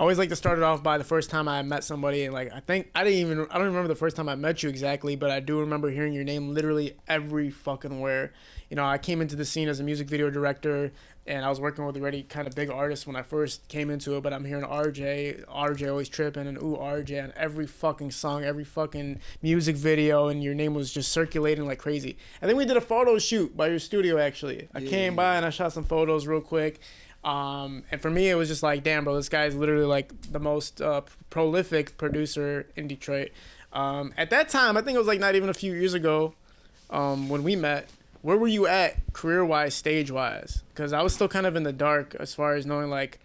always like to start it off by the first time I met somebody, and like I don't remember the first time I met you exactly, but I do remember hearing your name literally every fucking where. You know, I came into the scene as a music video director, and I was working with already kind of big artists when I first came into it, but I'm hearing RJ always tripping, and ooh, RJ on every fucking song, every fucking music video, and your name was just circulating like crazy. I think we did a photo shoot by your studio, actually. I came by and I shot some photos real quick. And for me, it was just like, damn, bro, this guy's literally like the most prolific producer in Detroit. At that time, I think it was like not even a few years ago when we met. Where were you at career-wise, stage-wise? Because I was still kind of in the dark as far as knowing, like,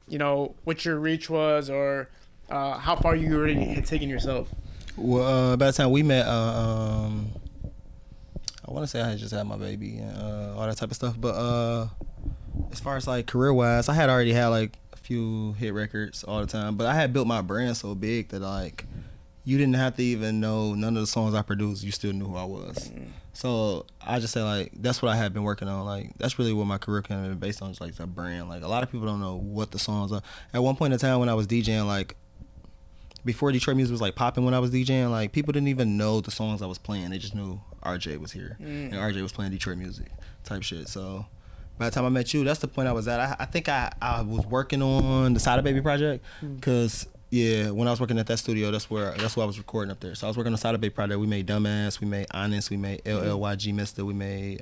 you know, what your reach was or how far you already had taken yourself. Well, by the time we met, I want to say I had just had my baby and all that type of stuff. But as far as, like, career-wise, I had already had, like, a few hit records all the time. But I had built my brand so big that, like, you didn't have to even know none of the songs I produced. You still knew who I was. So I just say, like, that's what I had been working on. Like, that's really what my career kind of been based on, is like the brand. Like, a lot of people don't know what the songs are. At one point in time when I was DJing, like, before Detroit music was like popping when I was DJing, like, people didn't even know the songs I was playing. They just knew RJ was here and RJ was playing Detroit music type shit. So by the time I met you, that's the point I was at. I think I was working on the Sada Baby project because yeah, when I was working at that studio, that's what I was recording up there. So I was working on the Sada Baby project. We made Dumbass, we made Honest, we made LLYG Mister, we made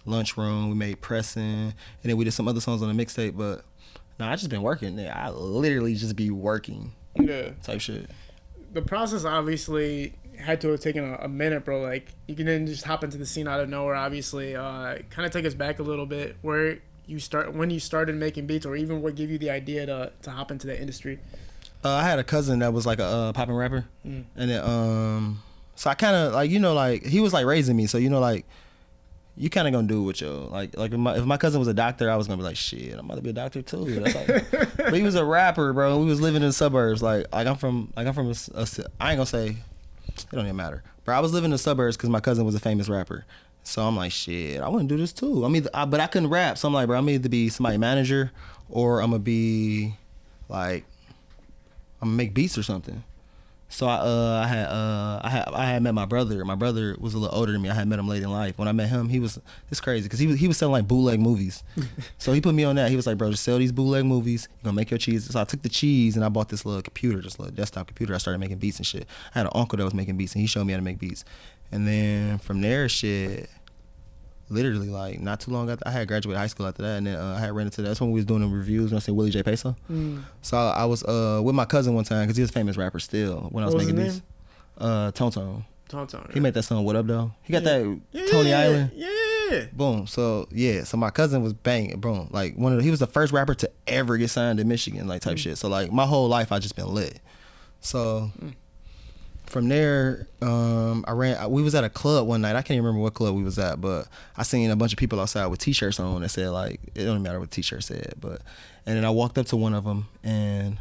Lunchroom, we made Pressin', and then we did some other songs on the mixtape. But no, I just been working. I literally just be working. Yeah. Type shit. The process obviously had to have taken a minute, bro. Like, you didn't just hop into the scene out of nowhere, obviously. Kind of take us back a little bit. When you started making beats, or even what gave you the idea to hop into the industry? I had a cousin that was like a popping rapper, and then so I kind of like, you know, like, he was like raising me, so, you know, like, you kind of gonna do what you like if my cousin was a doctor, I was gonna be like, shit, I'm about to be a doctor too. That's like, but he was a rapper, bro. We was living in the suburbs. Like I'm from I ain't gonna say, it don't even matter, bro. I was living in the suburbs because my cousin was a famous rapper. So I'm like, shit, I want to do this too. But I couldn't rap, so I'm like, bro, I'm either be somebody manager or I'm gonna be like, I'm gonna make beats or something. So I had met my brother. My brother was a little older than me. I had met him late in life. When I met him, it's crazy because he was selling like bootleg movies. So he put me on that. He was like, bro, just sell these bootleg movies. You're gonna make your cheese. So I took the cheese and I bought this little computer, just a little desktop computer. I started making beats and shit. I had an uncle that was making beats and he showed me how to make beats. And then from there, shit, literally like not too long after I had graduated high school after that, and then I had ran into that. That's when we was doing the reviews. When I say Willie J Peso. So I was with my cousin one time because he was a famous rapper still when I was making beats. Tonton. He made that song What Up Though. He got that Tony Island. Yeah. Boom. So yeah. So my cousin was banging. Boom. Like he was the first rapper to ever get signed in Michigan, like type shit. So like my whole life I just been lit. So. From there, we was at a club one night. I can't even remember what club we was at, but I seen a bunch of people outside with t-shirts on that said like, it don't matter what the t-shirt said, and then I walked up to one of them and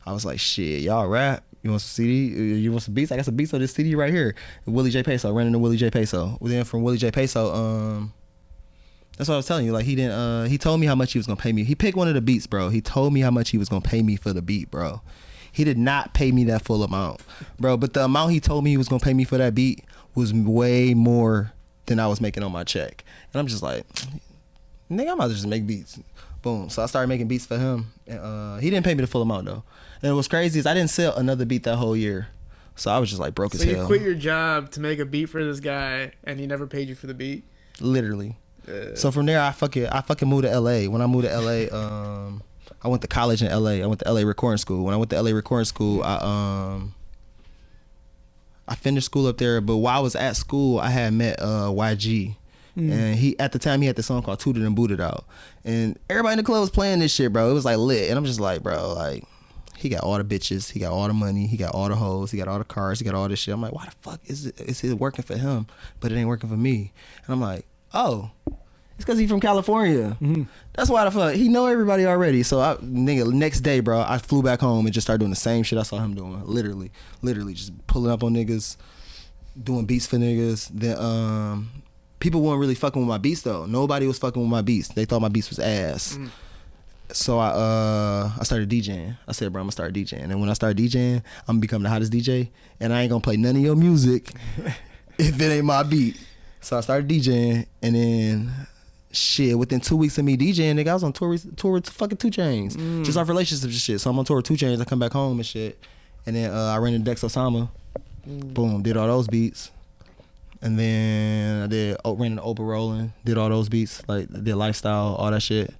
I was like, shit, y'all rap? You want some CD? You want some beats? I got some beats on this CD right here. Willie J Peso. I ran into Willie J Peso. Then from Willie J Peso, that's what I was telling you. Like he told me how much he was gonna pay me. He picked one of the beats, bro. He told me how much he was gonna pay me for the beat, bro. He did not pay me that full amount, bro. But the amount he told me he was gonna pay me for that beat was way more than I was making on my check. And I'm just like, nigga, I'm about to just make beats. Boom. So I started making beats for him. And, he didn't pay me the full amount though. And what's crazy is I didn't sell another beat that whole year. So I was just like broke as hell. So you quit your job to make a beat for this guy, and he never paid you for the beat? Literally. So from there, I fucking moved to LA. When I moved to LA, I went to college in LA. I went to LA recording school. When I went to LA recording school, I finished school up there. But while I was at school, I had met YG. And at the time he had this song called Tooted and Booted Out. And everybody in the club was playing this shit, bro. It was like lit. And I'm just like, bro, like, he got all the bitches, he got all the money, he got all the hoes, he got all the cars, he got all this shit. I'm like, why the fuck is it working for him, but it ain't working for me? And I'm like, oh, it's because he's from California. That's why the fuck. He know everybody already. So nigga, next day, bro, I flew back home and just started doing the same shit I saw him doing. Literally just pulling up on niggas, doing beats for niggas. Then people weren't really fucking with my beats though. Nobody was fucking with my beats. They thought my beats was ass. So I started DJing. I said, bro, I'm gonna start DJing. And when I start DJing, I'm gonna become the hottest DJ, and I ain't gonna play none of your music if it ain't my beat. So I started DJing, and then shit, within 2 weeks of me DJing, nigga, I was on tour with fucking 2 Chainz, just off relationships and shit. So I'm on tour with 2 Chainz. I come back home and shit, and then I ran into Dex Osama. Boom, did all those beats. And then I ran into Oprah Rolling, did all those beats, like did Lifestyle, all that shit.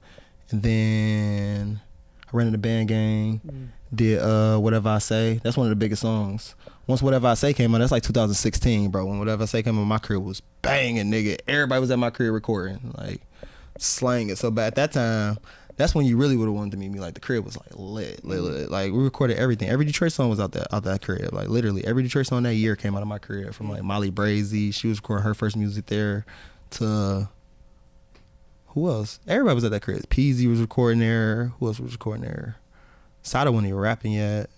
And then I ran into Band Gang, did Whatever I Say. That's one of the biggest songs. Once Whatever I Say came out, that's like 2016, bro. When Whatever I Say came out, my career was banging, nigga. Everybody was at my career recording, like slanging. So but at that time, that's when you really would have wanted to meet me. Like the crib was like lit. Like we recorded everything. Every Detroit song was out that crib. Like literally every Detroit song that year came out of my crib. From like Molly Brazy, she was recording her first music there, to who else? Everybody was at that crib. Peasy was recording there. Who else was recording there? Sada wasn't even rapping yet,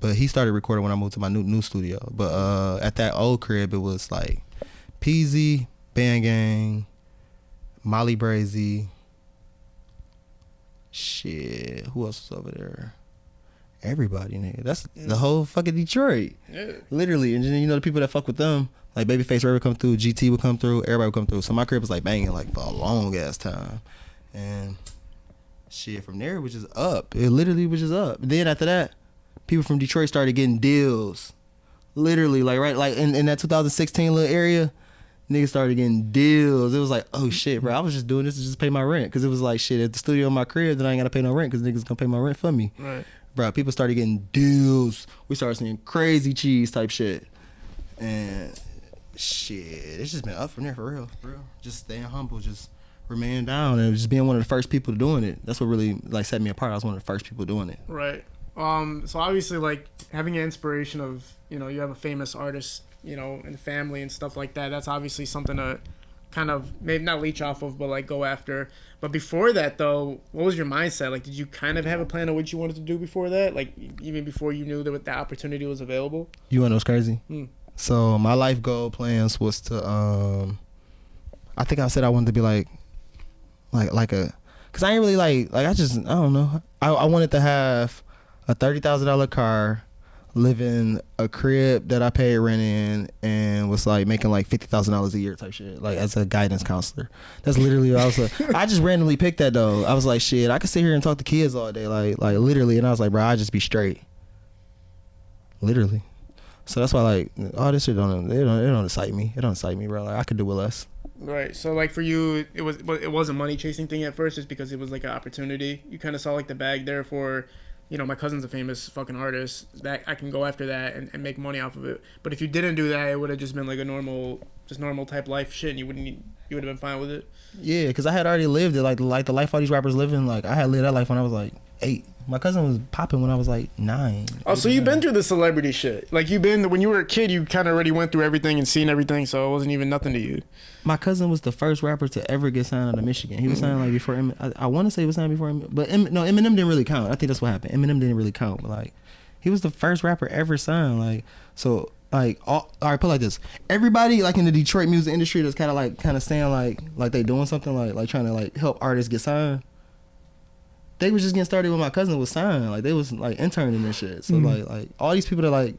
but he started recording when I moved to my new studio. But at that old crib, it was like Peasy, Band Gang, Molly Brazy. Shit, who else was over there? Everybody, nigga. That's the whole fucking Detroit. Yeah. Literally. And then, you know, the people that fuck with them, like Babyface Ray would come through, GT would come through, everybody would come through. So my crib was like banging like for a long ass time. And shit, from there it was just up. It literally was just up. Then after that, people from Detroit started getting deals. Literally, like right, like in that 2016 little area, niggas started getting deals. It was like, oh shit, bro, I was just doing this to just pay my rent. Cause it was like, shit, at the studio in my crib, then I ain't gotta pay no rent cause niggas gonna pay my rent for me. Right. Bro, people started getting deals. We started seeing crazy cheese type shit. And shit, it's just been up from there for real. Just staying humble, just remaining down and just being one of the first people doing it. That's what really like set me apart. I was one of the first people doing it. Right. So obviously like having an inspiration of, you know, you have a famous artist, you know, and family and stuff like that. That's obviously something to kind of maybe not leech off of, but like go after. But before that though, what was your mindset? Like, did you kind of have a plan of what you wanted to do before that? Like even before you knew that the opportunity was available? You want to know what's crazy? So my life goal plans was to, I think I said I wanted to be like a, cause I ain't really like I don't know. I wanted to have a $30,000 car, live in a crib that I paid rent in, and was like making like $50,000 a year type shit, like as a guidance counselor. That's literally what I was like. I just randomly picked that though. I was like, shit, I could sit here and talk to kids all day, like literally. And I was like, bro, I'd just be straight, literally. So that's why like all this shit don't excite me. It don't excite me, bro. Like I could do with less. Right. So like for you, it was a money chasing thing at first, just because it was like an opportunity. You kind of saw like the bag there for, you know, my cousin's a famous fucking artist, that I can go after that and make money off of it. But if you didn't do that, it would have just been like a normal type life shit, and you would have been fine with it. Yeah, because I had already lived it, like the life all these rappers living. Like I had lived that life when I was like 8. My cousin was popping when I was like 9. Oh, so you've been through the celebrity shit. Like when you were a kid, you kind of already went through everything and seen everything, so it wasn't even nothing to you. My cousin was the first rapper to ever get signed out of Michigan. He was signed like before Eminem. I want to say he was signed before Eminem, but Eminem didn't really count. I think that's what happened. Eminem didn't really count, but like he was the first rapper ever signed. Like so, like all right, put it like this: everybody like in the Detroit music industry that's kind of saying like they doing something like trying to like help artists get signed. They was just getting started when my cousin was signed. Like they was like interning and shit. So like all these people that like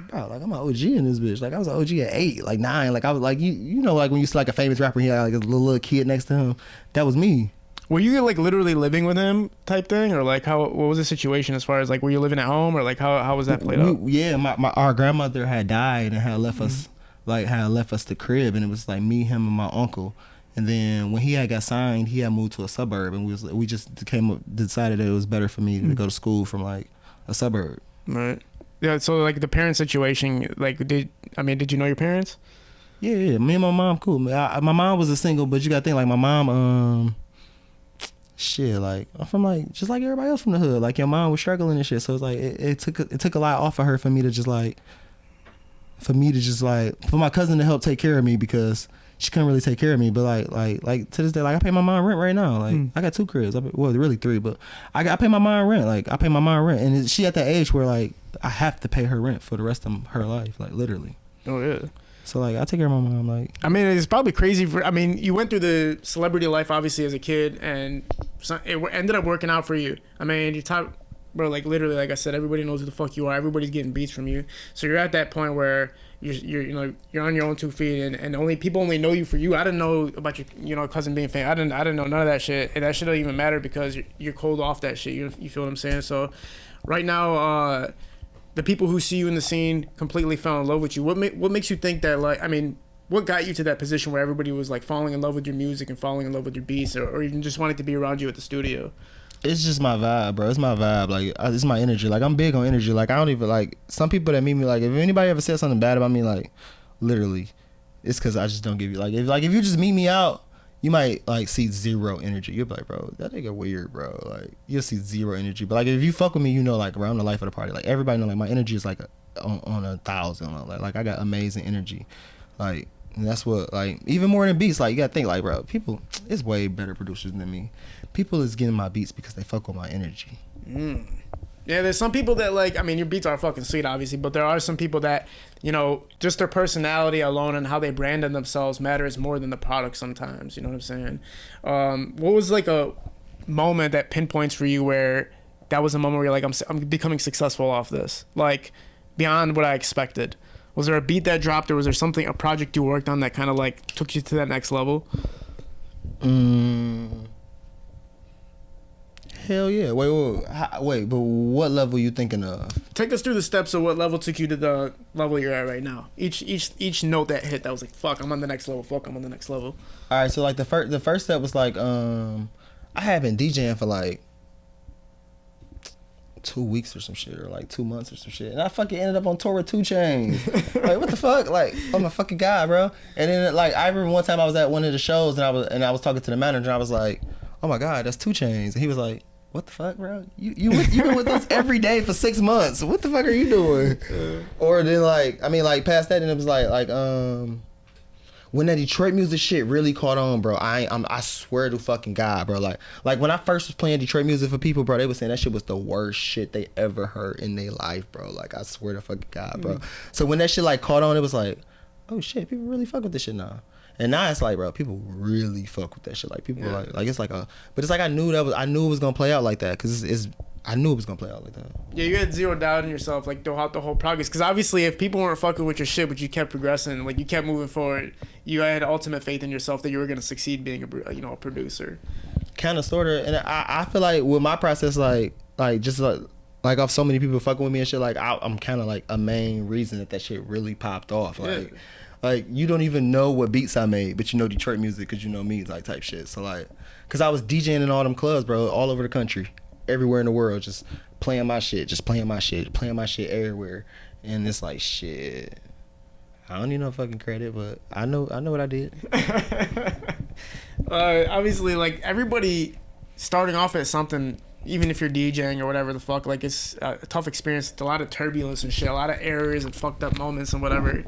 bro, like I'm an OG in this bitch. Like I was an OG at 8, like 9. Like I was like you know like when you see like a famous rapper, he had like a little kid next to him. That was me. Were you like literally living with him type thing, or like what was the situation as far as like were you living at home, or like how was that played out? Yeah, our grandmother had died and had left us the crib, and it was like me, him, and my uncle. And then when he had got signed, he had moved to a suburb, and we just decided that it was better for me to go to school from like a suburb. Right. Yeah. So like the parent situation, like did you know your parents? Yeah. Me and my mom cool. My mom was a single, but you gotta think like my mom. Shit, like I'm from like just like everybody else from the hood. Like your mom was struggling and shit, so it's like it took a lot off of her for my cousin to help take care of me, because she couldn't really take care of me. But like to this day, like I pay my mom rent right now. Like I got 2 cribs. Well, really 3, but I pay my mom rent. Like I pay my mom rent, and she at that age where like I have to pay her rent for the rest of her life. Like literally. Oh yeah. So like I take care of my mom. Like I mean, it's probably crazy for. I mean, you went through the celebrity life obviously as a kid, and it ended up working out for you. I mean, you top, bro. Like literally, like I said, everybody knows who the fuck you are. Everybody's getting beats from you. So you're at that point where you're on your own 2 feet, and only people only know you for you. I didn't know about your cousin being famous. I didn't know none of that shit, and that shit don't even matter because you're cold off that shit. You feel what I'm saying? So right now, the people who see you in the scene completely fell in love with you. What makes you think that, like, I mean, what got you to that position where everybody was like falling in love with your music and falling in love with your beats, or even just wanting to be around you at the studio? it's just my vibe, bro. It's my vibe. Like it's my energy. Like I'm big on energy. Like I don't even like some people that meet me. Like if anybody ever said something bad about me, like literally, it's because I just don't give you like if you just meet me out, you might like see zero energy. You'll be like, bro, that nigga weird, bro. Like you'll see zero energy. But like if you fuck with me, you know, like around the life of the party, like everybody know, like my energy is like on 1,000. Like I got amazing energy. Like and that's what like even more than beats. Like you gotta think like, bro, people, it's way better producers than me. People is getting my beats because they fuck with my energy. Yeah, there's some people that like, I mean, your beats are fucking sweet, obviously, but there are some people that, you know, just their personality alone and how they brand themselves matters more than the product sometimes. You know what I'm saying? What was like a moment that pinpoints for you where that was a moment where you're like, I'm becoming successful off this, like beyond what I expected? Was there a beat that dropped, or was there something, a project you worked on that kind of like took you to that next level? Hell yeah. Wait, but what level you thinking of? Take us through the steps of what level took you to the level you're at right now. Each note that hit, that was like, fuck, I'm on the next level. Fuck, I'm on the next level. All right, so like the first step was like I had been DJing for like 2 weeks or some shit, or like 2 months or some shit, and I fucking ended up on tour with 2 Chainz. Like what the fuck? Like I'm a fucking guy, bro. And then like I remember one time I was at one of the shows and I was talking to the manager and I was like, oh my god, that's 2 Chainz, and he was like, what the fuck, bro? You been with us every day for 6 months. What the fuck are you doing? Or then like, I mean, like past that, and it was like when that Detroit music shit really caught on, bro. I swear to fucking God, bro. Like when I first was playing Detroit music for people, bro, they were saying that shit was the worst shit they ever heard in their life, bro. Like I swear to fucking God, bro. So when that shit like caught on, it was like, oh shit, people really fuck with this shit now. And now it's like, bro, people really fuck with that shit. Like people like it's like but it's like I knew it was gonna play out like that because I knew it was gonna play out like that. Yeah, you had zero doubt in yourself, like throughout the whole progress. Because obviously, if people weren't fucking with your shit, but you kept progressing, like you kept moving forward, you had ultimate faith in yourself that you were gonna succeed being a producer. Kind of, sort of, and I feel like with my process, like just like off so many people fucking with me and shit, like I'm kind of like a main reason that shit really popped off. Like. Yeah. Like, you don't even know what beats I made, but you know Detroit music because you know me, like, type shit. So, like, because I was DJing in all them clubs, bro, all over the country, everywhere in the world, just playing my shit everywhere. And it's like, shit, I don't need no fucking credit, but I know what I did. Obviously, like, everybody starting off at something, even if you're DJing or whatever the fuck, like, it's a tough experience. It's a lot of turbulence and shit, a lot of errors and fucked up moments and whatever.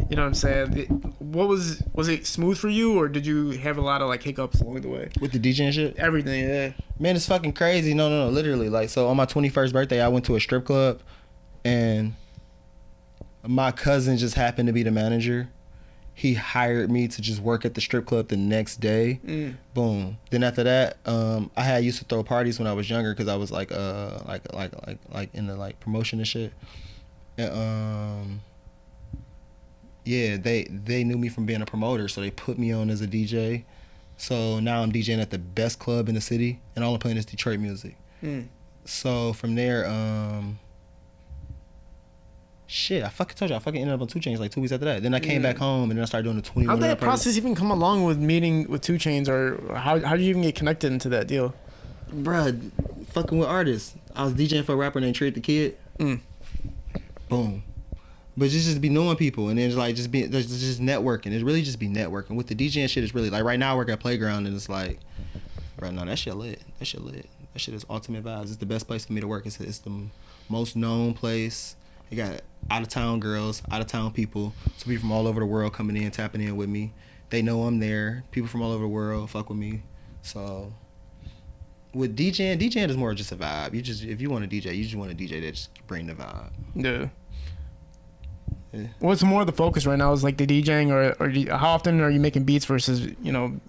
You know what I'm saying? What was it smooth for you, or did you have a lot of like hiccups along the way? With the DJing shit? Everything, yeah. Man, it's fucking crazy. No, literally. Like, so on my 21st birthday, I went to a strip club, and my cousin just happened to be the manager. He hired me to just work at the strip club the next day. Boom. Then after that, I used to throw parties when I was younger because I was like in the like promotion and shit. And yeah, they knew me from being a promoter, so they put me on as a DJ. So now I'm DJing at the best club in the city, and all I'm playing is Detroit music. So from there, shit, I fucking told you, I fucking ended up on 2 Chainz like 2 weeks after that. Then I came back home, and then I started doing the 21. How did that process even come along with meeting with 2 Chainz, or how did you even get connected into that deal? Bruh, fucking with artists. I was DJing for a rapper named Treat the Kid. Boom. But just be knowing people, and then just networking. It's really just be networking. With the DJing shit, it's really like right now I work at Playground, and it's like, right now that shit lit. That shit is ultimate vibes. It's the best place for me to work. It's the most known place. They got out of town girls, out of town people. So people from all over the world coming in, tapping in with me. They know I'm there. People from all over the world fuck with me. So with DJing is more just a vibe. If you want to DJ, you just want a DJ that just bring the vibe. Yeah. Yeah. What's more of the focus right now? Is like the DJing, or how often are you making beats versus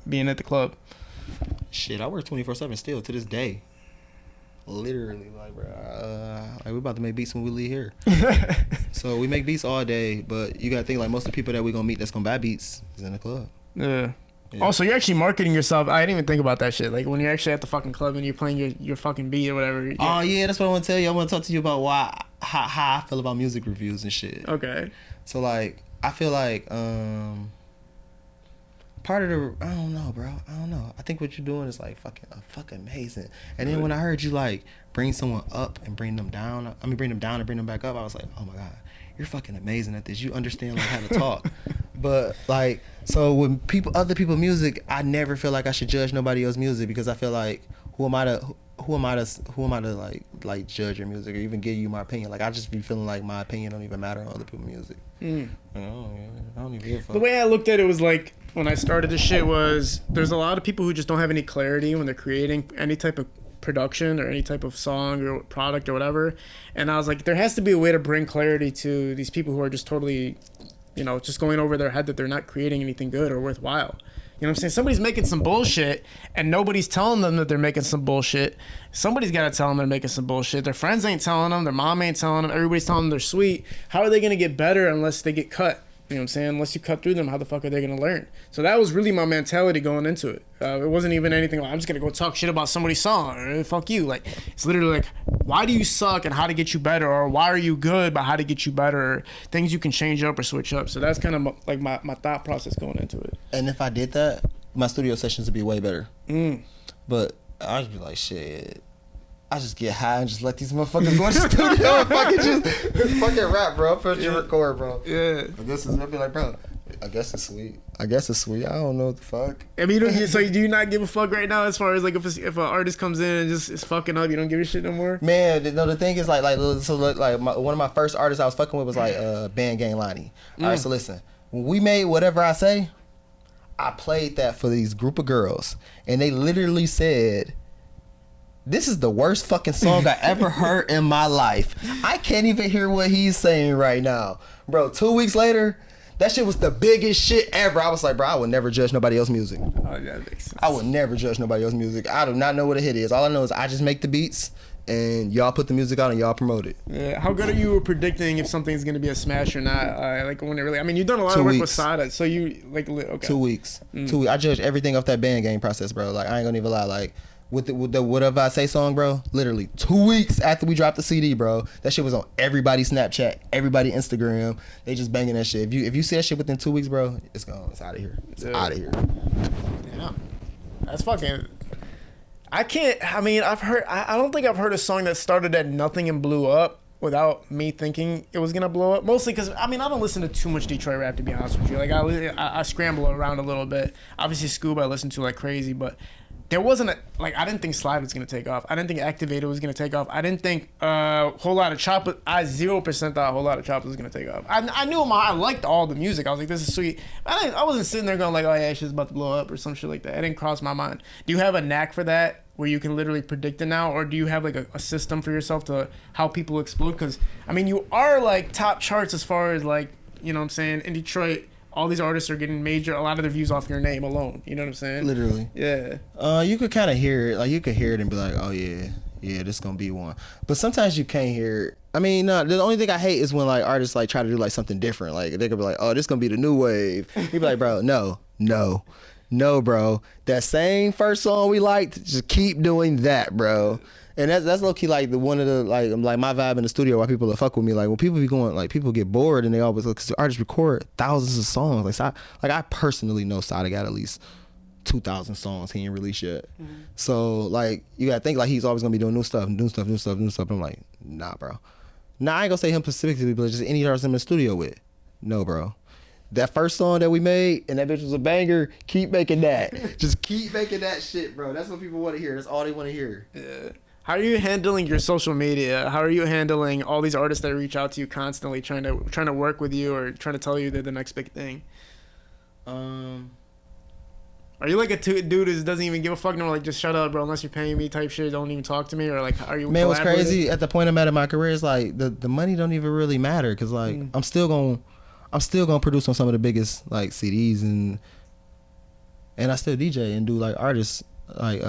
being at the club? Shit, I work 24/7 still to this day. Literally, like, bro, like we about to make beats when we leave here. So we make beats all day, but you gotta think like most of the people that we gonna meet that's gonna buy beats is in the club. Yeah. Also, you're actually marketing yourself. I didn't even think about that shit. Like when you're actually at the fucking club and you're playing your fucking beat or whatever. Oh yeah, that's what I want to tell you. I want to talk to you about how I feel about music reviews and shit. Okay. So like, I feel like part of the, I don't know, bro. I don't know. I think what you're doing is like fucking amazing. And then when I heard you like bring someone up and bring them down, bring them down and bring them back up, I was like, oh my God, you're fucking amazing at this. You understand like how to talk. But like, so when other people music, I never feel like I should judge nobody else's music because I feel like who am I to like judge your music or even give you my opinion? Like I just be feeling like my opinion don't even matter on other people's music. I don't even give a fuck. The way I looked at it was like when I started this shit was there's a lot of people who just don't have any clarity when they're creating any type of production or any type of song or product or whatever. And I was like, there has to be a way to bring clarity to these people who are just totally, just going over their head that they're not creating anything good or worthwhile. You know what I'm saying? Somebody's making some bullshit and nobody's telling them that they're making some bullshit. Somebody's got to tell them they're making some bullshit. Their friends ain't telling them. Their mom ain't telling them. Everybody's telling them they're sweet. How are they going to get better unless they get cut? You know what I'm saying? Unless you cut through them, how the fuck are they going to learn? So that was really my mentality going into it. It wasn't even anything like, I'm just going to go talk shit about somebody's song or fuck you. Like, it's literally like, why do you suck and how to get you better? Or why are you good but how to get you better? Or things you can change up or switch up. So that's kind of like my thought process going into it. And if I did that, my studio sessions would be way better. But I'd just be like, shit. I just get high and just let these motherfuckers go to the studio and fucking rap, bro. Put you record, bro. Yeah. I guess I'll be like, bro, I guess it's sweet. I I don't know what the fuck. I mean, so do you not give a fuck right now as far as like if an artist comes in and just is fucking up, you don't give a shit no more? Man, no, the thing is like one of my first artists I was fucking with was like Band Gang Lonnie. All right, so listen, when we made Whatever I Say, I played that for these group of girls, and they literally said, this is the worst fucking song I ever heard in my life. I can't even hear what he's saying right now. Bro, 2 weeks later, that shit was the biggest shit ever. I was like, bro, I would never judge nobody else's music. Oh, yeah, that makes sense. I would never judge nobody else's music. I do not know what a hit is. All I know is I just make the beats, and y'all put the music out and y'all promote it. Yeah, how good are you at predicting if something's gonna be a smash or not? Like when it really, I mean, you've done a lot of work with Sada, so you like, okay. 2 weeks. 2 weeks. I judge everything off that Band Game process, bro. Like I ain't gonna even lie. Like with the Whatever I Say song, bro. Literally 2 weeks after we dropped the CD, bro. That shit was on everybody's Snapchat, everybody Instagram. They just banging that shit. If you see that shit within 2 weeks, bro, it's gone. It's out of here. It's out of here. Yeah, that's fucking. I don't think I've heard a song that started at nothing and blew up without me thinking it was gonna blow up. Mostly because I don't listen to too much Detroit rap, to be honest with you. Like I scramble around a little bit. Obviously Scoob I listen to like crazy, but there wasn't I didn't think Slide was gonna take off. I didn't think Activated was gonna take off. I didn't think Whole Lot of Chop. I 0% thought Whole Lot of Chop was gonna take off. I knew I liked all the music. I was like, this is sweet. I wasn't sitting there going like, oh yeah, shit's about to blow up or some shit like that. It didn't cross my mind. Do you have a knack for that, where you can literally predict it now, or do you have like a system for yourself to how people explode? Because you are like top charts as far as like, you know what I'm saying, in Detroit. All these artists are getting a lot of their views off your name alone. You know what I'm saying? Literally. Yeah. You could kind of hear it. Like you could hear it and be like, oh yeah, this gonna be one. But sometimes you can't hear it. No, the only thing I hate is when like artists like try to do like something different. Like they could be like, oh, this gonna be the new wave. You be like, bro, no, bro. That same first song we liked, just keep doing that, bro. And that's low key like one of the like my vibe in the studio. Why people that fuck with me, like when people be going, like people get bored and they always, because the artists record thousands of songs. Like I personally know Sada got at least 2,000 songs he ain't released yet. So like you gotta think like he's always gonna be doing new stuff. I'm like, nah, bro. Nah, I ain't gonna say him specifically, but just any artist I'm in the studio with. No, bro. That first song that we made and that bitch was a banger, keep making that. Just keep making that shit, bro. That's what people want to hear. That's all they want to hear. Yeah. How are you handling your social media? How are you handling all these artists that reach out to you constantly, trying to work with you or trying to tell you they're the next big thing? Are you like a dude who doesn't even give a fuck, no, like just shut up, bro, unless you're paying me type shit, don't even talk to me? Or like, are you? Man, what's crazy at the point I'm at in my career is like the money don't even really matter, because like I'm still gonna I'm still gonna produce on some of the biggest like CDs, and I still DJ and do like artists like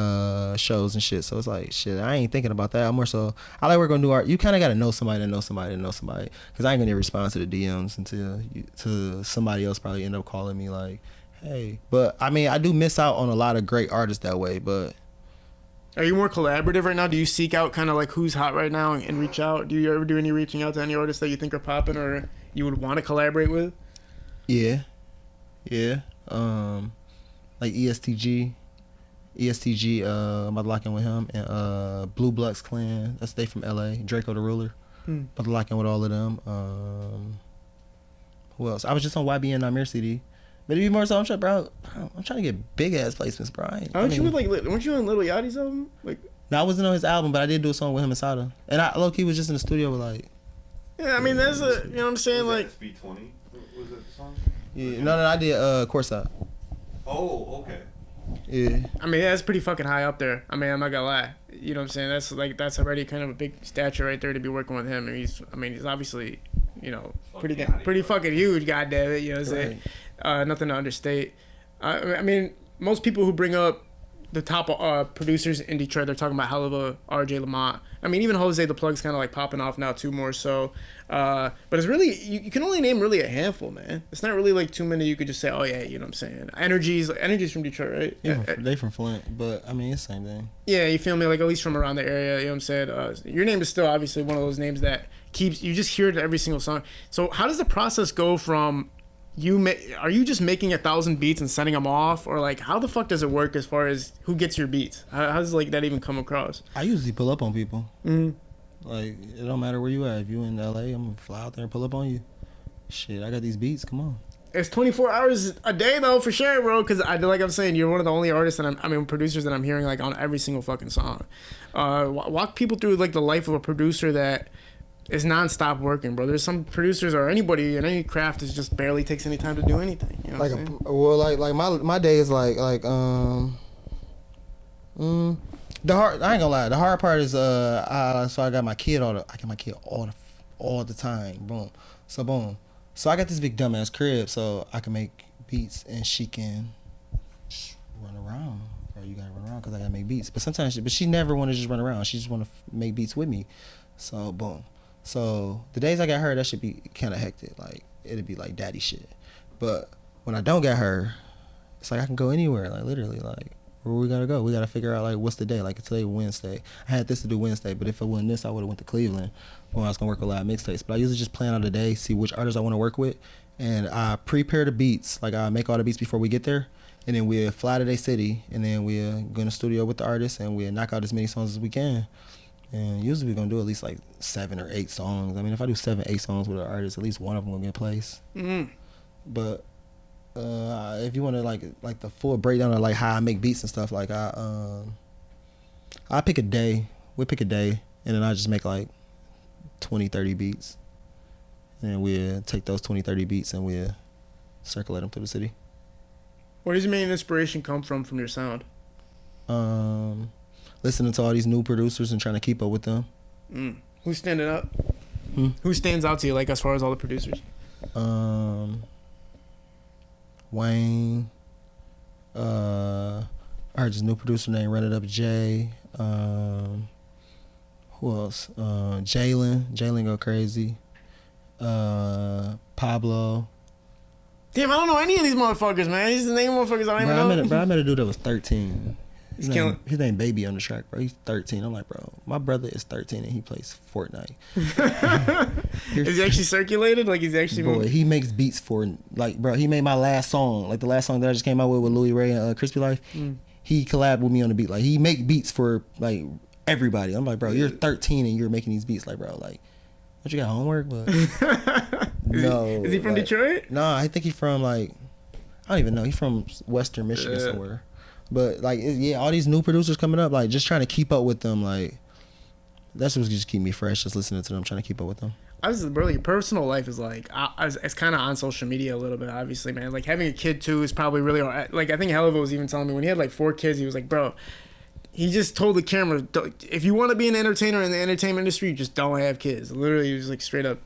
shows and shit. So it's like shit. I ain't thinking about that. I'm more so I like we're gonna do art. You kind of gotta know somebody to know somebody to know somebody, because I ain't gonna respond to the DMs until to somebody else probably end up calling me like, hey. But I mean, I do miss out on a lot of great artists that way. But are you more collaborative right now? Do you seek out kind of like who's hot right now and reach out? Do you ever do any reaching out to any artists that you think are popping or you would want to collaborate with? Yeah. Like ESTG, I'm about to lock in with him, and Blue Bloods Clan, that's they from LA, Draco the Ruler, about to lock in with all of them. Who else? I was just on YBN Namir CD, but to be more so, I'm trying to get big ass placements, bro. Weren't you on Lil Yachty's album? Like, no, I wasn't on his album, but I did do a song with him and Sada, and I low key was just in the studio with like. Yeah, I mean that's a, you know what I'm saying, like. SB20 was that the song? Yeah, no, I did Courtside. Oh, okay. Yeah. I mean, that's pretty fucking high up there. I mean, I'm not gonna lie. You know what I'm saying? That's already kind of a big stature right there to be working with him. And he's obviously, you know, pretty fucking huge. Goddamn it, you know what I'm saying? Nothing to understate. I mean, most people who bring up the top producers in Detroit, they're talking about hell of a RJ Lamont. I mean, even Jose the Plug's kind of like popping off now too more so. But it's really, you can only name really a handful, man. It's not really like too many you could just say, oh yeah, you know what I'm saying. Energy's from Detroit, right? Yeah, they from Flint, but I mean, it's the same thing. Yeah, you feel me? Like at least from around the area, you know what I'm saying? Your name is still obviously one of those names that keeps, you just hear it in every single song. So how does the process go from are you just making 1,000 beats and sending them off, or like how the fuck does it work as far as who gets your beats? How does like that even come across? I usually pull up on people. Like it don't matter where you at. If you in LA, I'm gonna fly out there and pull up on you. Shit, I got these beats. Come on. It's 24 hours a day though, for sure, bro. Because like I'm saying, you're one of the only artists that producers that I'm hearing like on every single fucking song. Walk people through like the life of a producer that is nonstop working, bro. There's some producers or anybody in any craft that just barely takes any time to do anything. You know what I'm saying? Like my day is like the hard. I ain't gonna lie. The hard part is so I got my kid all the time. Boom. So I got this big dumbass crib, so I can make beats and she can run around. Bro, you gotta run around because I gotta make beats. But sometimes, she never want to just run around. She just want to make beats with me. So boom. So the days I got her, that should be kind of hectic. Like it'd be like daddy shit. But when I don't get her, it's like I can go anywhere. Like literally, like where we gotta go. We gotta figure out like what's the day. Like today Wednesday. I had this to do Wednesday, but if it wasn't this, I would have went to Cleveland when I was gonna work a lot of mixtapes. But I usually just plan out the day, see which artists I want to work with, and I prepare the beats. Like I make all the beats before we get there, and then we'll fly to their city, and then we'll go in the studio with the artists, and we'll knock out as many songs as we can. And usually we're gonna do at least like 7 or 8 songs. I mean, if I do 7, 8 songs with an artist, at least one of them will get placed. But if you want to like the full breakdown of like how I make beats and stuff, like I pick a day. We pick a day, and then I just make like 20, 30 beats, and then we'll take those 20, 30 beats and we'll circulate them through the city. Where does your main inspiration come from your sound? Listening to all these new producers and trying to keep up with them. Who's standing up? Who stands out to you, like as far as all the producers? Wayne. I heard this new producer named Run It Up Jay. Who else? Jalen go crazy. Pablo. Damn, I don't know any of these motherfuckers, man. These are the name motherfuckers I don't even know. I met a dude that was 13. His name Baby on the track, bro. He's 13. I'm like, bro, my brother is 13 and he plays Fortnite. Is he actually circulated? Like he's actually... Boy, he makes beats for, like, bro, he made my last song. Like the last song that I just came out with Louis Ray and Crispy Life. He collabed with me on the beat. Like he make beats for like everybody. I'm like, bro, you're 13 and you're making these beats. Like, bro, like, don't you got homework? But is he from Detroit? No, I think he's from like, I don't even know. He's from Western Michigan somewhere. But like, yeah, all these new producers coming up, like just trying to keep up with them. Like that's what's just keep me fresh. Just listening to them, trying to keep up with them. Bro, your personal life is like, it's kind of on social media a little bit, obviously, man. Like having a kid too is probably really, like I think Helva was even telling me when he had like 4 kids, he was like, bro, he just told the camera, if you want to be an entertainer in the entertainment industry, you just don't have kids. Literally, he was like straight up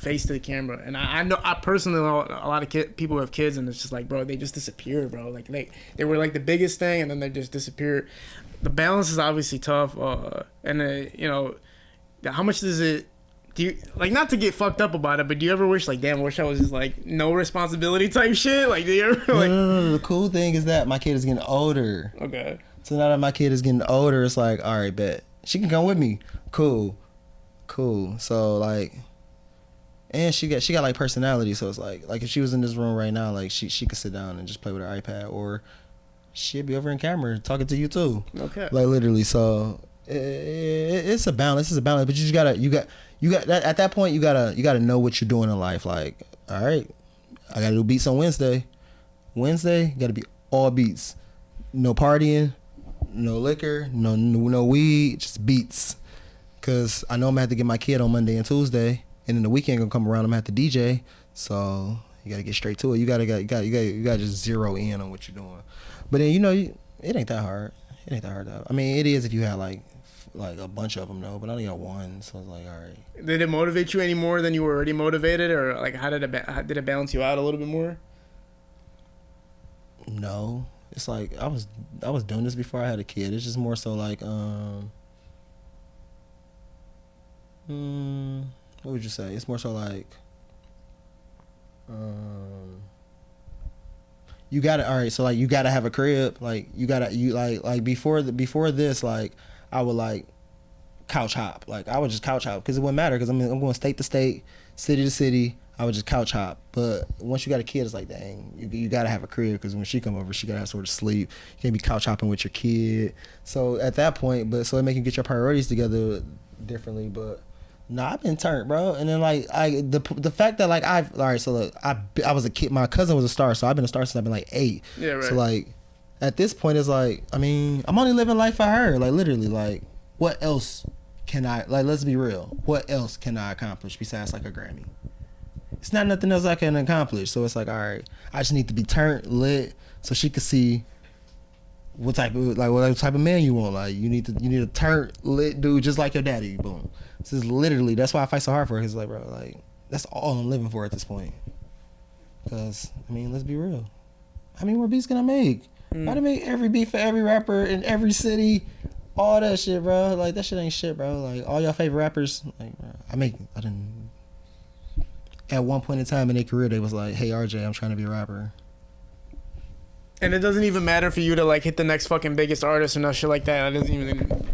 face to the camera. And I know, I personally know a lot of people who have kids, and it's just like, bro, they just disappear, bro. Like they were like the biggest thing, and then they just disappear. The balance is obviously tough, and you know, how much does it? Do you like, not to get fucked up about it, but do you ever wish like, damn, I wish I was just like no responsibility type shit? Like, do you ever like? No. The cool thing is that my kid is getting older. Okay. So now that my kid is getting older, it's like, all right, bet she can come with me. Cool. So like, and she got like personality. So it's like if she was in this room right now, like she could sit down and just play with her iPad, or she'd be over in camera talking to you too. Okay. Like literally. So it's a balance. It's a balance. But you got that, at that point you gotta know what you're doing in life. Like, all right, I gotta do beats on Wednesday. Wednesday gotta be all beats. No partying, no liquor, no weed, just beats. Cause I know I'm gonna have to get my kid on Monday and Tuesday, and then the weekend gonna come around. I'm gonna have to DJ. So you gotta get straight to it. You gotta just zero in on what you're doing. But then it ain't that hard. It ain't that hard though. I mean, it is if you have like a bunch of them though, but I only got one, so it's like, all right. Did it motivate you any more than you were already motivated, or like how did it balance you out a little bit more? No, it's like I was doing this before I had a kid. It's just more so like what would you say? It's more so like you gotta, all right, so like you gotta have a crib. Like you like before this, like I would like couch hop. Like I would just couch hop because it wouldn't matter, because I'm going state to state, city to city. I would just couch hop. But once you got a kid, it's like, dang, you gotta have a crib, because when she come over, she gotta have somewhere to sleep. You can't be couch hopping with your kid. So at that point, so it make you get your priorities together differently. But nah, I've been turned, bro. And then like the fact that like all right, so look, I was a kid. My cousin was a star, so I've been a star since I've been like 8. Yeah, right. So like at this point, it's like, I mean, I'm only living life for her. Like literally, like what else can I, like, let's be real, what else can I accomplish besides like a Grammy? It's not nothing else I can accomplish. So it's like, all right, I just need to be turned lit so she could see what type of man you want. Like you need a turn lit dude just like your daddy. Boom. This is literally, that's why I fight so hard for it. Cause like, bro, like that's all I'm living for at this point. Cause I mean, let's be real. How many more beats can I make? I gotta make every beat for every rapper in every city. All that shit, bro. Like that shit ain't shit, bro. Like all your favorite rappers, like, bro, I didn't. At one point in time in their career, they was like, "Hey RJ, I'm trying to be a rapper." And it doesn't even matter for you to like hit the next fucking biggest artist or no shit like that. It doesn't even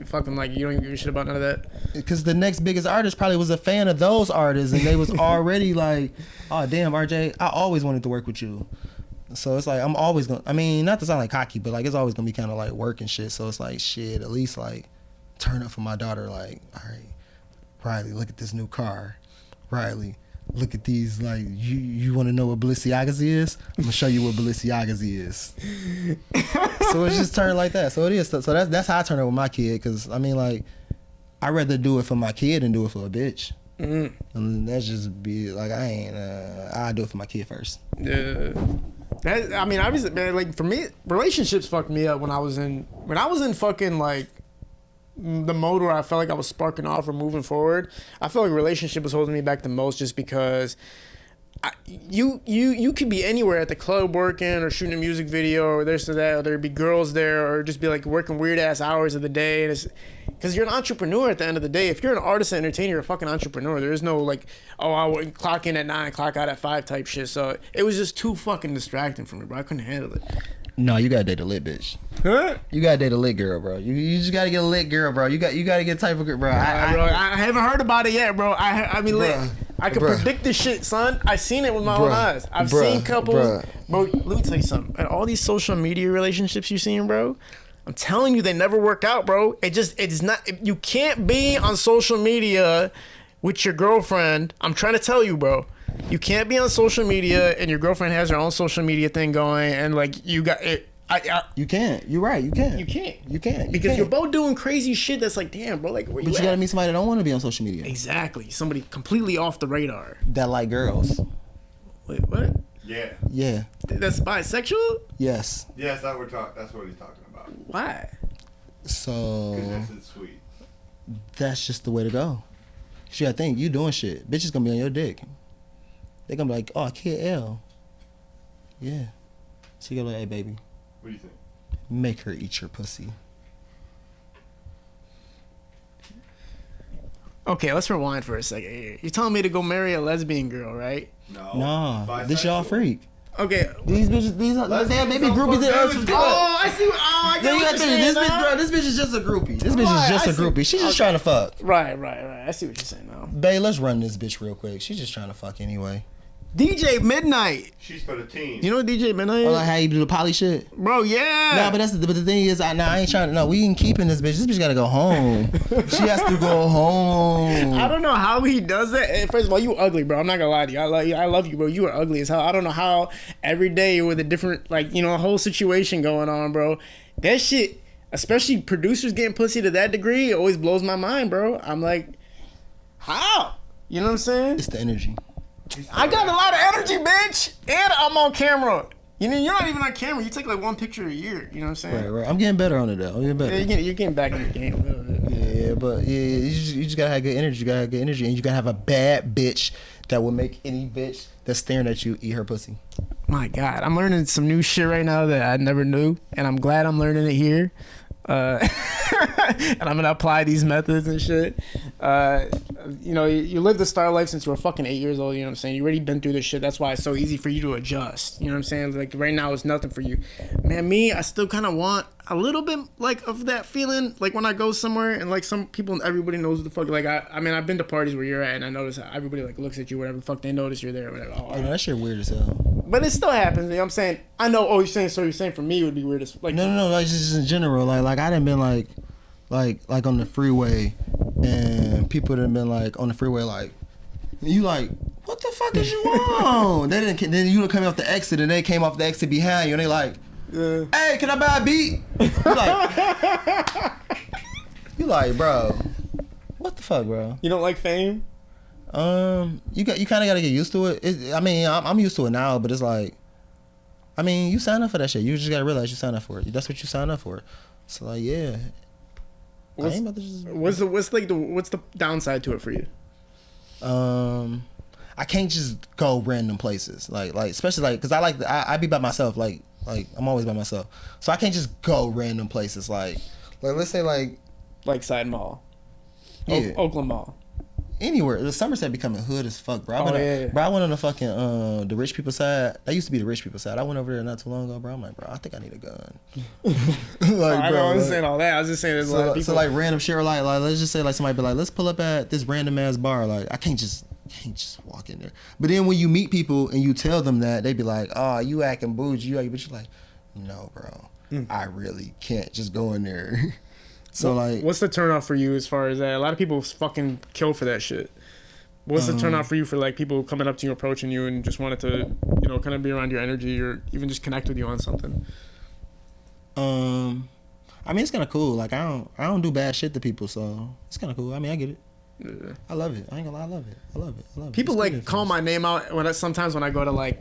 fucking, like, you don't give a shit about none of that. Because the next biggest artist probably was a fan of those artists, and they was already like, "Oh damn, RJ, I always wanted to work with you." So it's like, I'm always gonna, I mean, not to sound like cocky, but like it's always gonna be kind of like work and shit. So it's like, shit, at least like turn up for my daughter. Like, all right, Riley, look at this new car. Riley, look at these, like, you want to know what Balenciagas is? I'm gonna show you what Balenciagas is. So it's just turned like that. So it is. So that's how I turn up with my kid. Cause I mean, like, I'd rather do it for my kid than do it for a bitch. Mm-hmm. And that's just be like, I do it for my kid first. Yeah. I mean, obviously, man, like for me, relationships fucked me up when I was in fucking like the mode where I felt like I was sparking off or moving forward. I felt like relationship was holding me back the most, just because you could be anywhere at the club working or shooting a music video or this or that, or there'd be girls there, or just be like working weird ass hours of the day. And it's because you're an entrepreneur at the end of the day. If you're an artist and entertainer, you're a fucking entrepreneur. There is no like, oh, I would clock in at 9, clock out at 5 type shit. So it was just too fucking distracting for me, bro. I couldn't handle it. No, you gotta date a lit bitch. Huh? You gotta date a lit girl, bro. You just gotta get a lit girl, bro. You gotta get type of girl, bro. I haven't heard about it yet, bro. I mean, bruh, I can predict this shit, son. I've seen it with my own eyes. I've seen couples, bro. Let me tell you something. And all these social media relationships you're seeing, bro, I'm telling you, they never work out, bro. It's not. You can't be on social media with your girlfriend. I'm trying to tell you, bro. You can't be on social media and your girlfriend has her own social media thing going, and like you got it. You can't. You're right. You can't. You can't. You can't. Because you're both doing crazy shit that's like, damn, bro, like where you But you at? gotta meet somebody that don't want to be on social media. Exactly. Somebody completely off the radar. That like girls. Wait, what? Yeah. Yeah. That's bisexual? Yes. Yes, that's what he's talking about. Why? So Because that's sweet. that's just the way to go. She gotta think you doing shit. Bitch is gonna be on your dick. They gonna be like, oh, kid L. Yeah. She gonna be like, hey baby. What do you think? Make her eat your pussy. Okay, let's rewind for a second here. You're telling me to go marry a lesbian girl, right? No. Nah, this y'all freak. Okay. These bitches, they have maybe groupies that us. Oh, I see. I get what you're saying this now. bitch, bro, this bitch is just a groupie. This bitch is just a groupie. She's just trying to fuck. Right. I see what you're saying now. Babe, let's run this bitch real quick. She's just trying to fuck anyway. DJ Midnight. She's for the team. You know what DJ Midnight is? Oh, like how you do the poly shit? Bro, yeah. No, but the thing is, I ain't trying to. No, we ain't keeping this bitch. This bitch gotta go home. She has to go home. I don't know how he does that. First of all, you ugly, bro. I'm not gonna lie to you. I love you, bro. You are ugly as hell. I don't know how every day with a different, like, you know, a whole situation going on, bro. That shit, especially producers getting pussy to that degree, it always blows my mind, bro. I'm like, how? You know what I'm saying? It's the energy. I got a lot of energy, bitch, and I'm on camera. You know, you're not even on camera. You take like one picture a year. You know what I'm saying? Right. I'm getting better on it though. I'm getting better. Yeah, you're getting back in the game a little bit. Yeah, but you just gotta have good energy. You gotta have good energy, and you gotta have a bad bitch that will make any bitch that's staring at you eat her pussy. My God, I'm learning some new shit right now that I never knew, and I'm glad I'm learning it here. And I'm gonna apply these methods and shit. You know, you live the star life since you were fucking 8 years old. You know what I'm saying? You already been through this shit. That's why it's so easy for you to adjust. You know what I'm saying? Like right now, it's nothing for you. Man, I still kind of want a little bit like of that feeling. Like when I go somewhere and like some people, everybody knows what the fuck. Like I mean, I've been to parties where you're at, and I notice how everybody like looks at you, whatever the fuck they notice you're there, or whatever. Oh, that shit weird as hell. But it still happens. You know what I'm saying? I know. Oh, you're saying for me it would be weird as like. No. Like just in general. Like I done been like on the freeway, and people done been like on the freeway like, you like, what the fuck is you on? Then you come off the exit, and they came off the exit behind you, and they like, hey, can I buy a beat? You like, bro, what the fuck, bro? You don't like fame? You kind of gotta get used to it. I mean, I'm used to it now, but it's like, I mean, you sign up for that shit. You just gotta realize you sign up for it. That's what you sign up for. So like, yeah. What's the downside to it for you? I can't just go random places, like especially like because I be by myself, like I'm always by myself, so I can't just go random places, like let's say like Side Mall, yeah. Oakland Mall. Anywhere. The Somerset becoming hood as fuck, bro. Bro, I went on the fucking the rich people side. That used to be the rich people side. I went over there not too long ago, bro. I'm like, bro, I think I need a gun. I wasn't saying all that. I was just saying there's a lot of people. So like random shit, or like let's just say like somebody be like, let's pull up at this random ass bar. Like I can't just walk in there. But then when you meet people and you tell them that, they be like, oh, you acting bougie, but you're like, no, bro, I really can't just go in there. So like, what's the turnoff for you as far as that? A lot of people fucking kill for that shit. What's the turnoff for you for like people coming up to you, approaching you, and just wanted to, you know, kind of be around your energy or even just connect with you on something? I mean, it's kind of cool. Like I don't do bad shit to people, so it's kind of cool. I mean, I get it. Yeah. I love it. I ain't gonna lie, I love it. People like call my name out sometimes when I go to like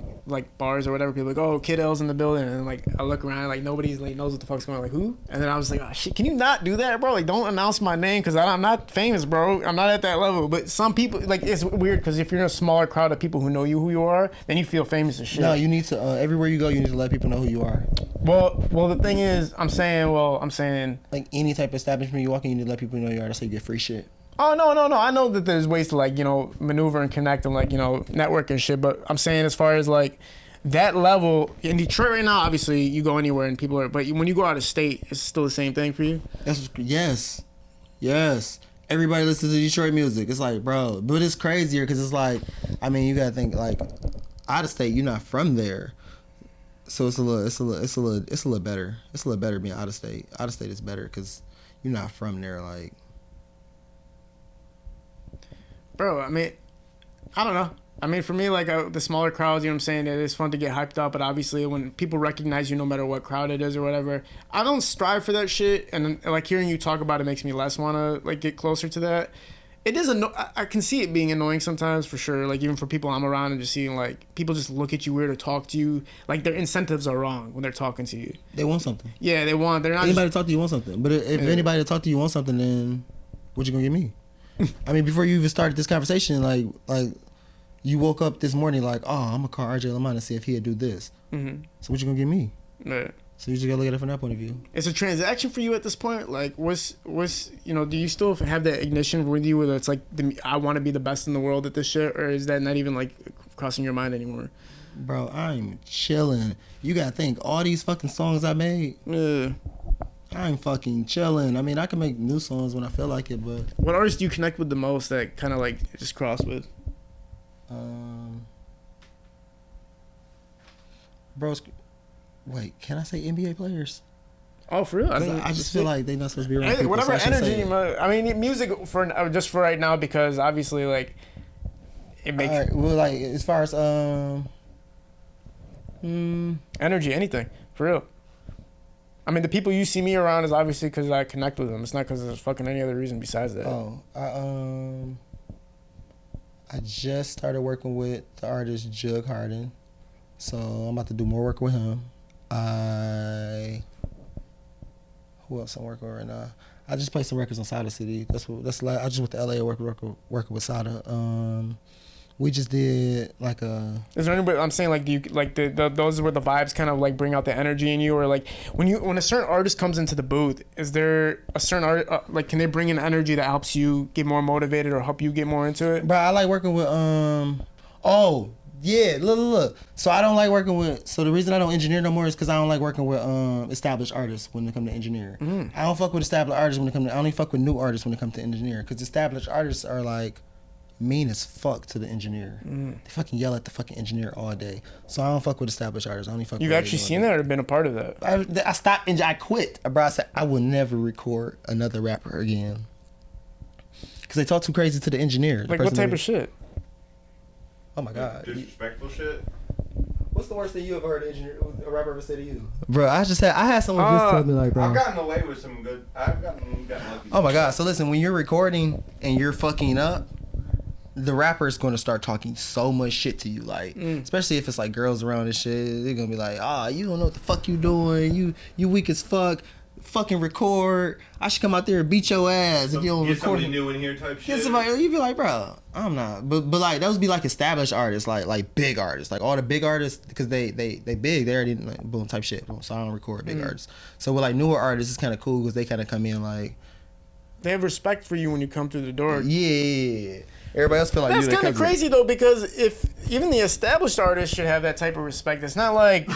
bars or whatever. People like, oh, Kid L's in the building, and like I look around, like nobody's like knows what the fuck's going on. Like who? And then I was like, oh shit, can you not do that, bro? Like don't announce my name because I'm not famous, bro. I'm not at that level. But some people like it's weird because if you're in a smaller crowd of people who know you who you are, then you feel famous as shit. No, you need to everywhere you go, you need to let people know who you are. Well, the thing is, I'm saying like any type of establishment you walk in, you need to let people know you are. That's how you get free shit. Oh, no. I know that there's ways to, like, you know, maneuver and connect and, like, you know, network and shit. But I'm saying as far as, like, that level, in Detroit right now, obviously, you go anywhere and people are... But when you go out of state, it's still the same thing for you? Yes. Everybody listens to Detroit music. It's like, bro. But it's crazier because it's like... I mean, you got to think, like, out of state, you're not from there. So it's a little better. It's a little better being out of state. Out of state is better because you're not from there, like... Bro, I mean, I don't know. I mean, for me, like, the smaller crowds, you know what I'm saying, it is fun to get hyped up, but obviously when people recognize you no matter what crowd it is or whatever, I don't strive for that shit, and, like, hearing you talk about it makes me less want to, like, get closer to that. It is I can see it being annoying sometimes, for sure, like, even for people I'm around and just seeing, like, people just look at you weird or talk to you, like, their incentives are wrong when they're talking to you. They want something. Yeah, they're not anybody to talk to you want something, but if anybody to talk to you want something, then what you gonna give me? I mean, before you even started this conversation, like you woke up this morning like, oh, I'm gonna call RJ Lamont and see if he'd do this. Mm-hmm. So what you gonna give me? Right. So you just gotta look at it from that point of view. It's a transaction for you at this point. Like, what's do you still have that ignition with you, whether it's like I want to be the best in the world at this shit, or is that not even like crossing your mind anymore? Bro, I'm chilling. You gotta think, all these fucking songs I made, I'm fucking chilling. I mean, I can make new songs when I feel like it, but what artists do you connect with the most that kind of like just cross with? Bro, wait, can I say NBA players? Oh, for real? I just feel like they're not supposed to be around people, whatever so energy. I mean, music for just for right now, because obviously, like, it makes. Right, well, like as far as energy, anything for real. I mean, the people you see me around is obviously because I connect with them. It's not because there's fucking any other reason besides that. Oh, I just started working with the artist Jug Harden, so I'm about to do more work with him. Who else I'm working with right now? I just played some records on Sada City. I just went to LA working with Sada. We just did like a. Is there anybody? I'm saying like, do you like those where the vibes kind of like bring out the energy in you, or like when a certain artist comes into the booth, is there a certain art like can they bring in energy that helps you get more motivated or help you get more into it? Bro, I like working with Oh yeah, look. So I don't like working with. So the reason I don't engineer no more is because I don't like working with established artists when it comes to engineer. I don't fuck with established artists when it comes to. I only fuck with new artists when it comes to engineer, because established artists are like mean as fuck to the engineer. They fucking yell at the fucking engineer all day. So I don't fuck with established artists. I only fuck. You've actually seen that or been a part of that? I stopped and I quit. Bro, I said I will never record another rapper again because they talk too crazy to the engineer. Like what type of shit? Oh my god. Disrespectful shit. What's the worst thing you ever heard a rapper ever say to you? Bro, I had someone just tell me like, bro. I've gotten away with some good. I've gotten lucky. Oh my god. So listen, when you're recording and you're fucking up, the rapper is going to start talking so much shit to you, like, especially if it's like girls around and shit. They're gonna be like, you don't know what the fuck you doing. You weak as fuck. Fucking record. I should come out there and beat your ass if you don't get record. somebody new in here type shit. Get somebody. You be like, bro, I'm not. But like those be like established artists, like big artists, like all the big artists, because they big. They already like, boom type shit. Boom, so I don't record big artists. So with like newer artists, it's kind of cool because they kind of come in like. They have respect for you when you come through the door. Yeah. Everybody else feel like that's kind of crazy though, because if even the established artists should have that type of respect. It's not like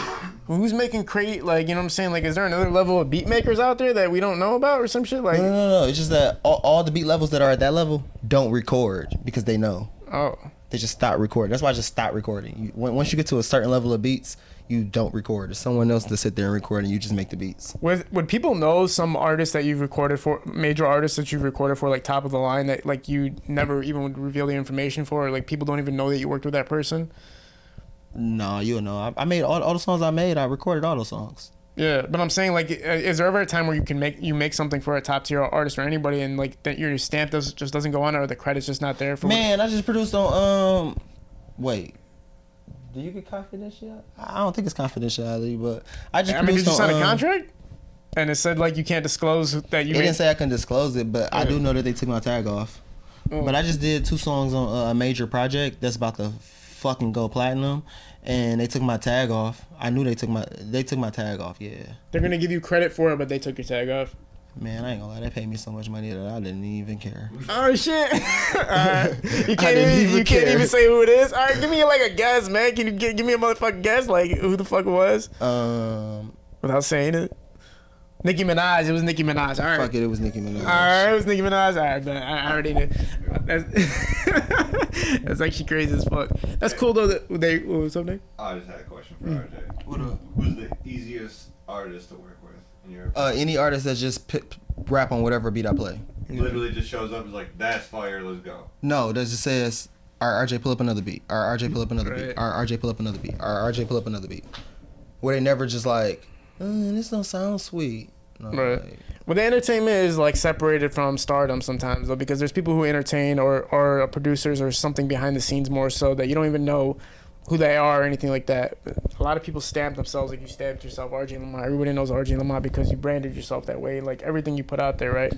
who's making crazy, like, you know what I'm saying? Like, is there another level of beat makers out there that we don't know about or some shit? Like, no. It's just that all the beat levels that are at that level don't record because they know. Oh. They just stop recording. That's why I just stop recording. Once you get to a certain level of beats, you don't record. It's someone else to sit there and record, and you just make the beats. Would people know some artists that you've recorded for, major artists that you've recorded for, like top of the line, that like you never even would reveal the information for, or like people don't even know that you worked with that person? No, you'll know. I made all the songs I made. I recorded all those songs. Yeah, but I'm saying, like, is there ever a time where you can make something for a top tier artist or anybody, and like that your stamp just doesn't go on, or the credit's just not there for? Man, I just produced on wait. Do you get confidentiality? I don't think it's confidentiality, but I just. Did you sign a contract? And it said like you can't disclose that you. It didn't say I couldn't disclose it, but I do know that they took my tag off. But I just did 2 songs on a major project that's about to fucking go platinum, and they took my tag off. I knew they took my tag off. Yeah. They're gonna give you credit for it, but they took your tag off. Man, I ain't gonna lie. They paid me so much money that I didn't even care. Oh shit! You can't even say who it is. All right, give me like a guess, man. Can you give me a motherfucking guess, like who the fuck it was? Without saying it. Nicki Minaj. It was Nicki Minaj. All right. Fuck it. It was Nicki Minaj. All right, it was Nicki Minaj. All right, but I already knew. That's actually crazy as fuck. That's cool though. What's up, Nick? I just had a question for RJ. Who's the easiest artist to work with in your opinion? Any artist that just rap on whatever beat I play. Literally just shows up and is like, that's fire, let's go. No, that just says, all right, RJ, pull up another beat. All right, RJ, pull up another beat. All right, RJ, pull up another beat. All right, RJ, pull up another beat. Where they never just like, this don't sound sweet. No, right. Like, well, the entertainment is like separated from Stardom sometimes though, because there's people who entertain or producers or something behind the scenes more so that you don't even know who they are or anything like that. A lot of people stamp themselves like you stamped yourself, RJ Lamont. Everybody knows RJ Lamont because you branded yourself that way, like everything you put out there, right?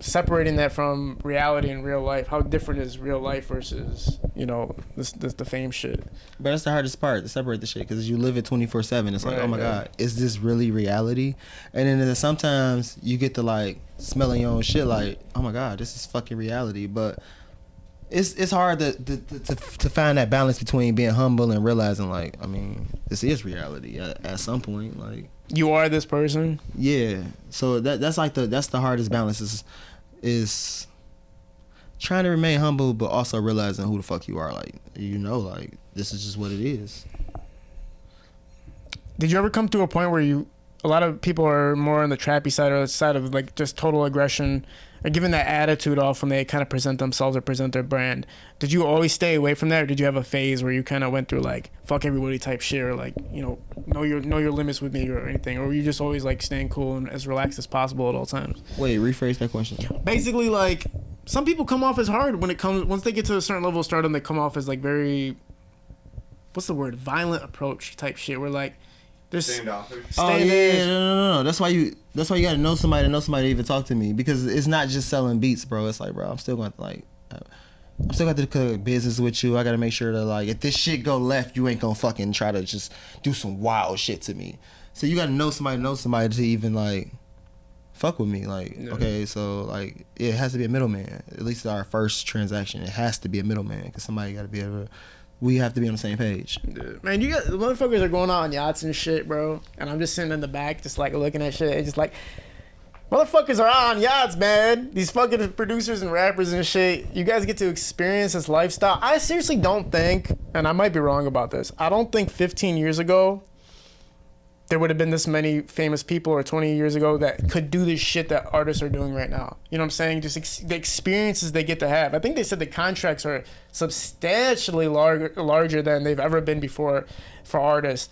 separating that from reality in real life. How different is real life versus, you know, this the fame shit? But that's the hardest part, to separate the shit, because you live it 24/7. It's like, Right, oh my God, is this really reality? And then sometimes you get to like smelling your own shit, like, oh my God, this is fucking reality. But it's hard to find that balance between being humble and realizing, like, I mean, this is reality at some point. Like, You are this person. yeah. So that's the hardest balance is trying to remain humble, but also realizing who the fuck you are. Like, you know, like, this is just what it is. Did you ever come to a point where a lot of people are more on the trappy side or the side of like just total aggression, or giving that attitude off when they kind of present themselves or present their brand? Did you always stay away from that, or did you have a phase where you kind of went through like fuck everybody type shit, or like, you know your limits with me or anything, or were you just always like staying cool and as relaxed as possible at all times? Wait, rephrase that question. Basically, like, some people come off as hard once they get to a certain level of stardom. They come off as like very, what's the word, violent approach type shit, where like there's Standoffish. Oh yeah, no. That's why you gotta know somebody to even talk to me, because it's not just selling beats, bro. It's like, bro, I'm still going to do business with you. I gotta make sure that, like, if this shit go left, you ain't gonna fucking try to just do some wild shit to me. So you gotta know somebody to even like fuck with me. Like, Yeah. Okay, so like it has to be a middleman. At least our first transaction, it has to be a middleman, because somebody gotta be able to. We have to be on the same page. Man, you got the motherfuckers are going out on yachts and shit, bro. And I'm just sitting in the back, just like looking at shit. It's just like, motherfuckers are out on yachts, man. These fucking producers and rappers and shit. You guys get to experience this lifestyle. I seriously don't think, and I might be wrong about this, I don't think 15 years ago there would have been this many famous people, or 20 years ago, that could do this shit that artists are doing right now. You know what I'm saying? Just the experiences they get to have. I think they said the contracts are substantially larger than they've ever been before for artists.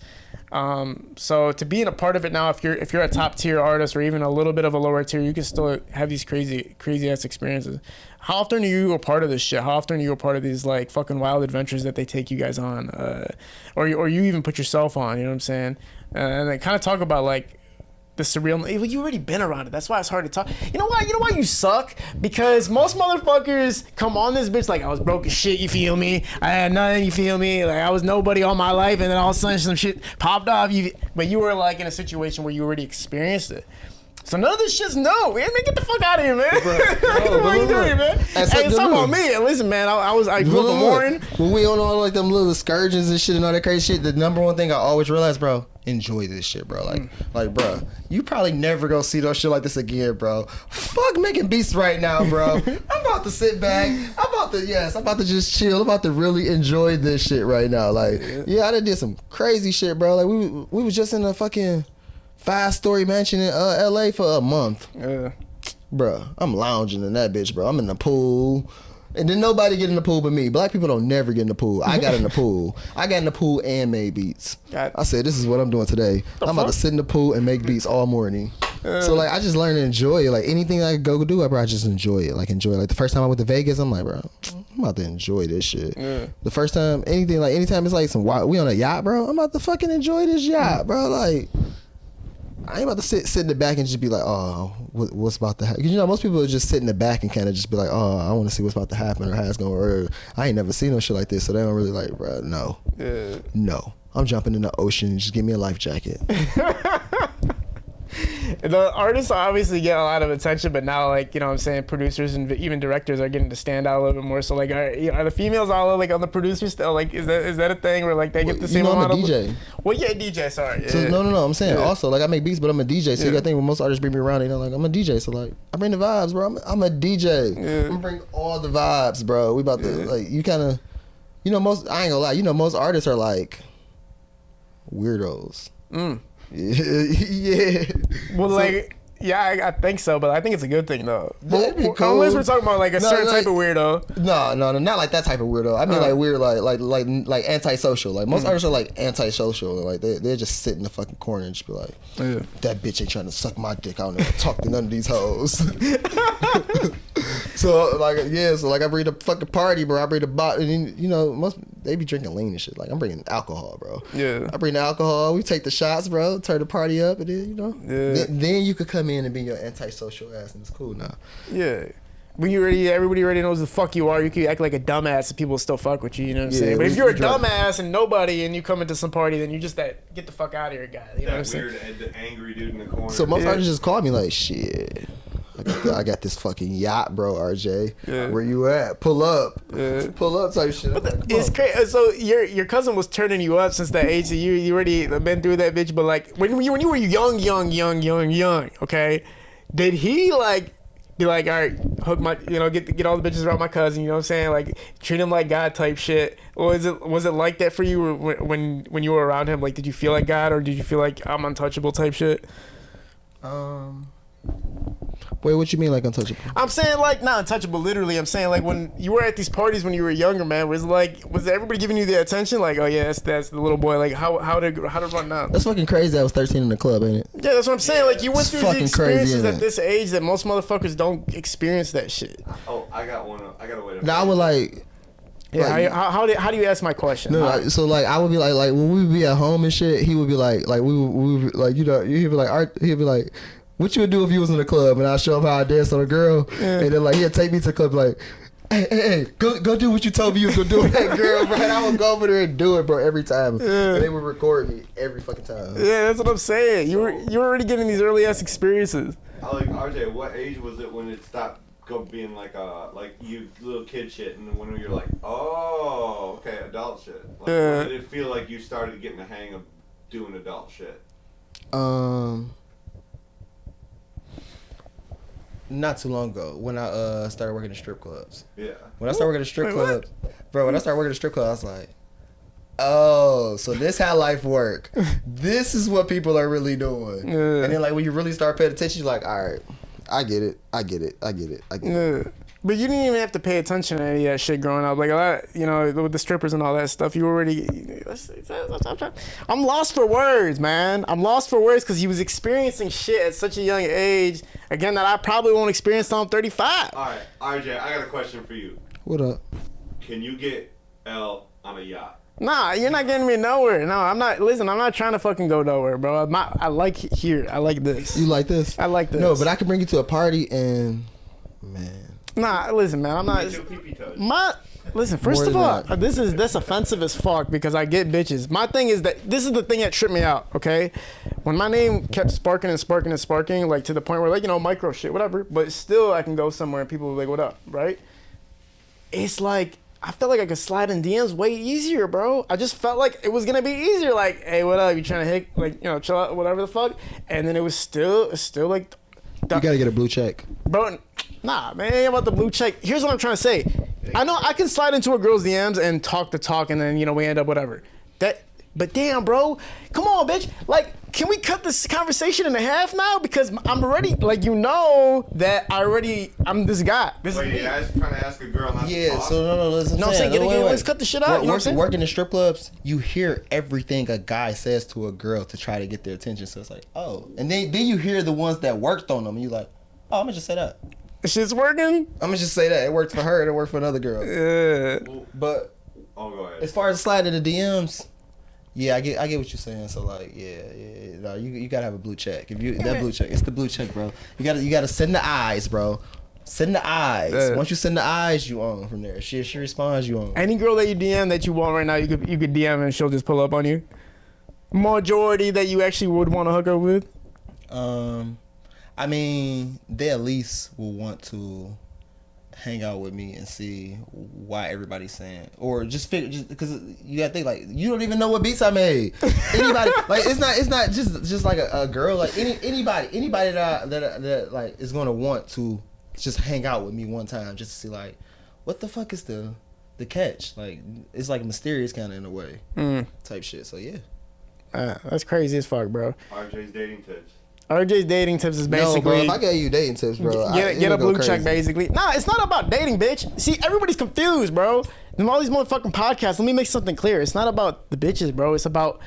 So to be in a part of it now, if you're a top tier artist or even a little bit of a lower tier, you can still have these crazy ass experiences. How often are you a part of this shit? How often are you a part of these like fucking wild adventures that they take you guys on, or you even put yourself on? You know what I'm saying? And then kind of talk about like the surreal. Well, you already been around it. That's why it's hard to talk. You know why? You know why you suck? Because most motherfuckers come on this bitch like, I was broke as shit. You feel me? I had nothing. You feel me? Like, I was nobody all my life, and then all of a sudden some shit popped off. But you were like in a situation where you already experienced it. So none of this shit's no, man. Get the fuck out of here, man. What are you doing, man? Hey, it's talking about me. And listen, man, I grew up in Warren. When we on all like them little excursions and shit and all that crazy shit, the number one thing I always realize, bro, enjoy this shit, bro. Like, bro, you probably never gonna see no shit like this again, bro. Fuck making beats right now, bro. I'm about to sit back. I'm about to just chill. I'm about to really enjoy this shit right now. Like, yeah, I done did some crazy shit, bro. Like, we was just in a fucking 5-story mansion in LA for a month. Bro, I'm lounging in that bitch, bro. I'm in the pool. And then nobody get in the pool but me. Black people don't never get in the pool. I got in the pool. I got in the pool and made beats. I said, this is what I'm doing today. I'm about to sit in the pool and make beats all morning. So like, I just learned to enjoy it. Like, anything I go do, I just enjoy it. Like the first time I went to Vegas, I'm like, bro, I'm about to enjoy this shit. The first time, anytime it's like we on a yacht, bro, I'm about to fucking enjoy this yacht, bro. Like, I ain't about to sit in the back and just be like, oh, what's about to happen? Because, you know, most people just sit in the back and kind of just be like, oh, I want to see what's about to happen or how it's going to work. I ain't never seen no shit like this, so they don't really like, bro, no. No. I'm jumping in the ocean. Just give me a life jacket. The artists obviously get a lot of attention, but now, like, you know what I'm saying, producers and even directors are getting to stand out a little bit more. So, like, are the females all like on the producer still? Like, is that a thing where like they get the same amount of? I'm a DJ. Well, yeah, DJ. Sorry. So no. I'm saying also, like, I make beats, but I'm a DJ. So you got to think when most artists bring me around, you know, like, I'm a DJ. So like, I bring the vibes, bro. I'm a DJ. I'm gonna bring all the vibes, bro. We about to like, you kind of, you know, I ain't gonna lie, you know, most artists are like weirdos. Yeah. Well, so, like, yeah, I think so, but I think it's a good thing though. That'd be cool. Unless we're talking about like a certain type of weirdo. No, not like that type of weirdo. I mean like weird, like antisocial. Like most artists are like antisocial. Like they just sit in the fucking corner and just be like, that bitch ain't trying to suck my dick. I don't know, talk to none of these hoes. So like I bring the fucking party, bro. I bring the bottle, and you know, they be drinking lean and shit. Like I'm bringing alcohol, bro. Yeah. I bring the alcohol. We take the shots, bro. Turn the party up, and then you know, then you could come in and be your antisocial ass, and it's cool now. Yeah. When you ready, everybody already knows the fuck you are. You can act like a dumbass and people still fuck with you. You know what I'm saying? But if you're a dumbass and nobody, and you come into some party, then you just that get the fuck out of here guy. You know what I'm saying? Weird, angry dude in the corner. So motherfuckers just called me like, shit. I got this fucking yacht, bro, RJ. Yeah. Where you at? Pull up. Yeah. Pull up type shit. Like, it's crazy. So your cousin was turning you up since that age. So you already been through that bitch. But like when you were young, okay, did he like be like, all right, hook my, you know, get all the bitches around my cousin, you know what I'm saying? Like treat him like God type shit. Or was it like that for you when you were around him? Like did you feel like God or did you feel like I'm untouchable type shit? Wait, what you mean like untouchable? I'm saying like not untouchable literally. I'm saying like when you were at these parties when you were younger, man, was everybody giving you the attention? Like, oh yeah, that's the little boy. Like how to run now? That's fucking crazy. I was 13 in the club, ain't it? Yeah, that's what I'm saying. Like you went through these experiences crazy, at this age that most motherfuckers don't experience that shit. Oh, I got one. I got a way to. Now I would like. Yeah, like, how do you ask my question? No, so like I would be like when we would be at home and shit, he would be like we would like, you know, he'd be like, what you would do if you was in the club? And I'd show him how I danced on a girl, and then like he'd take me to the club like, hey, go do what you told me you was gonna do with that girl, bro. And I would go over there and do it, bro, every time. Yeah. And they would record me every fucking time. Yeah, that's what I'm saying. You were already getting these early ass experiences. Like RJ, what age was it when it stopped being like you little kid shit, and when you're like, oh, okay, adult shit? Like, when did it feel like you started getting the hang of doing adult shit? Not too long ago when I started working in strip clubs. Yeah. When I started working in strip clubs, bro, when I started working in strip clubs, I was like, oh, so this how life work. This is what people are really doing. Yeah. And then like when you really start paying attention, you're like, all right, I get it. Yeah. But you didn't even have to pay attention to any of that shit growing up. Like a lot, you know, with the strippers and all that stuff, you already. I'm lost for words, man. I'm lost for words because he was experiencing shit at such a young age. Again, that I probably won't experience till I'm 35. All right, RJ, I got a question for you. What up? Can you get L on a yacht? Nah, you're not getting me nowhere. No, I'm not. Listen, I'm not trying to fucking go nowhere, bro. I like here. I like this. You like this? I like this. No, but I can bring you to a party and, man. Nah, listen, man. I'm not. Listen, first of all, that's offensive as fuck because I get bitches. My thing is that this is the thing that tripped me out. Okay, when my name kept sparking, like to the point where like, you know, micro shit, whatever. But still, I can go somewhere and people will be like, "What up?" Right? It's like I felt like I could slide in DMs way easier, bro. I just felt like it was gonna be easier. Like, hey, what up? You trying to hit, like, you know, chill out, whatever the fuck. And then it was still like. You gotta get a blue check, bro. Nah, man, ain't about the blue check. Here's what I'm trying to say. I know I can slide into a girl's DMs and talk the talk, and then, you know, we end up whatever. But damn, bro, come on, bitch. Like, can we cut this conversation in half now? Because I'm already, like, you know that I'm this guy. This Wait, you're trying to ask a girl not to talk? So no, listen. No, I'm saying, let's cut the shit out. You know what I'm saying? Working in strip clubs, you hear everything a guy says to a girl to try to get their attention. So it's like, oh. And then you hear the ones that worked on them, and you're like, oh, I'm going to just say that. Shit's working? I'm going to just say that. It worked for her, it worked for another girl. Yeah. But go ahead. As far as sliding the DMs, yeah, I get what you're saying. So like, no, you gotta have a blue check. If you blue check, it's the blue check, bro. You gotta send the eyes, bro. Send the eyes. Yeah. Once you send the eyes, you on from there. She responds, you on. Any girl that you DM that you want right now, you could DM and she'll just pull up on you. Majority that you actually would want to hook up with. I mean, they at least will want to hang out with me and see why everybody's saying, or just because you gotta think, like, you don't even know what beats I made. Anybody, like, it's not just like a girl, like anybody that like is gonna want to just hang out with me one time just to see, like, what the fuck is the catch? Like, it's like mysterious kind of in a way type shit. So yeah, that's crazy as fuck, bro. RJ's dating tips. RJ's dating tips is basically... No, bro, if I gave you dating tips, bro... Get a blue check, basically. Nah, it's not about dating, bitch. See, everybody's confused, bro. And all these motherfucking podcasts, let me make something clear. It's not about the bitches, bro. It's about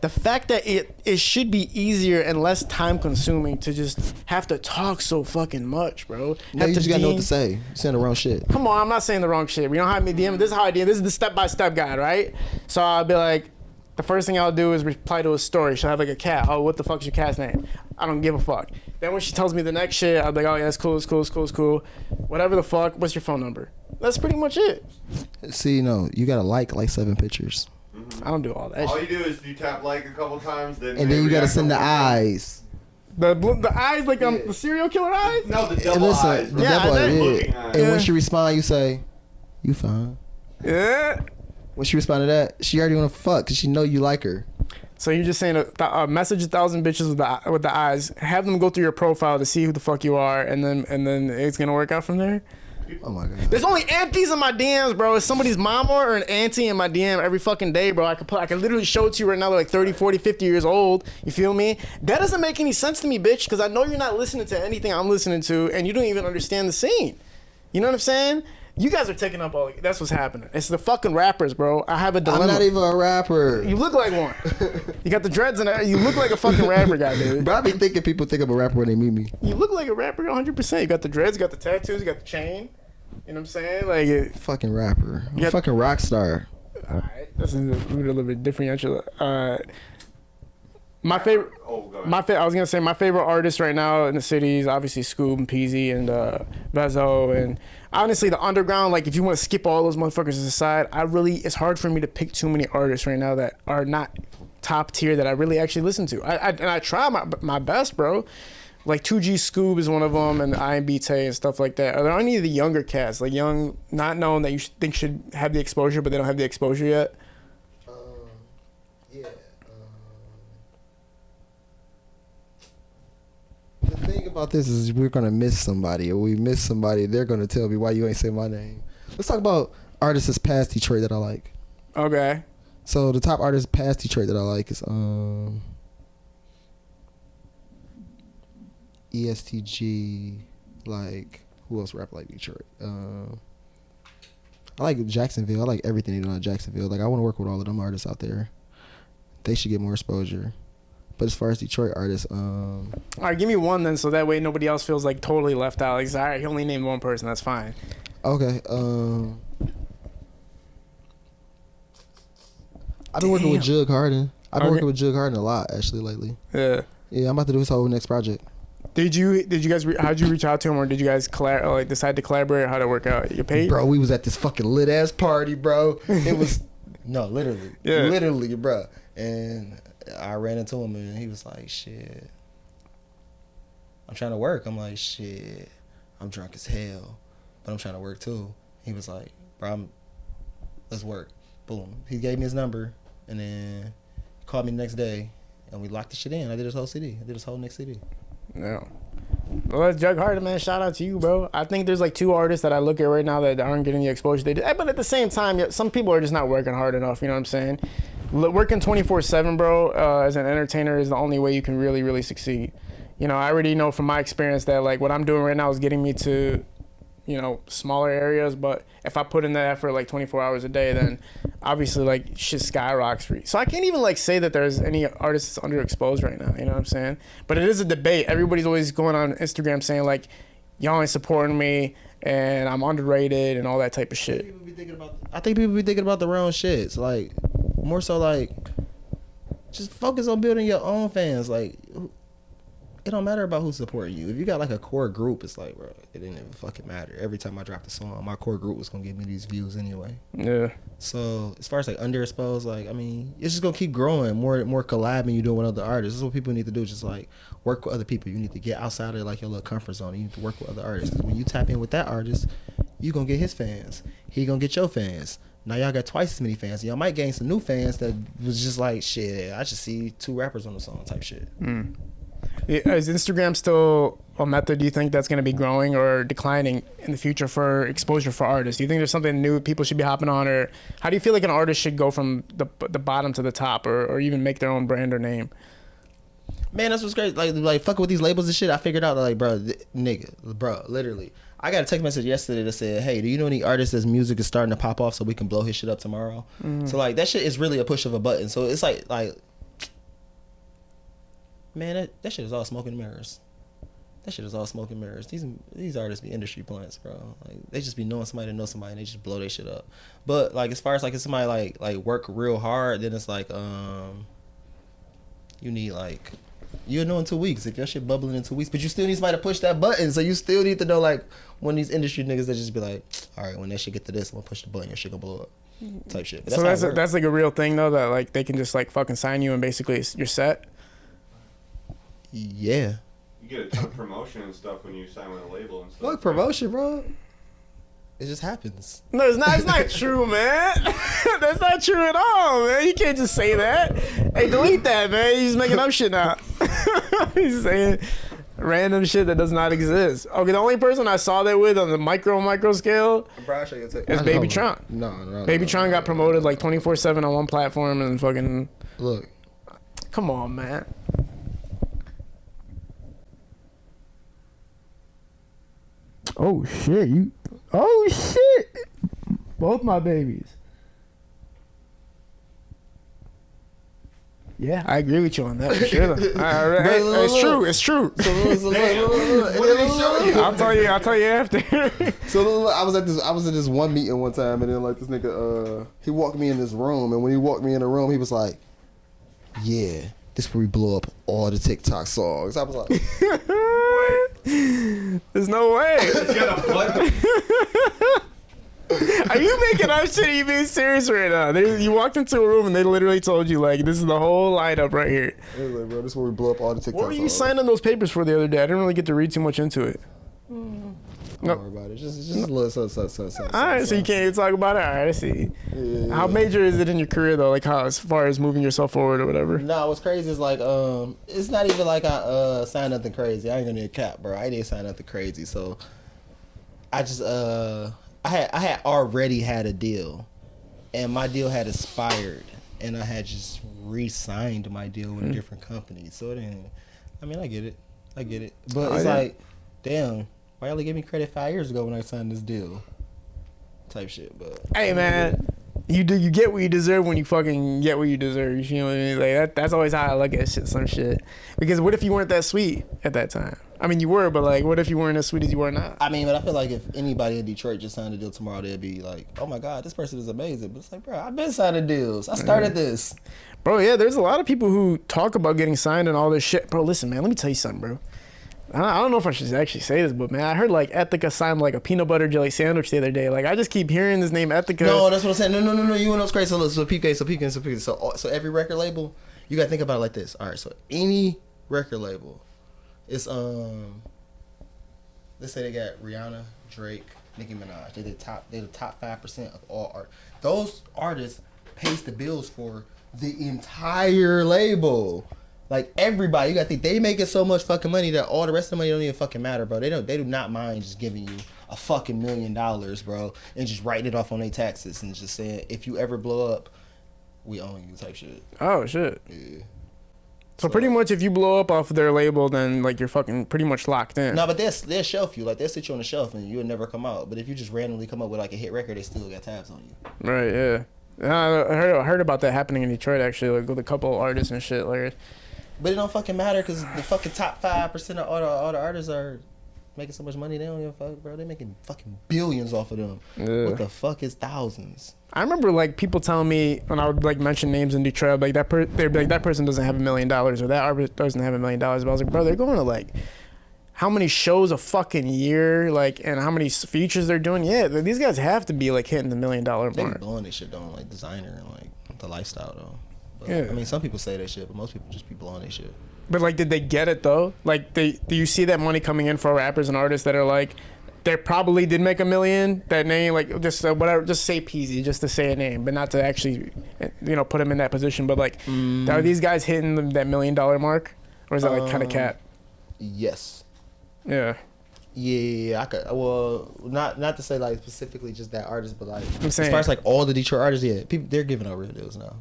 the fact that it should be easier and less time consuming to just have to talk so fucking much, bro. No, you just gotta know what to say. You're saying the wrong shit. Come on, I'm not saying the wrong shit. We don't have me DM. This is how I DM. This is the step-by-step guide, right? So I'll be like, the first thing I'll do is reply to a story. She'll have like a cat. Oh, what the fuck's your cat's name? I don't give a fuck. Then when she tells me the next shit, I'll be like, oh yeah, it's cool, it's cool, it's cool, it's cool. Whatever the fuck, what's your phone number? That's pretty much it. See, no, you gotta like 7 pictures. I don't do all that All shit. you do is you tap like a couple times, then And then you gotta send the eyes. The eyes, like the serial killer eyes? No, the And double listen, eyes. the bro. Yeah, double I eyes, know. Looking yeah. eyes. And when she respond, you say, you fine. Yeah. When she respond to that, she already wanna fuck because she know you like her. So you're just saying a message 1,000 bitches with the eyes, have them go through your profile to see who the fuck you are, and then it's gonna work out from there? Oh my god. There's only aunties in my DMs, bro. It's somebody's mama or an auntie in my DM every fucking day, bro. I could literally show it to you right now. They're like 30, 40, 50 years old. You feel me? That doesn't make any sense to me, bitch, because I know you're not listening to anything I'm listening to, and you don't even understand the scene. You know what I'm saying? You guys are taking up all. That's what's happening. It's the fucking rappers, bro. I have a dilemma. I'm not even a rapper. You look like one. You got the dreads and you look like a fucking rapper guy, dude. Bro, I be thinking people think I'm a rapper when they meet me. You look like a rapper 100%. You got the dreads, you got the tattoos, you got the chain. You know what I'm saying? Like, Fucking rapper. I'm a Yep. fucking rock star. alright, this is a little bit differential. My favorite. Oh, go ahead. I was gonna say my favorite artists right now in the city is obviously Scoob and Peasy and Vezo, and honestly the underground. Like, if you want to skip all those motherfuckers aside, it's hard for me to pick too many artists right now that are not top tier that I really actually listen to. I try my best, bro. Like 2G Scoob is one of them, and IMB Tay and stuff like that. Are there any of the younger cats, like young, not known, that you think should have the exposure, but they don't have the exposure yet? Yeah. The thing about this is we're gonna miss somebody, or we miss somebody. They're gonna tell me why you ain't say my name. Let's talk about artists that's past Detroit that I like. Okay. So the top artist past Detroit that I like is ESTG. Like, who else rap like Detroit? I like Jacksonville. I like everything they do in Jacksonville. Like, I want to work with all of them artists out there. They should get more exposure. But as far as Detroit artists, All right, give me one then, so that way nobody else feels like totally left out. Like, all right, he only named one person. That's fine. okay. I've been working with Jug Harden. I've been working with Jug Harden a lot actually lately. Yeah. Yeah, I'm about to do his whole next project. Did you guys how'd you reach out to him, or did you guys decide to collaborate? How'd it work out? You paid? Bro, we was at this fucking lit ass party, bro. It was no, literally, Yeah. literally, bro. And I ran into him, and he was like, "Shit, I'm trying to work." I'm like, "Shit, I'm drunk as hell, but I'm trying to work too." He was like, "Bro, let's work." Boom. He gave me his number, and then he called me the next day, and we locked the shit in. I did his whole CD. I did his whole next CD. No. Well, that's Jug Harden, man. Shout out to you, bro. I think there's like 2 artists that I look at right now that aren't getting the exposure they did. But at the same time, yeah, some people are just not working hard enough. You know what I'm saying? Working 24/7, bro, as an entertainer is the only way you can really, really succeed. You know, I already know from my experience that like what I'm doing right now is getting me to, you know, smaller areas. But if I put in that effort like 24 hours a day, then obviously like shit skyrockets for you. So I can't even like say that there's any artists that's underexposed right now. You know what I'm saying? But it is a debate. Everybody's always going on Instagram saying like, y'all ain't supporting me and I'm underrated and all that type of shit. I think people be thinking about the wrong shits. Like, more so like, just focus on building your own fans. Like, it don't matter about who's supporting you. If you got like a core group, it's like, bro, it didn't even fucking matter. Every time I dropped a song, my core group was gonna give me these views anyway. Yeah. So as far as like underexposed, like, I mean, it's just gonna keep growing. More collabing you doing with other artists. This is what people need to do. Just like work with other people. You need to get outside of like your little comfort zone. You need to work with other artists. 'Cause when you tap in with that artist, you gonna get his fans. He gonna get your fans. Now y'all got twice as many fans. Y'all might gain some new fans that was just like, shit, I just see 2 rappers on the song type shit. Is Instagram still a method, do you think, that's going to be growing or declining in the future for exposure for artists? Do you think there's something new people should be hopping on, or how do you feel like an artist should go from the bottom to the top, or even make their own brand or name? Man, that's what's great. Like fucking with these labels and shit. I figured out like, bro, literally. I got a text message yesterday that said, "Hey, do you know any artists that's music is starting to pop off so we can blow his shit up tomorrow?" So like that shit is really a push of a button. So it's like Man, that shit is all smoke and mirrors. That shit is all smoke and mirrors. These artists be industry plants, bro. Like they just be knowing somebody that knows somebody and they just blow their shit up. But like as far as like if somebody like work real hard, then it's like you need like you'll know in 2 weeks if your shit bubbling in 2 weeks, but you still need somebody to push that button. So you still need to know like when these industry niggas that just be like, all right, when that shit get to this, I'm gonna push the button, your shit gonna blow up. Type shit. But so that's like a real thing though, that like they can just like fucking sign you and basically you're set. Yeah. You get a ton of promotion and stuff when you sign with a label and stuff. Fuck promotion, bro. It just happens. No, it's not. It's not true, man. That's not true at all, man. You can't just say that. Hey, delete that, man. You're just making up shit now. He's saying random shit that does not exist. Okay, the only person I saw that with on the micro scale is Baby Tron. No. Baby Tron got promoted like 24/7 on one platform and fucking. Look. Come on, man. Oh shit! Oh shit! Both my babies. Yeah, I agree with you on that for sure. It's true. It's true. I'll tell you after. So look, I was at this one meeting one time, and then like this nigga, he walked me in this room, and when he walked me in the room, he was like, "Yeah, this where we blow up all the TikTok songs." I was like, "There's no way." Are you making up shit? Are you being serious right now? You walked into a room and they literally told you like, "This is the whole lineup right here." It was like, bro, this is where we blow up all the TikTok songs. What were you signing those papers for the other day? I didn't really get to read too much into it. Don't worry about it. Just a little something. All right, so you can't even talk about it. All right, I see. Yeah. How major is it in your career though? Like how, as far as moving yourself forward or whatever? No, what's crazy is like it's not even like I signed nothing crazy. I ain't gonna need a cap, bro. I didn't sign nothing crazy. So I just I had already had a deal, and my deal had expired, and I had just re-signed my deal with a different company. So it ain't. I mean, I get it, but it's like, damn. Why y'all gave me credit 5 years ago when I signed this deal? Type shit, but hey man, you get what you deserve when you fucking get what you deserve. You feel what I mean? Like that's always how I look at some shit. Because what if you weren't that sweet at that time? I mean, you were, but like, what if you weren't as sweet as you were now? I mean, but I feel like if anybody in Detroit just signed a deal tomorrow, they'd be like, "Oh my god, this person is amazing." But it's like, bro, I've been signing deals. I started this. Bro, yeah, there's a lot of people who talk about getting signed and all this shit. Bro, listen, man, let me tell you something, bro. I don't know if I should actually say this, but man, I heard like Ethica signed like a peanut butter jelly sandwich the other day. Like I just keep hearing this name Ethica. No, that's what I'm saying. No. You know what's crazy? So PK. So every record label, you gotta think about it like this. All right, so any record label, it's let's say they got Rihanna, Drake, Nicki Minaj. They're the top 5% of all art. Those artists pays the bills for the entire label. Like everybody, you gotta think they making so much fucking money that all the rest of the money don't even fucking matter, bro. They do not mind just giving you a fucking $1 million, bro, and just writing it off on their taxes and just saying, if you ever blow up, we own you type shit. Oh shit. Yeah. So pretty much if you blow up off of their label, then like you're fucking pretty much locked in. No, but they'll shelf you. Like they'll sit you on the shelf and you'll never come out. But if you just randomly come up with like a hit record, they still got tabs on you. Right, yeah. I heard about that happening in Detroit actually, like with a couple of artists and shit. Like, but it don't fucking matter because the fucking top 5% of all the artists are making so much money. They don't give a fuck, bro. They making fucking billions off of them. Yeah. What the fuck is thousands? I remember like people telling me when I would like mention names in Detroit, like they'd be like, that person doesn't have $1 million or that artist doesn't have $1 million. But I was like, bro, they're going to like how many shows a fucking year, like, and how many features they're doing. Yeah, these guys have to be like hitting the $1 million mark. They be blowing this shit down like designer and like the lifestyle though. But, yeah. I mean, some people say that shit, but most people just be blowing their shit. But like, did they get it though? Like, do you see that money coming in for rappers and artists that are like, they probably did make $1 million? That name, like, just whatever, just say Peasy, just to say a name, but not to actually, put them in that position. But like, are these guys hitting that $1 million mark, or is that like kind of cap? Yes. Yeah. Yeah, I could. Well, not to say like specifically just that artist, but like I'm saying, as far as like all the Detroit artists, yeah, people they're giving out real deals now.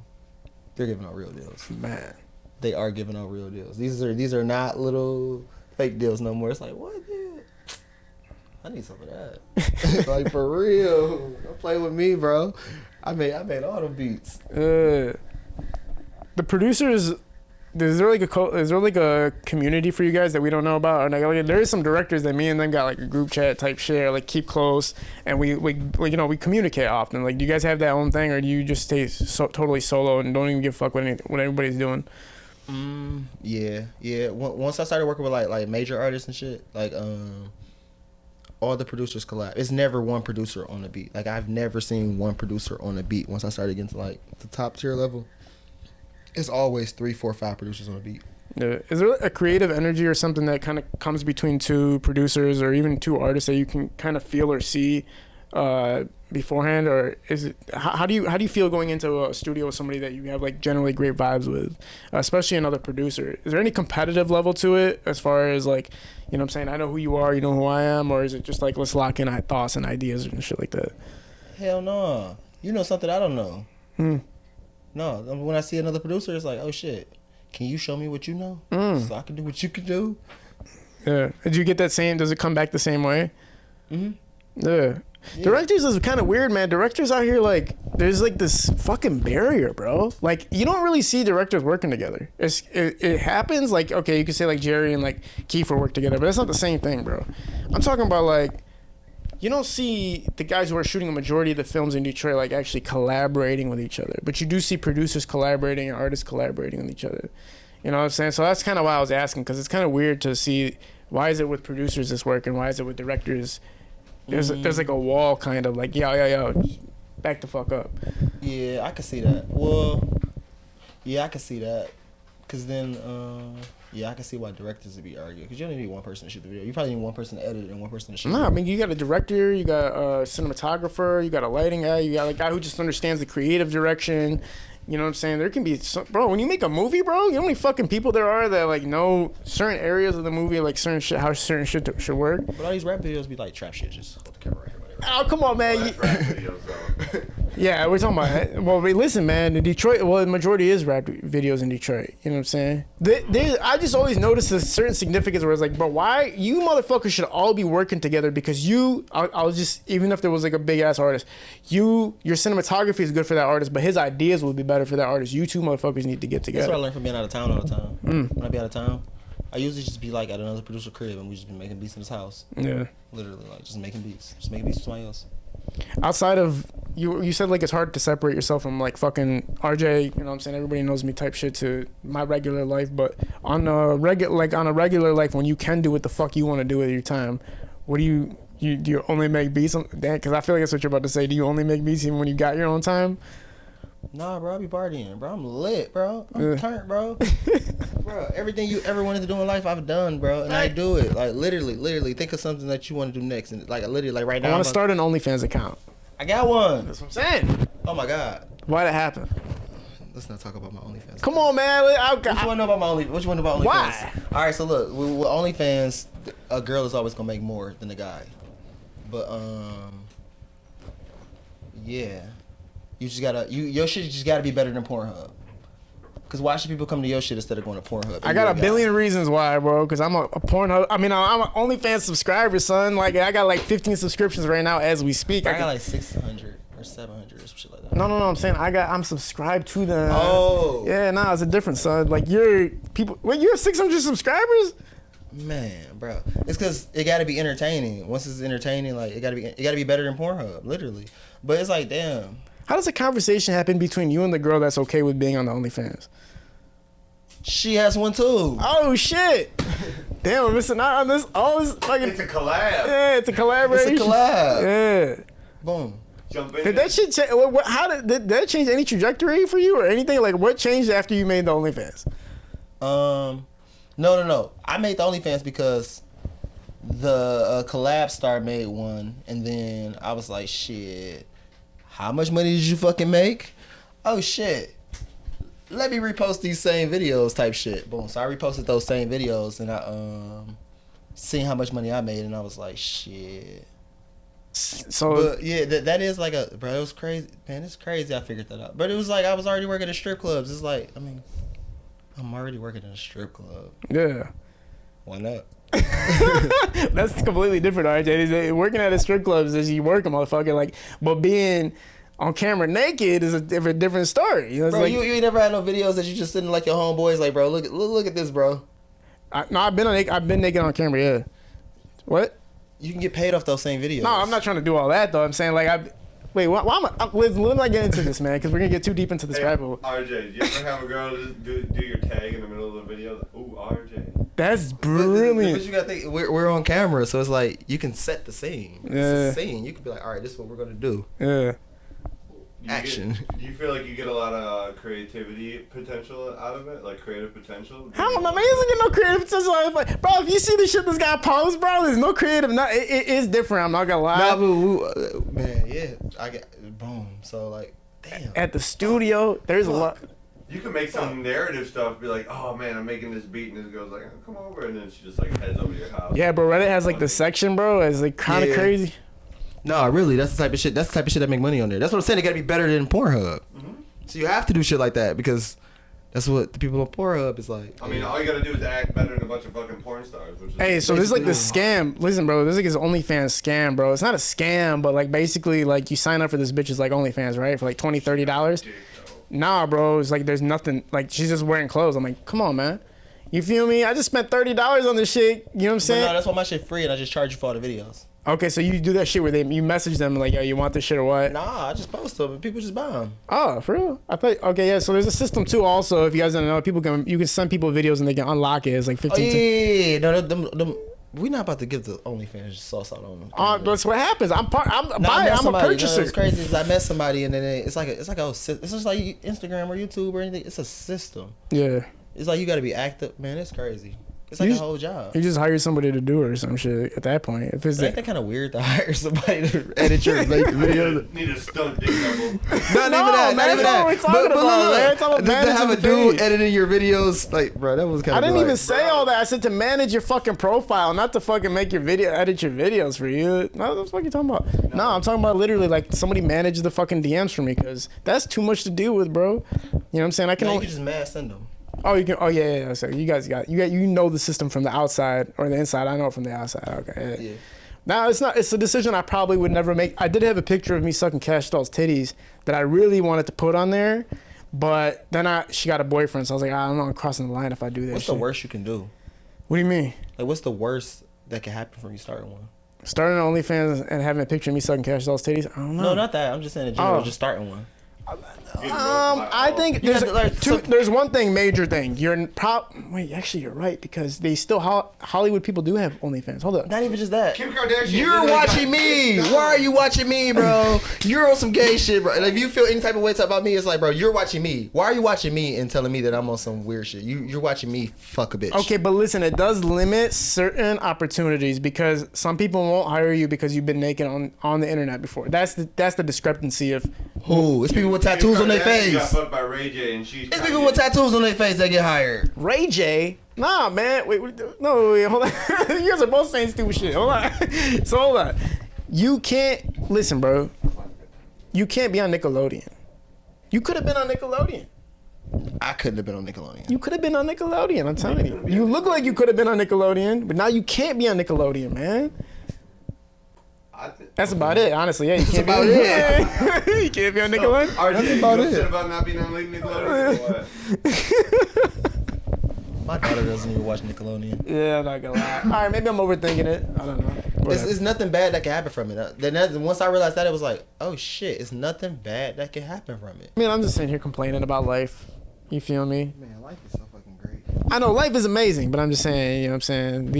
They're giving out real deals. Man, they are giving out real deals. These are not little fake deals no more. It's like, what, dude? I need some of that. Like for real, don't play with me, bro. I made all the beats. The producers is there like a community for you guys that we don't know about? Or like, there is some directors that me and them got like a group chat type share, like keep close, and we we communicate often. Like, do you guys have that own thing, or do you just stay totally solo and don't even give a fuck what everybody's doing? Yeah. Once I started working with like major artists and shit, like all the producers collab. It's never one producer on a beat. Like, I've never seen one producer on a beat. Once I started getting to like the top tier level, it's always 3, 4, 5 producers on a beat. Yeah. Is there a creative energy or something that kind of comes between two producers or even two artists that you can kind of feel or see beforehand, or is it how do you feel going into a studio with somebody that you have like generally great vibes with, especially another producer? Is there any competitive level to it as far as like, you know what I'm saying, I know who you are, you know who I am, or is it just like let's lock in our thoughts and ideas and shit like that? Hell no. You know something I don't know. No, when I see another producer, it's like, oh shit, can you show me what you know so I can do what you can do? Yeah. Did you get that same? Does it come back the same way? Yeah. Yeah. Directors is kind of weird, man. Directors out here, like, there's like this fucking barrier, bro. Like, you don't really see directors working together. It happens, like, okay, you could say like Jerry and like Kiefer work together, but that's not the same thing, bro. I'm talking about like, you don't see the guys who are shooting a majority of the films in Detroit like actually collaborating with each other, but you do see producers collaborating and artists collaborating with each other. You know what I'm saying? So that's kind of why I was asking, because it's kind of weird to see why is it with producers this work and why is it with directors. There's like a wall, kind of like yo, back the fuck up. Yeah, I can see that. Well, yeah, I can see that. Cause then, I can see why directors would be arguing. Cause you don't need one person to shoot the video. You probably need one person to edit it and one person to shoot. Nah, I mean, you got a director, you got a cinematographer, you got a lighting guy, you got a guy who just understands the creative direction. You know what I'm saying? There can be bro, when you make a movie, bro, you know how many fucking people there are that like know certain areas of the movie, like certain shit, how certain shit should work. But all these rap videos be like trap shit, just hold the camera right here, whatever. Oh, come on, man. That's rap videos, though. Yeah, we're talking about. Well, listen, man. In Detroit, well, the majority is rap videos in Detroit. You know what I'm saying? I just always notice a certain significance where it's like, bro, why you motherfuckers should all be working together because I was just, even if there was like a big ass artist, your cinematography is good for that artist, but his ideas would be better for that artist. You two motherfuckers need to get together. That's what I learned from being out of town all the time. When I be out of town, I usually just be like at another producer crib and we just be making beats in his house. Yeah. Literally, like just making beats with somebody else. Outside of you said like it's hard to separate yourself from like fucking RJ, you know what I'm saying, everybody knows me type shit, to my regular life, but on a regular life, when you can do what the fuck you want to do with your time, what do you only make beats? Because I feel like that's what you're about to say. Do you only make beats even when you got your own time? Nah, bro, I be partying, bro. I'm lit, bro. I'm turned, bro. Bro, everything you ever wanted to do in life, I've done, bro, and I do it. Like literally, think of something that you want to do next, and like literally, like right now, I want to start an OnlyFans account. I got one. That's what I'm saying. Oh my god. Why'd it happen? Let's not talk about my OnlyFans. Come on, man. What you want to know about my OnlyFans? What you want to know about OnlyFans? Why? All right, so look, with OnlyFans, a girl is always gonna make more than a guy, but yeah. You just gotta, your shit just gotta be better than Pornhub. Cause why should people come to your shit instead of going to Pornhub? I got a billion reasons why, bro. Cause I'm a Pornhub. I mean, I'm an OnlyFans subscriber, son. Like, I got like 15 subscriptions right now as we speak. I got like 600 or 700 or some shit like that. No. I'm saying I'm subscribed to them. Oh. Yeah, nah, it's a different, son. Like, you have 600 subscribers? Man, bro, it's cause it gotta be entertaining. Once it's entertaining, like it gotta be better than Pornhub, literally. But it's like, damn. How does a conversation happen between you and the girl that's okay with being on the OnlyFans? She has one too. Oh shit! Damn, we're missing out on this. All this fucking. It's a collab. Yeah, it's a collaboration. It's a collab. Yeah. Boom. Jump in. Did that shit change? Did that change any trajectory for you or anything? Like, what changed after you made the OnlyFans? No. I made the OnlyFans because the Collab Star made one, and then I was like, shit. How much money did you fucking make? Oh shit. Let me repost these same videos type shit. Boom. So I reposted those same videos and I seen how much money I made and I was like, shit. So But yeah, that is like bro, it was crazy. Man, it's crazy I figured that out. But it was like I was already working at strip clubs. It's like, I mean, I'm already working in a strip club. yeah. Why not? That's completely different, RJ. Working at a strip club is you work a motherfucker, like, but being on camera naked is a different story. You know, it's Bro, like, you ain't never had no videos that you just sitting like your homeboys like, bro, look at this, bro. no, I've been naked on camera. Yeah. What? You can get paid off those same videos. No, I'm not trying to do all that though. I'm saying like wait, why am I? Let me get into this, man, because we're gonna get too deep into this rabbit hole. RJ, do you ever have a girl just do your tag in the middle of the video? Ooh, RJ. That's But brilliant. you gotta think, we're on camera, so it's like you can set the scene. Yeah. It's a scene. You could be like, all right, this is what we're gonna do. Yeah. Action. Do you feel like you get a lot of creativity potential out of it? Like creative potential? I don't know, man. He doesn't get no creative potential. Like, bro, if you see the shit this guy posts, bro, there's no creative. It is different. I'm not gonna lie. Nah, but man, yeah, I get boom. So like, damn. At the studio, there's a lot. You can make some narrative stuff, be like, oh man, I'm making this beat, and this girl's like, oh, come over, and then she just like heads over to your house. Yeah, bro, Reddit has like the section, bro. It's like kind of Yeah. crazy. No, really, that's the type of shit. That's the type of shit that make money on there. That's what I'm saying. It gotta be better than Pornhub. Mm-hmm. So you have to do shit like that because that's what the people on Pornhub is like. I mean, all you gotta do is act better than a bunch of fucking porn stars. Which is Hey, so this is like the scam. Listen, bro, this is like his OnlyFans scam, bro. It's not a scam, but like basically like you sign up for this bitch's like OnlyFans, right? For like $20, $30. Nah, bro, it's like there's nothing. Like she's just wearing clothes. I'm like, come on, man. You feel me? I just spent $30 on this shit. You know what I'm But saying? no, that's why my shit free and I just charge you for all the videos. Okay, so you do that shit where you message them like, yo, you want this shit or what? Nah, I just post them and people just buy them. Oh, for real? I thought. Okay, yeah. So there's a system too. Also, if you guys don't know, you can send people videos and they can unlock it. It's like 15. Oh yeah. No, them, we not about to give the OnlyFans sauce out on them. That's what happens. I'm a No, I met buyer. I'm a somebody. purchaser. No, it's crazy. Is I met somebody and then it's just like Instagram or YouTube or anything. It's a system. Yeah. It's like you got to be active, man. It's crazy. It's like You a whole job. You just hire somebody to do it or some shit at that point. If it's Ain't that kind of weird to hire somebody to edit your make video? Need a stunt dick double. Not even No, that. man, Not even that's that. what we're talking about, man. It's all about to have a managing the dude page. editing your videos, like, bro, that was kind of. I didn't even say all that. I said to manage your fucking profile, not to fucking make your video, edit your videos for you. No, what the fuck you talking about? No, I'm talking about literally like somebody manage the fucking DMs for me because that's too much to deal with, bro. You know what I'm saying? I can You only. can just mad send them. Oh, you can. Oh, yeah. So you know the system from the outside or the inside. I know it from the outside. Okay. Yeah. Now it's not. It's a decision I probably would never make. I did have a picture of me sucking Cash Doll's titties that I really wanted to put on there, but then she got a boyfriend, so I was like, I'm not crossing the line if I do that. What's the worst you can do? What do you mean? Like, what's the worst that can happen from you starting one? Starting an OnlyFans and having a picture of me sucking Cash Doll's titties? I don't know. No, not that. I'm just saying in general, Oh. just starting one. I think You there's got to, like, there's one thing, major thing. Wait, actually, you're right because they still Hollywood people do have OnlyFans. Hold up. Not even just that. Kim Kardashian. You're literally watching got- me. Why are you watching me, bro? You're on some gay shit, bro. And if you feel any type of way about me, it's like, bro, you're watching me. Why are you watching me and telling me that I'm on some weird shit? You're watching me fuck a bitch. Okay, but listen, it does limit certain opportunities because some people won't hire you because you've been naked on the internet before. That's the discrepancy of Who? It's people with tattoos on their Kardashian face. Got fucked by Ray J and she's. It's people with tattoos on their face that get hired. Ray J. Nah, man. Wait, hold on. You guys are both saying stupid shit. Hold on. So hold on. You can't listen, bro. You can't be on Nickelodeon. You could have been on Nickelodeon. I couldn't have been on Nickelodeon. You could have been on Nickelodeon. I'm telling you. You look like you could have been on Nickelodeon, but now you can't be on Nickelodeon, man. That's about it, honestly. Yeah, you can't about be it. You can't be on Nickelodeon. RJ, That's you about upset it. about not being on Nickelodeon? Or what? My daughter doesn't even watch Nickelodeon. Yeah, I'm not gonna lie. All right, maybe I'm overthinking it. I don't know. It's nothing bad that can happen from it. Then once I realized that, it was like, oh shit, it's nothing bad that can happen from it. I mean, I'm just sitting here complaining about life. You feel me? Man, life is so fucking great. I know life is amazing, but I'm just saying, you know what I'm saying?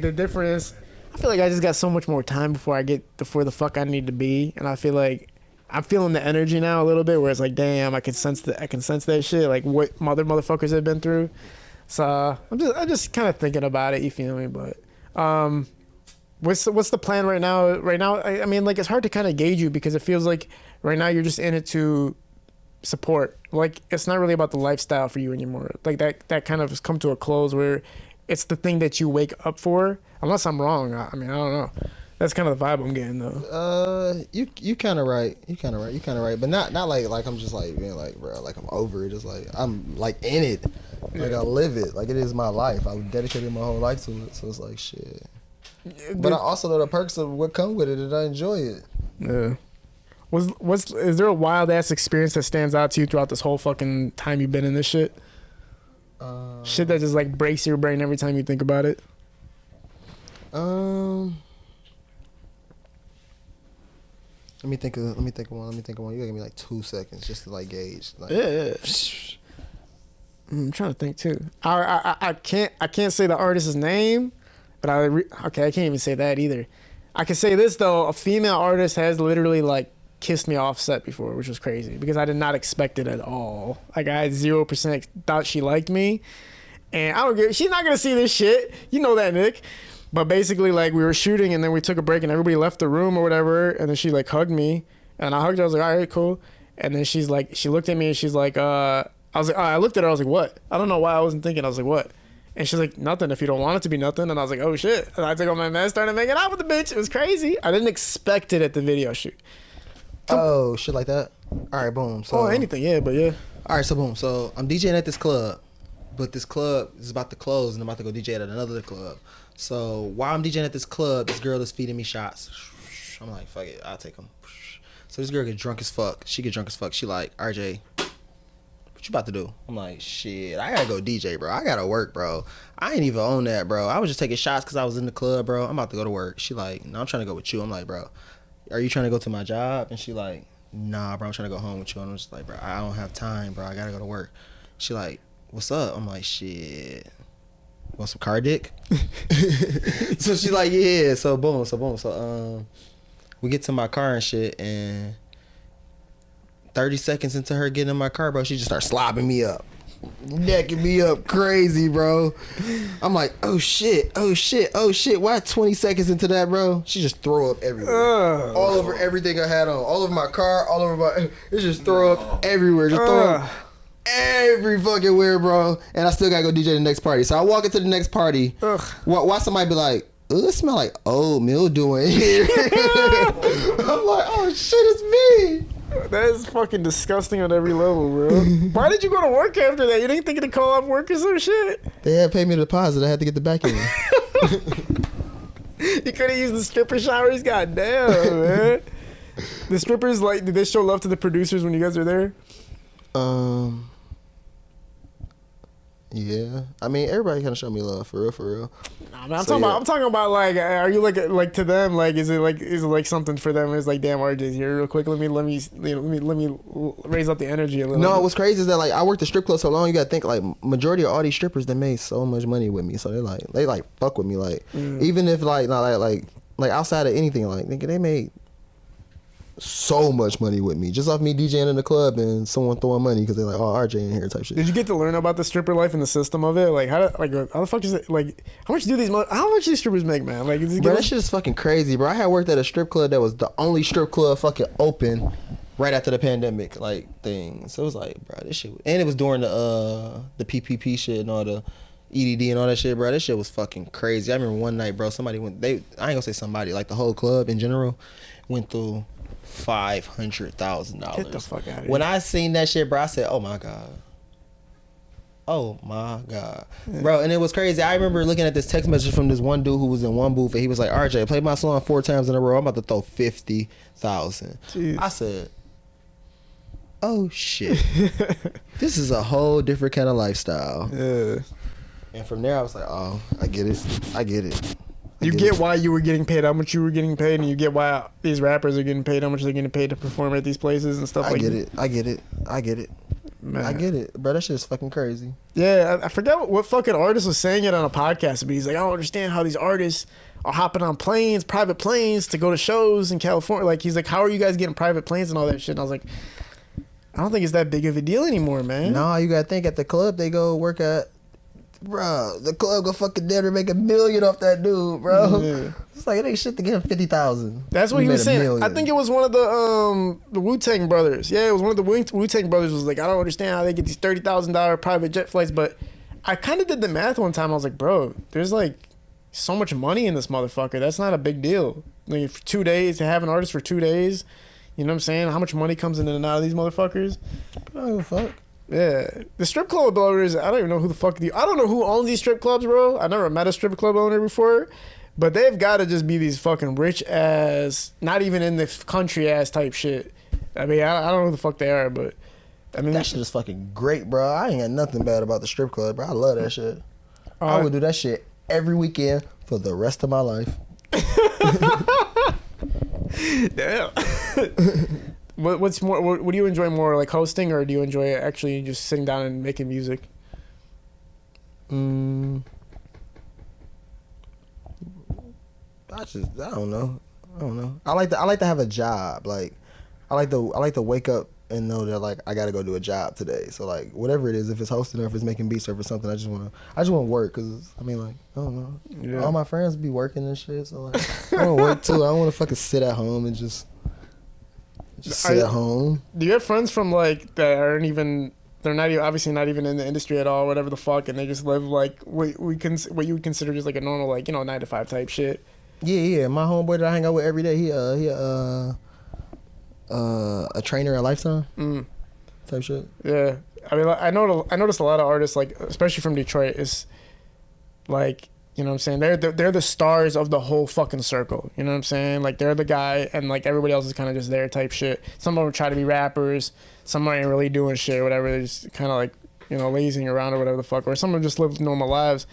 The difference, I feel like I just got so much more time before I get to where the fuck I need to be. And I feel like I'm feeling the energy now a little bit where it's like, damn, I can sense that shit, like what motherfuckers have been through. So I'm just kind of thinking about it, you feel me? But what's the plan right now? Right now, I mean, like it's hard to kind of gauge you because it feels like right now you're just in it to support. Like it's not really about the lifestyle for you anymore. Like that kind of has come to a close where it's the thing that you wake up for. Unless I'm wrong. I mean, I don't know. That's kind of the vibe I'm getting though. You kind of right. You kind of right. But not like I'm just like being like, bro, like I'm over it. It's like I'm like in it. Like I live it. Like it is my life. I've dedicated my whole life to it. So it's like shit. But I also know the perks of what come with it, and I enjoy it. Yeah. Is there a wild ass experience that stands out to you throughout this whole fucking time you've been in this shit? Shit that just like breaks your brain every time you think about it. Let me think of one. You gotta give me like 2 seconds just to like gauge. Like, Yeah. I'm trying to think too. I can't say the artist's name, but I can't even say that either. I can say this though: a female artist has literally like kissed me off set before, which was crazy because I did not expect it at all. Like I had 0% thought she liked me, and I don't get. She's not gonna see this shit. You know that, Nick. But basically, like we were shooting, and then we took a break, and everybody left the room or whatever, and then she like hugged me, and I hugged her. I was like, all right, cool. And then she's like, she looked at me, and she's like, I was like, I looked at her. I was like, what? I don't know why I wasn't thinking. I was like, what? And she's like, nothing. If you don't want it to be nothing. And I was like, oh shit. And I took off my mask, started making out with the bitch. It was crazy. I didn't expect it at the video shoot. oh, shit like that. All right, boom. So Anything, yeah, but yeah. All right, so boom. So I'm DJing at this club, but this club is about to close, and I'm about to go DJ at another club. So while I'm DJing at this club, this girl is feeding me shots. I'm like, fuck it, I'll take them. So this girl get drunk as fuck. She get drunk as fuck. She like, RJ, what you about to do? I'm like, shit, I gotta go DJ, bro. I gotta work, bro. I ain't even on that, bro. I was just taking shots because I was in the club, bro. I'm about to go to work. She like, no, I'm trying to go with you. I'm like, bro, are you trying to go to my job? And she like, nah, bro, I'm trying to go home with you. And I'm just like, bro, I don't have time, bro. I gotta go to work. She like, what's up? I'm like, shit, want some car dick? So she like, yeah. So boom. So we get to my car and shit, and 30 seconds into her getting in my car, bro, she just starts slobbing me up, necking me up crazy, bro. I'm like, oh shit. Why 20 seconds into that, bro? She just throw up everywhere. All over everything I had on. All over my car, all over my... It's just throw up everywhere. Just throw up every fucking where, bro. And I still gotta go DJ the next party. So I walk into the next party. Why somebody be like, oh, it smell like old mildew in here. I'm like, oh shit, it's me. That is fucking disgusting on every level, bro. Why did you go to work after that? You didn't think to call off work or some shit? They had paid me a deposit. I had to get the back end. You could have used the stripper showers. Goddamn, man. The strippers, like, did they show love to the producers when you guys were there? Yeah, I mean everybody kind of showed me love for real. Nah, man, I'm talking about like, are you like to them? Like, is it like something for them? It's like, damn, RJ's here real quick. Let me raise up the energy a little. No, bit. what's crazy is that like I worked the strip club so long. You gotta think like majority of all these strippers, they made so much money with me. So they like fuck with me. Like even if like not like outside of anything, like nigga, they made so much money with me just off me DJing in the club and someone throwing money because they're like, oh, RJ in here type shit. Did you get to learn about the stripper life and the system of it? Like how the fuck is it? Like how much do these strippers make, man? Like bro, that shit is fucking crazy, bro. I had worked at a strip club that was the only strip club fucking open right after the pandemic like thing. So it was like, bro, this shit, and it was during the PPP shit and all the EDD and all that shit, bro. That shit was fucking crazy. I remember one night, bro, somebody went. I ain't gonna say somebody, like the whole club in general went through $500,000. Get the fuck out of here. When I seen that shit, bro, I said, oh my god, bro. And it was crazy. I remember looking at this text message from this one dude who was in one booth, and he was like, RJ, play my song 4 times in a row, I'm about to throw 50,000. I said, oh shit. This is a whole different kind of lifestyle. Yeah. And from there I was like, oh, I get it. You get why you were getting paid, how much you were getting paid, and you get why these rappers are getting paid, how much they're getting paid to perform at these places and stuff like that. I get it. Man. I get it, bro. That shit is fucking crazy. Yeah, I forget what fucking artist was saying it on a podcast, but he's like, I don't understand how these artists are hopping on planes, private planes, to go to shows in California. Like, he's like, how are you guys getting private planes and all that shit? And I was like, I don't think it's that big of a deal anymore, man. No, you gotta think at the club they go work at. Bro, the club go fucking dinner make $1 million off that dude, bro. Yeah. It's like it ain't shit to get him 50,000. That's what he was saying. I think it was one of the Wu-Tang brothers. Yeah, it was one of the Wu-Tang brothers. Was like, I don't understand how they get these $30,000 private jet flights. But I kind of did the math one time. I was like, bro, there's like so much money in this motherfucker. That's not a big deal. Like for 2 days to have an artist for 2 days, you know what I'm saying? How much money comes in and out of these motherfuckers? I don't give a fuck. Yeah, the strip club owners, I don't even know who the fuck I don't know who owns these strip clubs, bro. I never met a strip club owner before, But they've got to just be these fucking rich ass, not even in the country ass type shit. I mean, I don't know who the fuck they are, but I mean That shit is fucking great, bro. I ain't got nothing bad about the strip club, bro. I love that shit. I would do that shit every weekend for the rest of my life. Damn. What's more? What do you enjoy more, like hosting, or do you enjoy actually just sitting down and making music? I don't know. I like to have a job. Like I like to wake up and know that like I gotta go do a job today. So like whatever it is, if it's hosting or if it's making beats or if it's something, I just wanna work. Cause I mean like I don't know. Yeah. All my friends be working and shit. So like I wanna work too. I don't wanna fucking sit at home and just sit at home. Do you have friends from like that aren't even? They're not even, obviously not even in the industry at all, whatever the fuck, and they just live like what you would consider just like a normal, like, 9 to 5 type shit. Yeah. My homeboy that I hang out with every day, he a trainer at Lifetime type shit. Yeah, I mean, I noticed a lot of artists, like especially from Detroit, is like, you know what I'm saying, they're the stars of the whole fucking circle. You know what I'm saying? Like they're the guy, and like everybody else is kind of just there type shit. Some of them try to be rappers. Some ain't really doing shit or whatever. They're just kind of like, lazing around or whatever the fuck. Or some of them just live normal lives.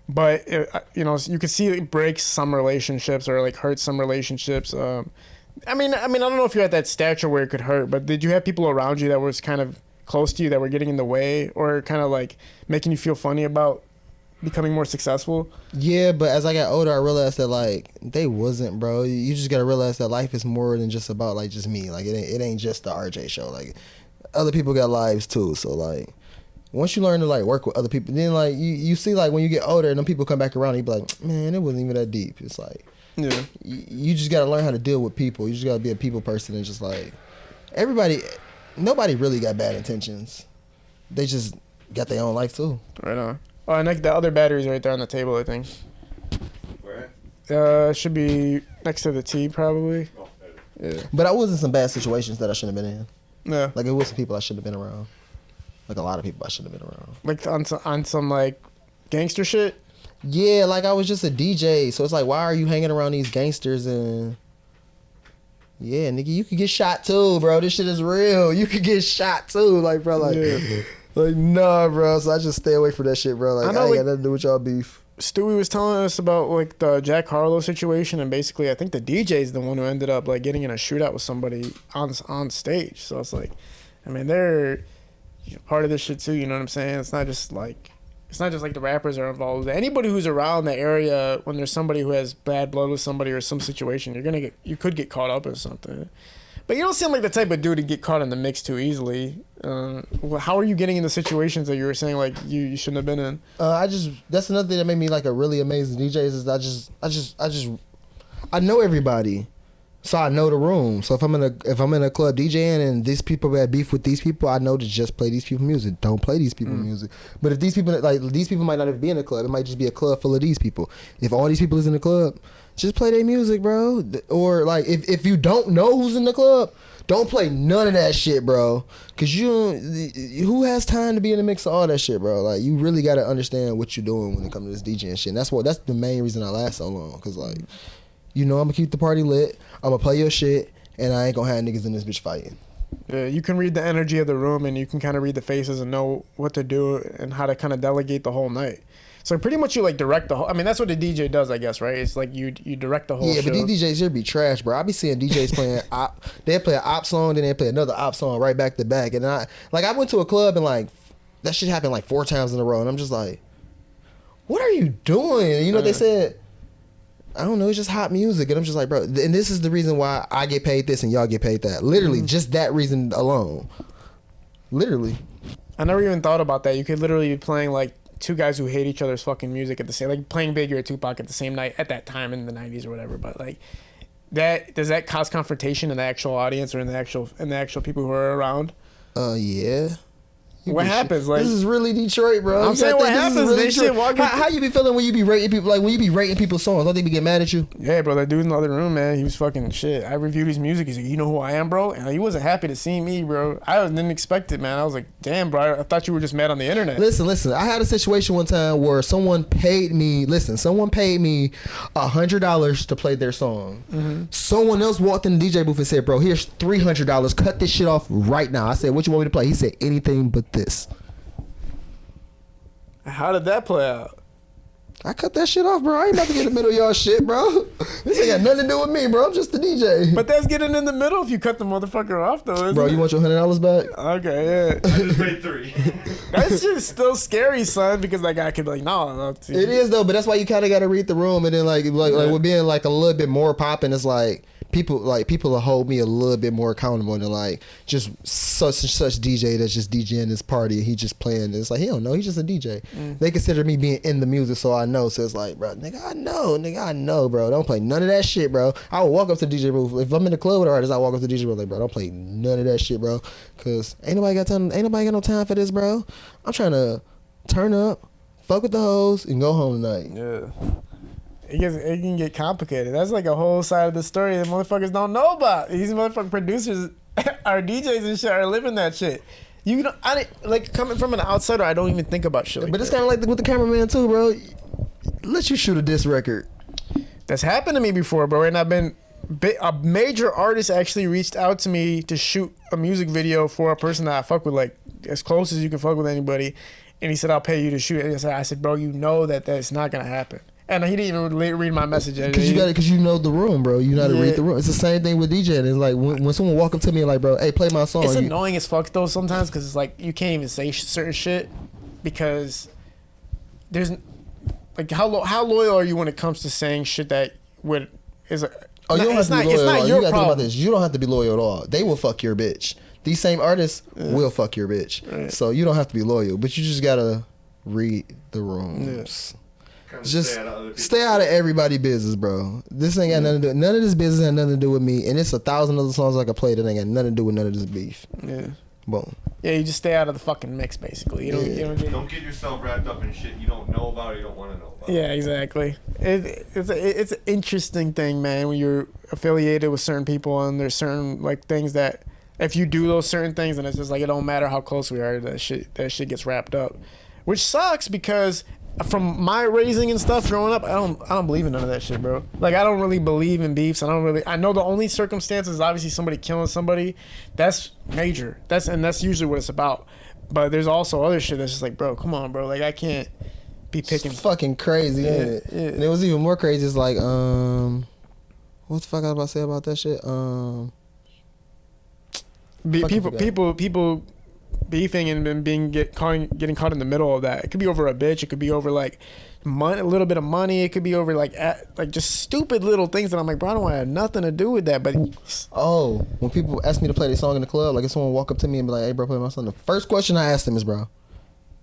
But, you could see it breaks some relationships or like hurts some relationships. I mean, I don't know if you're at that stature where it could hurt, but did you have people around you that was kind of close to you that were getting in the way or kind of like making you feel funny about becoming more successful? Yeah, but as I got older, I realized that like they wasn't, bro. You just gotta realize that life is more than just about like just me. Like it ain't just the RJ show. Like other people got lives too. So like once you learn to like work with other people, then like you see like when you get older and then people come back around, and you be like, man, it wasn't even that deep. It's like you just gotta learn how to deal with people. You just gotta be a people person and just like nobody really got bad intentions. They just got their own life too. Right on. Oh, and like the other battery's right there on the table, I think. Where? Should be next to the T, probably. Oh, Yeah. But I was in some bad situations that I shouldn't have been in. Yeah. Like it was some people I shouldn't have been around. Like a lot of people I shouldn't have been around. Like on some like gangster shit. Yeah, like I was just a DJ, so it's like, why are you hanging around these gangsters and? Yeah, nigga, you could get shot too, bro. This shit is real. You could get shot too, like, bro, like. Yeah. Like, nah, bro. So I just stay away from that shit, bro. Like, I ain't got nothing to do with y'all beef. Stewie was telling us about, like, the Jack Harlow situation, and basically, I think the DJ's the one who ended up, like, getting in a shootout with somebody on stage. So it's like, I mean, they're part of this shit, too, you know what I'm saying? It's not just like the rappers are involved. Anybody who's around the area, when there's somebody who has bad blood with somebody or some situation, you could get caught up in something. But you don't seem like the type of dude to get caught in the mix too easily. How are you getting into situations that you were saying like you shouldn't have been in? That's another thing that made me like a really amazing DJ is I know everybody, so I know the room. So if I'm in a club DJing and these people had beef with these people, I know to just play these people music. Don't play these people music. But if these people might not even be in a club, it might just be a club full of these people. If all these people is in the club, just play their music, bro. Or like if you don't know who's in the club, don't play none of that shit, bro. Cause who has time to be in the mix of all that shit, bro? Like you really gotta understand what you're doing when it comes to this DJing shit. And that's the main reason I last so long. Cause like, I'm gonna keep the party lit. I'm gonna play your shit, and I ain't gonna have niggas in this bitch fighting. Yeah, you can read the energy of the room, and you can kind of read the faces and know what to do and how to kind of delegate the whole night. So pretty much you like direct the whole. I mean, that's what the DJ does, I guess, right? It's like you direct the whole show. Yeah, but these DJs here be trash, bro. I be seeing DJs playing they play an op song, then they play another op song right back to back, and I went to a club and like that shit happened like 4 times in a row, and I'm just like, what are you doing? And they said, I don't know, it's just hot music, and I'm just like, bro, and this is the reason why I get paid this and y'all get paid that. Literally, just that reason alone. Literally. I never even thought about that. You could literally be playing like 2 guys who hate each other's fucking music at the same, like playing Biggie or Tupac at the same night at that time in the 90s or whatever. But like, does that cause confrontation in the actual audience or in the actual people who are around? Yeah. What happens? Like, this is really Detroit, bro. I'm saying what happens. Really how you be feeling when you be rating people? Like when you be rating people's songs, don't they be get mad at you? Yeah, bro. That dude in the other room, man, he was fucking shit. I reviewed his music. He's like, you know who I am, bro? And he wasn't happy to see me, bro. I didn't expect it, man. I was like, damn, bro. I thought you were just mad on the internet. Listen. I had a situation one time where someone paid me. Someone paid me $100 to play their song. Mm-hmm. Someone else walked in the DJ booth and said, bro, here's $300. Cut this shit off right now. I said, what you want me to play? He said, anything but this. How did that play out? I cut that shit off, bro. I ain't about to get in the middle of y'all shit, bro. This ain't got nothing to do with me, bro. I'm just the DJ. But that's getting in the middle if you cut the motherfucker off, though, isn't bro, it? you want your $100 back? Okay, yeah. I just paid 3. That shit's still scary, son, because that guy could be like, no. It is, though, but that's why you kind of got to read the room. And then, like with being, like, a little bit more popping, it's like, people will hold me a little bit more accountable than like just such and such DJ that's just DJing this party and he just playing. It's like he don't know, he's just a DJ. They consider me being in the music, so I know. So it's like, bro, nigga, I know, bro. Don't play none of that shit, bro. I will walk up to the DJ booth if I'm in the club with an artist. I walk up to the DJ booth like, bro, don't play none of that shit, bro, because ain't nobody got no time for this, bro. I'm trying to turn up, fuck with the hoes, and go home tonight. Yeah. It can get complicated. That's like a whole side of the story that motherfuckers don't know about. These motherfucking producers, our DJs and shit are living that shit. You know, like coming from an outsider, I don't even think about shit like But it's kind of like with the cameraman too, bro. Let you shoot a diss record. That's happened to me before, bro. And I've been a major artist actually reached out to me to shoot a music video for a person that I fuck with, like as close as you can fuck with anybody. And he said, I'll pay you to shoot it. And I said, bro, you know that's not gonna happen. And he didn't even read my message. Because you know the room, bro. You know how to read the room. It's the same thing with DJing. It's like when someone walk up to me and like, bro, hey, play my song. It's annoying as fuck though sometimes because it's like you can't even say certain shit because there's like how loyal are you when it comes to saying shit that is a. Oh, you don't have to be loyal. It's not your problem. Think about this. You don't have to be loyal at all. They will fuck your bitch. These same artists will fuck your bitch. Right. So you don't have to be loyal, but you just gotta read the rooms. Yeah. Just stay out of everybody's business, bro. This ain't got nothing to do. None of this business had nothing to do with me, and it's 1,000 other songs I could play that ain't got nothing to do with none of this beef. Yeah. Boom. Yeah, you just stay out of the fucking mix, basically. You don't get yourself wrapped up in shit you don't know about or you don't want to know about. Yeah, exactly. It's an interesting thing, man, when you're affiliated with certain people and there's certain like things that if you do those certain things, and it's just like it don't matter how close we are, that shit gets wrapped up, which sucks because. From my raising and stuff growing up, I don't believe in none of that shit, bro. Like I don't really believe in beefs. I know the only circumstances is obviously somebody killing somebody. That's major. That's usually what it's about. But there's also other shit that's just like, bro, come on, bro. Like I can't be picking. It's fucking crazy, ain't it? Yeah. And it was even more crazy. It's like, what the fuck I was about to say about that shit? People beefing and getting caught in the middle of that. It could be over a bitch. It could be over like money, a little bit of money. It could be over like just stupid little things that I'm like, bro, I don't want to have nothing to do with that. But when people ask me to play their song in the club, like if someone walk up to me and be like, hey, bro, play my song. The first question I ask them is, bro,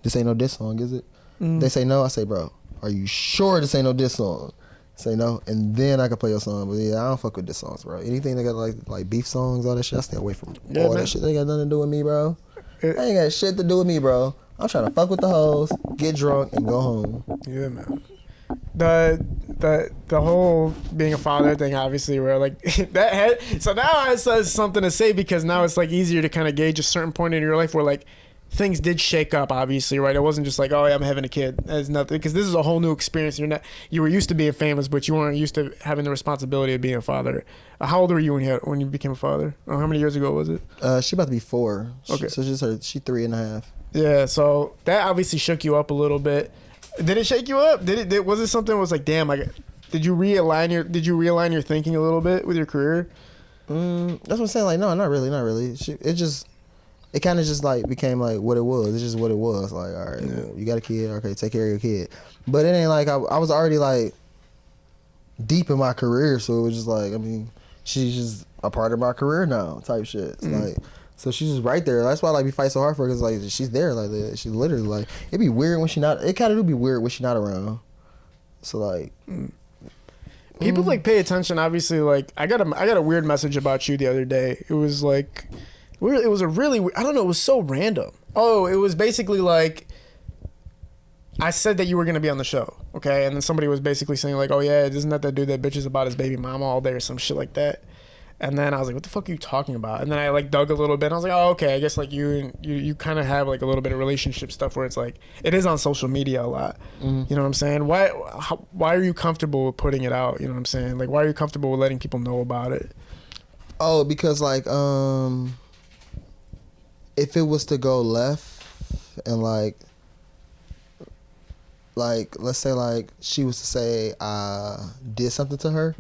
this ain't no diss song, is it? They say no. I say, bro, are you sure this ain't no diss song? Say no, and then I can play your song. But yeah, I don't fuck with diss songs, bro. Anything that got like beef songs, all that shit, I stay away from all that shit. They ain't got nothing to do with me, bro. That ain't got shit to do with me, bro. I'm trying to fuck with the hoes, get drunk, and go home. Yeah, man. The whole being a father thing, obviously, where like that. So now it says something to say because now it's like easier to kind of gauge a certain point in your life where like things did shake up, obviously, right? It wasn't just like, oh, yeah, I'm having a kid. That's nothing, because this is a whole new experience. You were used to being famous, but you weren't used to having the responsibility of being a father. How old were you when you became a father? How many years ago was it? She about to be 4. Okay, so she's 3.5. Yeah, so that obviously shook you up a little bit. Did it shake you up? Was it something that was like, damn, did you realign your thinking a little bit with your career? That's what I'm saying. Like, no, not really. It kind of just like became like what it was. It's just what it was. Like, all right, well, you got a kid, okay, take care of your kid. But it ain't like I was already like deep in my career, so it was just like, I mean, she's just a part of my career now, type shit. It's like, so she's just right there. That's why like we fight so hard for her, because like she's there, like she's literally like, it'd be weird when she not. It kind of do be weird when she not around. So like. People like pay attention. Obviously, like I got a weird message about you the other day. It was like It was a really, I don't know, it was so random. Oh, it was basically like, I said that you were going to be on the show, okay? And then somebody was basically saying like, oh yeah, isn't that dude that bitches about his baby mama all day or some shit like that? And then I was like, what the fuck are you talking about? And then I like dug a little bit and I was like, oh, okay, I guess like you kind of have like a little bit of relationship stuff where it's like, it is on social media a lot. You know what I'm saying? Why are you comfortable with putting it out? You know what I'm saying? Like, why are you comfortable with letting people know about it? Oh, because like, if it was to go left and like let's say like she was to say I did something to her,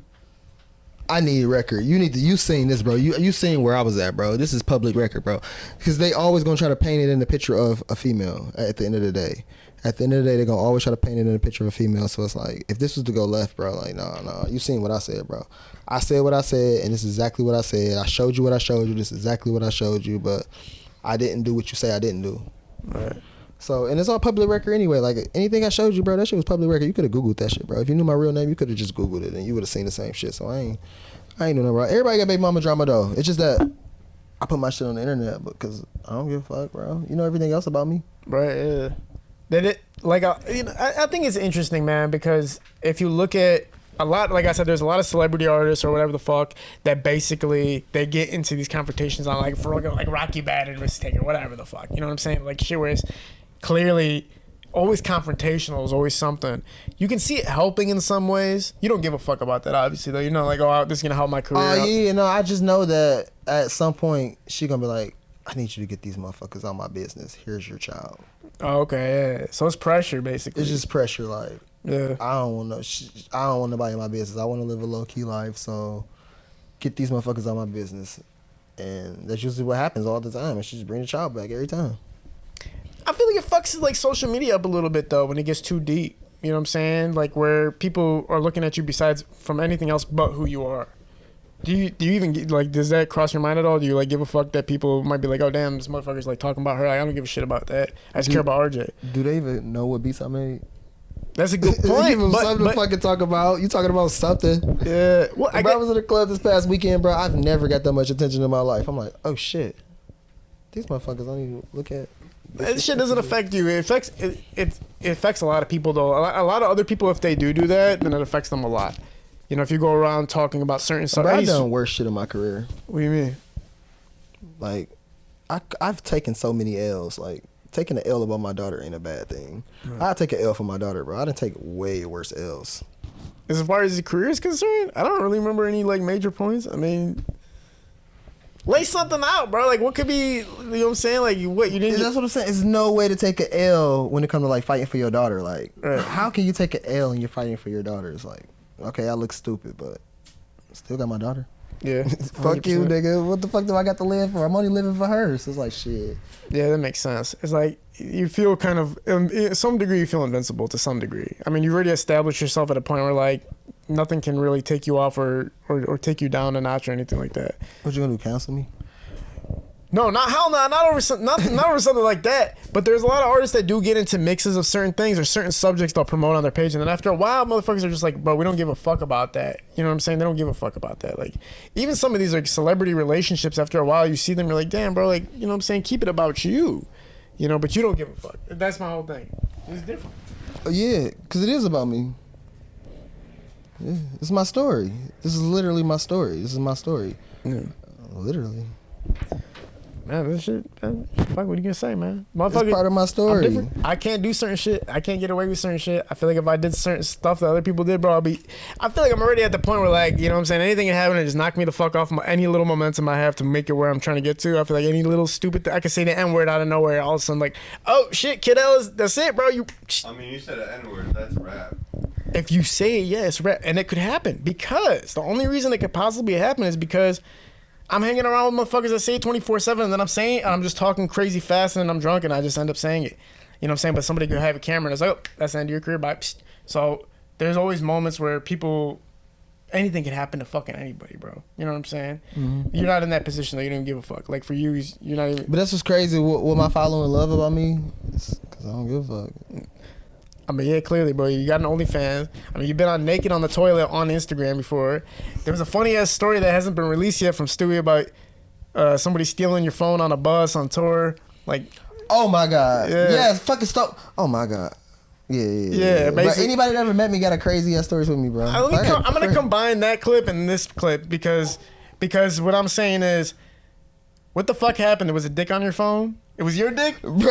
I need a record. You seen this, bro. You seen where I was at, bro. This is public record, bro. Because they always gonna try to paint it in the picture of a female at the end of the day. At the end of the day, they're gonna always try to paint it in a picture of a female. So it's like, if this was to go left, bro, like, no. You seen what I said, bro. I said what I said, and this is exactly what I said. I showed you what I showed you. This is exactly what I showed you, but I didn't do what you say I didn't do. Right. So, and it's all public record anyway. Like, anything I showed you, bro, that shit was public record. You could have Googled that shit, bro. If you knew my real name, you could have just Googled it, and you would have seen the same shit. So I ain't doing nothing wrong. Everybody got baby mama drama, though. It's just that I put my shit on the internet because I don't give a fuck, bro. You know everything else about me. Right, yeah. I think it's interesting, man, because if you look at a lot, like I said, there's a lot of celebrity artists or whatever the fuck that basically they get into these confrontations on like for like Rocky Bad and risk taker, whatever the fuck. You know what I'm saying? Like shit where it's clearly always confrontational is always something. You can see it helping in some ways. You don't give a fuck about that, obviously, though. You know, like, oh, this is gonna help my career. Oh yeah, no, I just know that at some point she gonna be like, I need you to get these motherfuckers out my business. Here's your child. Oh, okay, yeah. So it's pressure, basically. It's just pressure, like. Yeah. I don't want nobody in my business. I want to live a low key life. So get these motherfuckers out my business, and that's usually what happens all the time. And she just bring the child back every time. I feel like it fucks like social media up a little bit though when it gets too deep. You know what I'm saying? Like where people are looking at you besides from anything else but who you are. Do you even get, like, does that cross your mind at all? Do you like give a fuck that people might be like, oh damn, this motherfucker's like talking about her? Like, I don't give a shit about that. I just care about RJ. Do they even know what beats I made? That's a good point. Give them something to fucking talk about. You talking about something? Yeah. Well, I was in the club this past weekend, bro. I've never got that much attention in my life. I'm like, oh shit, these motherfuckers don't even look at. This shit doesn't affect you. It affects a lot of people though. A lot of other people, if they do that, then it affects them a lot. You know, if you go around talking about certain stuff. I've done worse shit in my career. What do you mean? Like, I've taken so many L's. Like, taking an L about my daughter ain't a bad thing. Right. I take an L for my daughter, bro. I didn't take way worse L's. As far as your career is concerned, I don't really remember any like major points. I mean, lay something out, bro. Like, what could be? You know what I'm saying? Like, what you didn't? That's what I'm saying. There's no way to take an L when it comes to like fighting for your daughter. Like, right. How can you take an L and you're fighting for your daughter? It's like, okay, I look stupid, but still got my daughter. Yeah. Fuck you, nigga. What the fuck do I got to live for? I'm only living for her. So it's like, shit. Yeah, that makes sense. It's like you feel kind of, in some degree, you feel invincible to some degree. I mean, you've already established yourself at a point where like nothing can really take you off or take you down a notch or anything like that. What you gonna do? Cancel me? No, not over something like that. But there's a lot of artists that do get into mixes of certain things or certain subjects they'll promote on their page, and then after a while, motherfuckers are just like, bro, we don't give a fuck about that. You know what I'm saying? They don't give a fuck about that. Like, even some of these like celebrity relationships, after a while, you see them, you're like, damn, bro, like, you know what I'm saying? Keep it about you. You know, but you don't give a fuck. That's my whole thing. It's different. Yeah, because it is about me. Yeah, it's my story. This is literally my story. This is my story. Yeah. Literally. Man, this shit, man, fuck, what are you gonna say, man? It's part of my story. I can't do certain shit. I can't get away with certain shit. I feel like if I did certain stuff that other people did, bro, I feel like I'm already at the point where, like, you know what I'm saying? Anything can happen and just knock me the fuck off any little momentum I have to make it where I'm trying to get to. I feel like any little stupid thing, I can say the N-word out of nowhere, all of a sudden, like, oh, shit, kiddos, that's it, bro. I mean, you said an N-word, that's rap. If you say it, yeah, it's rap. And it could happen because the only reason it could possibly happen is because I'm hanging around with motherfuckers that say it 24/7, and then I'm just talking crazy fast, and then I'm drunk, and I just end up saying it. You know what I'm saying? But somebody could have a camera, and it's like, oh, that's the end of your career, bye. So there's always moments where anything can happen to fucking anybody, bro. You know what I'm saying? Mm-hmm. You're not in that position that you don't give a fuck. Like, for you, you're not even... But that's what's crazy. What my following love about me? Because I don't give a fuck. I mean, yeah, clearly, bro. You got an OnlyFans. I mean, you've been on naked on the toilet on Instagram before. There was a funny ass story that hasn't been released yet from Stewie about somebody stealing your phone on a bus on tour, like. Oh my god. Yeah. Yes, fucking stop. Oh my god. Yeah, But basically- anybody that ever met me got a crazy ass stories with me, bro. I'm gonna combine that clip and this clip because what I'm saying is, what the fuck happened? There was a dick on your phone. It was your dick, bro. Yeah,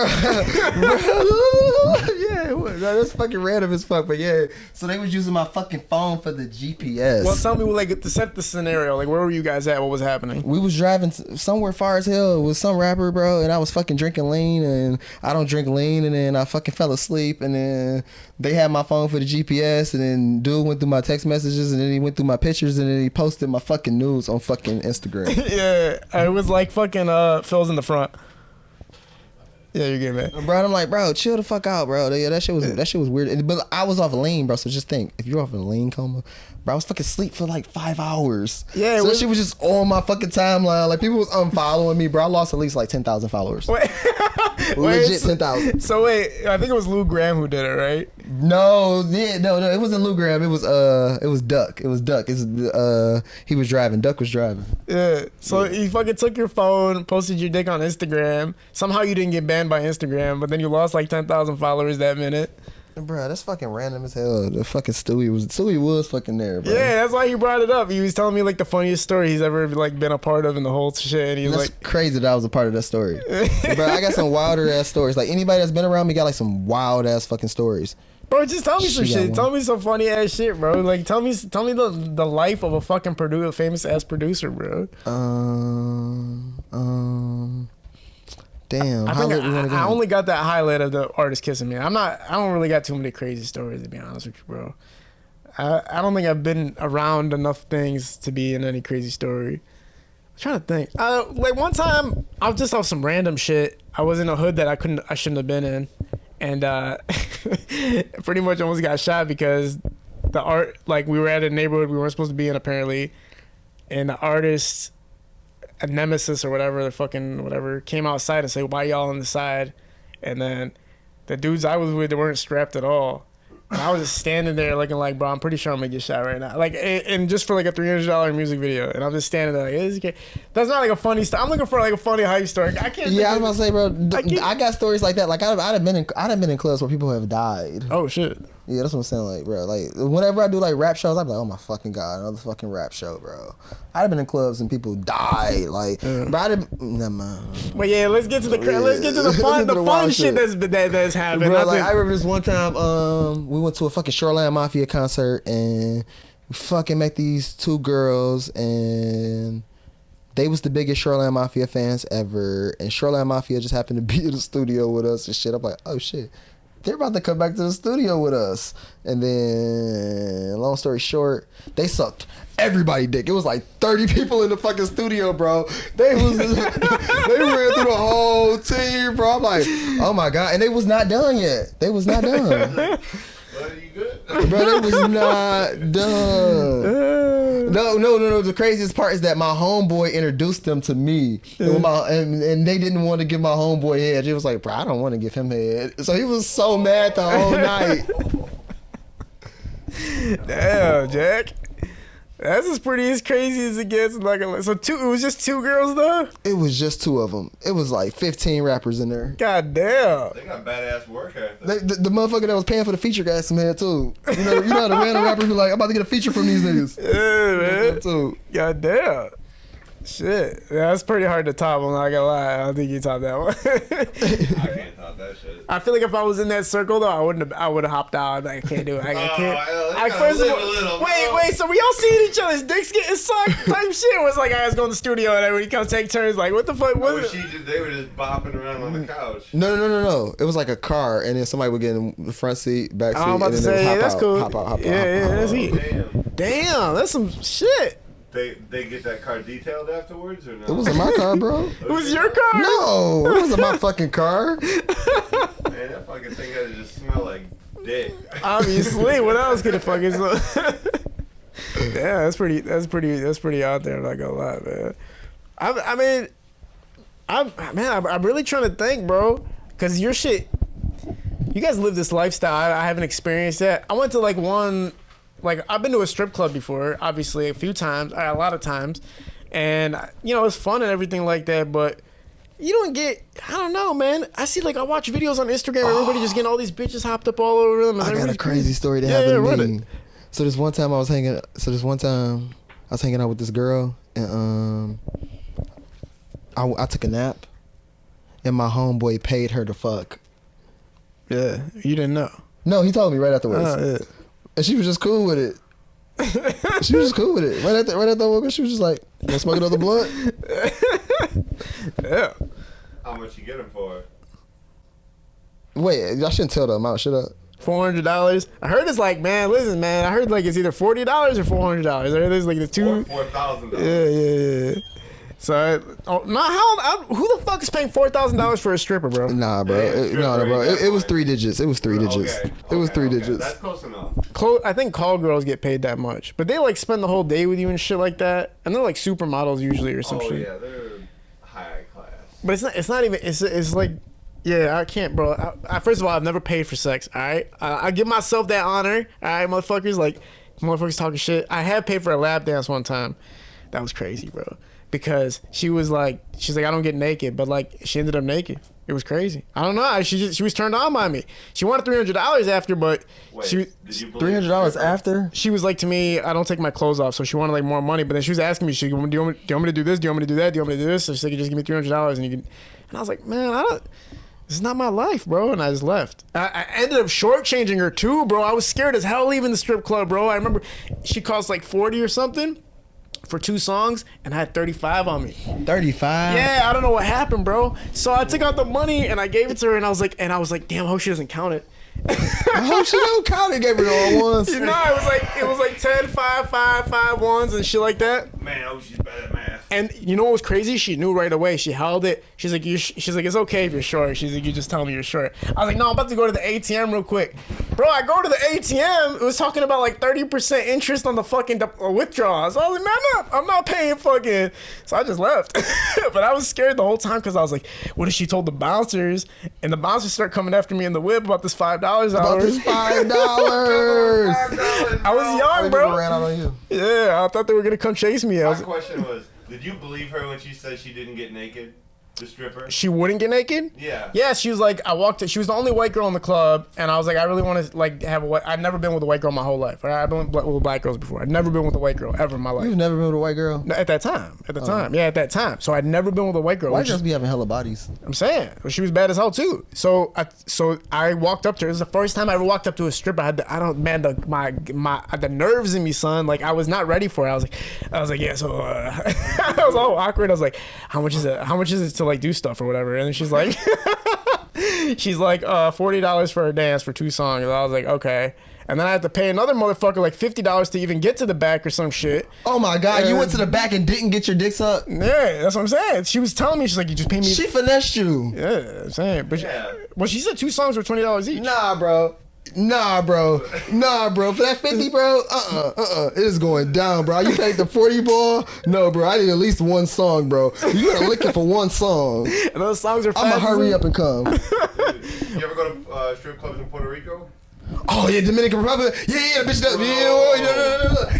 it was. That's fucking random as fuck. But yeah, so they was using my fucking phone for the GPS. Well, tell me, like, to set the scenario. Like, where were you guys at? What was happening? We was driving somewhere far as hell with some rapper, bro, and I was fucking drinking lean, and I don't drink lean, and then I fucking fell asleep, and then they had my phone for the GPS, and then dude went through my text messages, and then he went through my pictures, and then he posted my fucking nudes on fucking Instagram. Yeah, it was like fucking Phil's in the front. Yeah, you're good, man. Bro, I'm like, bro, chill the fuck out, bro. Yeah, that shit was weird. But I was off a lean, bro. So just think, if you're off a lean coma, bro, I was fucking asleep for like 5 hours. Yeah, so that shit was just on my fucking timeline. Like people was unfollowing me, bro. I lost at least like 10,000 followers. Legit 10,000. So wait, I think it was Lou Graham who did it, right? No, it wasn't Lou Graham. It was Duck. It was Duck. He was driving. Duck was driving. Yeah. So you fucking took your phone, posted your dick on Instagram. Somehow you didn't get banned by Instagram, but then you lost like 10,000 followers that minute. Bro, that's fucking random as hell. The fucking Stewie was fucking there, bro. Yeah, that's why he brought it up. He was telling me like the funniest story he's ever like been a part of in the whole shit. And he's that's like, crazy that I was a part of that story. Bro, I got some wilder ass stories. Like anybody that's been around me got like some wild ass fucking stories. bro, just tell me some She got shit. one. Tell me some funny ass shit, bro. Like tell me the life of a fucking famous ass producer, bro. Damn. I how think late we wanna go? I only got that highlight of the artist kissing me. I don't really got too many crazy stories, to be honest with you, bro. I don't think I've been around enough things to be in any crazy story. I'm trying to think. Like one time I was just off some random shit. I was in a hood that I shouldn't have been in, and pretty much almost got shot because we were at a neighborhood we weren't supposed to be in apparently, and the artist, a nemesis or whatever, came outside and said, "Why y'all on the side?" And then the dudes I was with, they weren't strapped at all. And I was just standing there looking like, bro, I'm pretty sure I'm gonna get shot right now. Like, and just for like a $300 music video, and I'm just standing there like, this is okay. That's not like a funny story. I'm looking for like a funny hype story. I can't. Yeah, I was about to say, bro. I I got stories like that. Like I'd have been in clubs where people have died. Oh shit. Yeah, that's what I'm saying. Like, bro, like whenever I do like rap shows, I'm like, oh my fucking god, another fucking rap show, bro. I'd have been in clubs and people died. Like, bro, never mind. But yeah, let's get to the fun, the fun shit that's happened. Bro, like, I remember this one time, we went to a fucking Shoreline Mafia concert and we fucking met these two girls and they was the biggest Shoreline Mafia fans ever. And Shoreline Mafia just happened to be in the studio with us and shit. I'm like, oh shit. They're about to come back to the studio with us. And then, long story short, they sucked everybody dick. It was like 30 people in the fucking studio, bro. They ran through the whole team, bro. I'm like, oh my God. And they was not done yet. They was not done. Are you good? Bro, they was not done. No. The craziest part is that my homeboy introduced them to me. And they didn't want to give my homeboy head. He was like, bro, I don't want to give him head. So he was so mad the whole night. Damn, Jack. That's as crazy as it gets. Like, so it was just two girls though. It was just two of them. It was like 15 rappers in there. God damn. They got badass work ethic. The motherfucker that was paying for the feature got some head too. You know the random rappers who like, I'm about to get a feature from these niggas. Yeah, man. Too. God damn. Shit. Yeah, that's pretty hard to top. I'm not gonna lie. I don't think you top that one. I can't top that shit. I feel like if I was in that circle though, I would have hopped out. I'd be like, I can't do it. I can't. First of all, wait. So we all seeing each other's dicks getting sucked type shit. It was like I was going to the studio and everybody come take turns. Like, what the fuck? They were just bopping around on the couch. No. It was like a car, and then somebody would get in the front seat, back seat. I'm about to say, yeah, that's cool. Hop out. Yeah, that's heat. Damn, that's some shit. They get that car detailed afterwards or no? It wasn't my car, bro. It was your car? No, it wasn't my fucking car. Man, that fucking thing had to just smell like dick. Obviously, what else could it fucking smell? Yeah, that's pretty out there. I'm not gonna lie, man. I'm really trying to think, bro, because your shit. You guys live this lifestyle. I haven't experienced that. I went to I've been to a strip club before, obviously a few times, a lot of times, And you know, it's fun and everything like that, but you don't get, I don't know, man. I see, like, I watch videos on Instagram, everybody just getting all these bitches hopped up all over them. I got a crazy story that happened to me. It. So this one time I was hanging out with this girl, and I took a nap, and my homeboy paid her to fuck. Yeah, you didn't know. No, he told me right afterwards. Yeah. And she was just cool with it. She was just cool with it. Right after I woke up, she was just like, "You gonna smoke another blunt?" Yeah. How much you get him for? Wait, I shouldn't tell the amount. Shut up. $400. I heard it's like, man, listen, man. I heard like it's either $40 or $400. I heard it's like the two. $4,000. Yeah. So, who the fuck is paying $4,000 for a stripper, bro? Nah, bro. It was 3 digits. It was 3 digits. It was 3 digits. That's close enough. I think call girls get paid that much, but they like spend the whole day with you and shit like that, and they're like supermodels usually or some shit. Oh yeah, they're high class. But it's not even. It's like, yeah, I can't, bro. First of all, I've never paid for sex. All right, I give myself that honor. All right, motherfuckers, like motherfuckers talking shit. I have paid for a lap dance one time. That was crazy, bro. Because she's like, I don't get naked, but like she ended up naked. It was crazy. I don't know. She was turned on by me. She wanted $300 after, but $300 after. She was like to me, I don't take my clothes off, so she wanted like more money. But then she was asking me, do you want me to do this? Do you want me to do that? Do you want me to do this? So she's like, just give me $300 and you can. And I was like, man, this is not my life, bro. And I just left. I ended up shortchanging her too, bro. I was scared as hell leaving the strip club, bro. I remember she cost like 40 or something for 2 songs, and I had 35 on me. 35? Yeah, I don't know what happened, bro. So I took out the money and I gave it to her, and I was like, damn, I hope she doesn't count it. I hope she don't count it. Gave her all ones. You know, it was like 10, 5, 5, 5 ones and shit like that. Man, I hope she's bad at math. And you know what was crazy? She knew right away. She held it. She's like, it's okay if you're short. She's like, you just tell me you're short. I was like, no, I'm about to go to the ATM real quick. Bro, I go to the ATM. It was talking about like 30% interest on the fucking withdrawals. So I was like, man, I'm not paying fucking. So I just left. But I was scared the whole time because I was like, what if she told the bouncers? And the bouncers start coming after me in the whip about this $5. About this $5. I was young, bro. Ran out on you. Yeah, I thought they were going to come chase me. My question was, did you believe her when she said she didn't get naked? The stripper? She wouldn't get naked? Yeah. Yeah, she was like, she was the only white girl in the club, and I was like, I really want to like have I'd never been with a white girl my whole life. I've been with black girls before. I'd never been with a white girl ever in my life. You've never been with a white girl? No, at that time. Yeah, at that time. So I'd never been with a white girl. White girls be having hella bodies. I'm saying. Well, she was bad as hell too. So I walked up to her. It was the first time I ever walked up to a stripper. I had the nerves in me, son. Like I was not ready for it. I was like, yeah, so I was all awkward. I was like, how much is it to like do stuff or whatever? And then she's like $40 for a dance for 2 songs. And I was like, okay. And then I had to pay another motherfucker like $50 to even get to the back or some shit. Oh my God, you went to the back and didn't get your dick sucked? Yeah, that's what I'm saying. She was telling me, she's like, you just pay me. She finessed you. Yeah, I'm saying. But she said 2 songs were $20 each. Nah, bro. For that 50, bro, it is going down, bro. You paid the 40 ball? No, bro, I need at least 1 song, bro. You gotta lick it for 1 song. And those songs are fast. I'ma hurry up and come. You ever go to strip clubs in Puerto Rico? Oh yeah, Dominican Republic. Yeah, the bitch does. No.